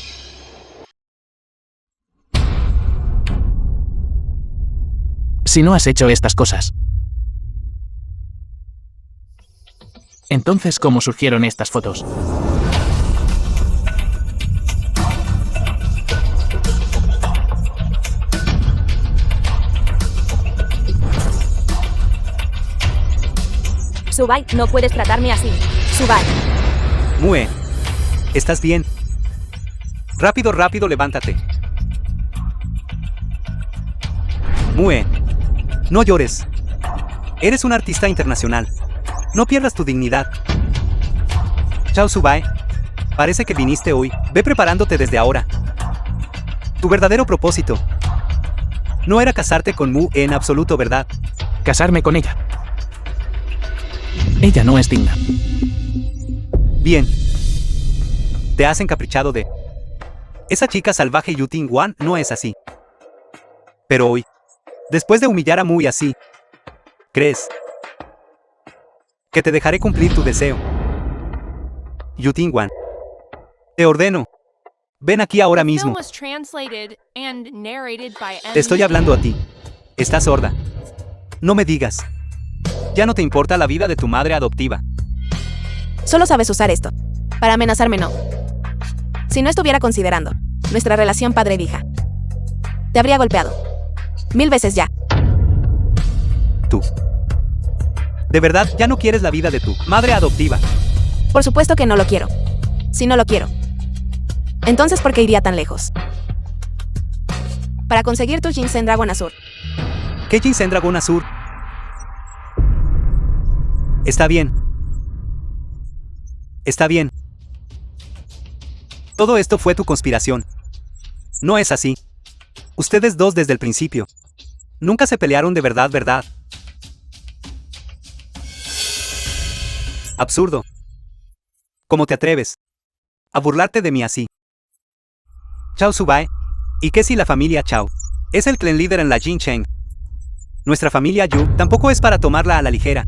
Si no has hecho estas cosas, entonces, ¿cómo surgieron estas fotos? Subai, no puedes tratarme así. Subai. Mue. ¿Estás bien? Rápido, rápido, levántate. Mue. No llores. Eres un artista internacional. No pierdas tu dignidad. Chao Subai. Parece que viniste hoy. Ve preparándote desde ahora. Tu verdadero propósito no era casarte con Mu en absoluto, ¿verdad? Casarme con ella. Ella no es digna. Bien. Te has encaprichado de... Esa chica salvaje Yu Ting-wan no es así. Pero hoy, después de humillar a Mu y así, ¿crees que te dejaré cumplir tu deseo? Yu Ting-wan, te ordeno. Ven aquí ahora The film mismo. was translated and narrated by M. Te estoy hablando a ti. Estás sorda. No me digas. Ya no te importa la vida de tu madre adoptiva. Solo sabes usar esto. Para amenazarme, no. Si no estuviera considerando nuestra relación padre-hija, te habría golpeado. 1000 veces ya. Tú. ¿De verdad ya no quieres la vida de tu madre adoptiva? Por supuesto que no lo quiero. Si no lo quiero, entonces ¿por qué iría tan lejos? Para conseguir tu Ginseng Dragon Azur. ¿Qué Ginseng Dragón Azur? Está bien. Está bien. Todo esto fue tu conspiración. No es así. Ustedes dos desde el principio. Nunca se pelearon de verdad, ¿verdad? Absurdo. ¿Cómo te atreves a burlarte de mí así? Chao Subae. ¿Y qué si la familia Chao es el clan líder en la Jincheng? Nuestra familia Yu tampoco es para tomarla a la ligera.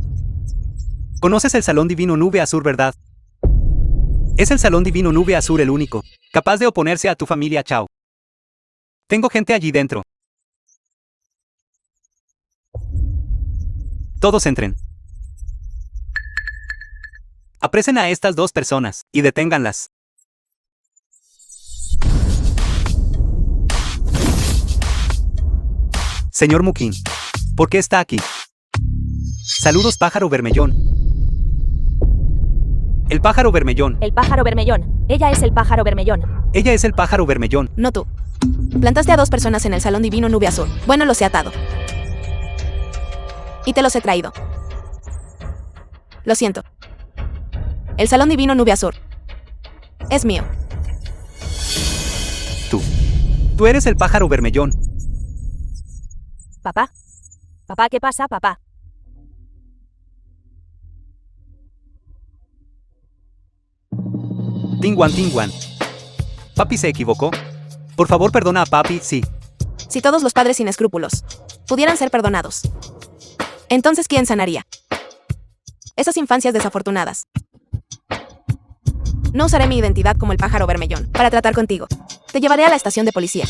¿Conoces el Salón Divino Nube Azur, verdad? Es el Salón Divino Nube Azur el único capaz de oponerse a tu familia Chao. Tengo gente allí dentro. Todos entren. Apresen a estas dos personas y deténganlas. Señor Mukin, ¿por qué está aquí? Saludos, pájaro vermellón. El pájaro vermellón. El pájaro vermellón. Ella es el pájaro vermellón. Ella es el pájaro vermellón. No tú. Plantaste a 2 personas en el Salón Divino Nube Azul. Bueno, los he atado. Y te los he traído. Lo siento. El Salón Divino Nube Azul es mío. Tú eres el pájaro vermellón. Papá. Papá, ¿qué pasa, papá? Tingwan. ¿Papi se equivocó? Por favor, perdona a papi, sí. Si todos los padres sin escrúpulos pudieran ser perdonados, entonces ¿quién sanaría esas infancias desafortunadas? No usaré mi identidad como el pájaro vermellón para tratar contigo. Te llevaré a la estación de policía.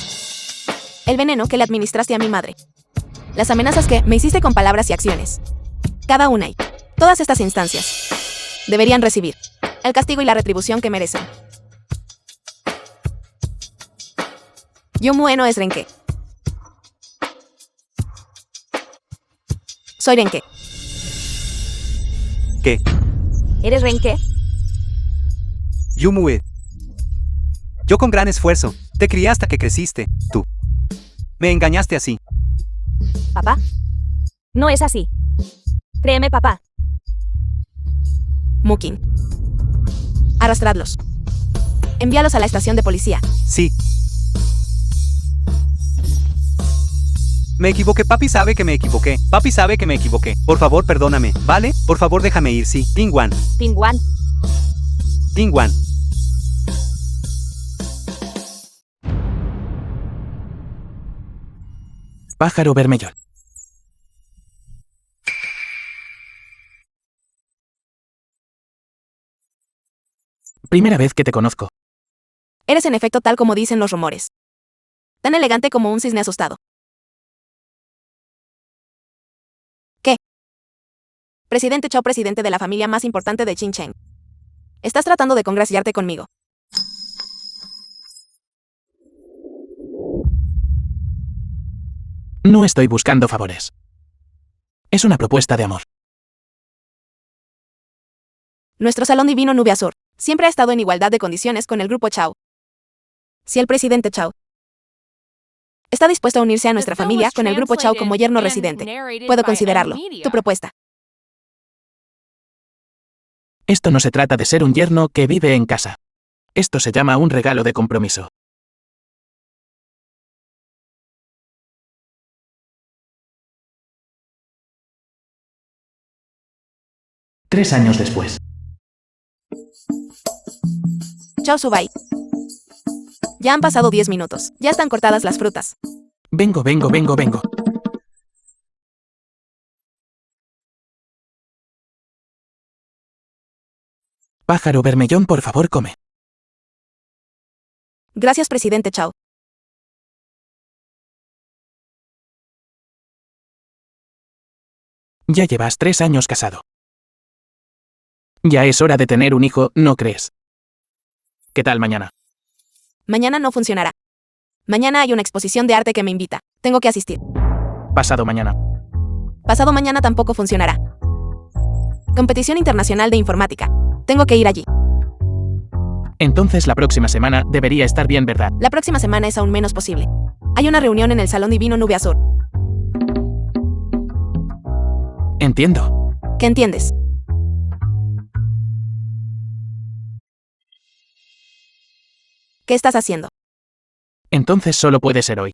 El veneno que le administraste a mi madre. Las amenazas que me hiciste con palabras y acciones. Cada una y todas estas instancias deberían recibir el castigo y la retribución que merecen. Yumue no es Renke. Soy Renke. ¿Qué? ¿Eres Renke? Yumue. Yo con gran esfuerzo te crié hasta que creciste. Tú me engañaste así. ¿Papá? No es así. Créeme, papá. Mukin. Arrastradlos. Envíalos a la estación de policía. Sí. Me equivoqué, papi sabe que me equivoqué. Papi sabe que me equivoqué. Por favor, perdóname, ¿vale? Por favor, déjame ir, sí. Tingwan. Pájaro vermellón. Primera vez que te conozco. Eres en efecto tal como dicen los rumores. Tan elegante como un cisne asustado. ¿Qué? Presidente Chao, presidente de la familia más importante de Jincheng. Estás tratando de congraciarte conmigo. No estoy buscando favores. Es una propuesta de amor. Nuestro Salón Divino Nube Azur siempre ha estado en igualdad de condiciones con el grupo Chao. Si el presidente Chao está dispuesto a unirse a nuestra familia con el grupo Chao como yerno residente, puedo considerarlo. Tu propuesta. Esto no se trata de ser un yerno que vive en casa. Esto se llama un regalo de compromiso. Tres años después. Chao Subai. Ya han pasado 10 minutos. Ya están cortadas las frutas. Vengo. Pájaro vermellón, por favor, come. Gracias, presidente Chao. Ya llevas 3 años casado. Ya es hora de tener un hijo, ¿no crees? ¿Qué tal mañana? Mañana no funcionará. Mañana hay una exposición de arte que me invita. Tengo que asistir. Pasado mañana. Pasado mañana tampoco funcionará. Competición internacional de informática. Tengo que ir allí. Entonces la próxima semana debería estar bien, ¿verdad? La próxima semana es aún menos posible. Hay una reunión en el Salón Divino Nube Azul. Entiendo. ¿Qué entiendes? ¿Qué estás haciendo? Entonces solo puede ser hoy.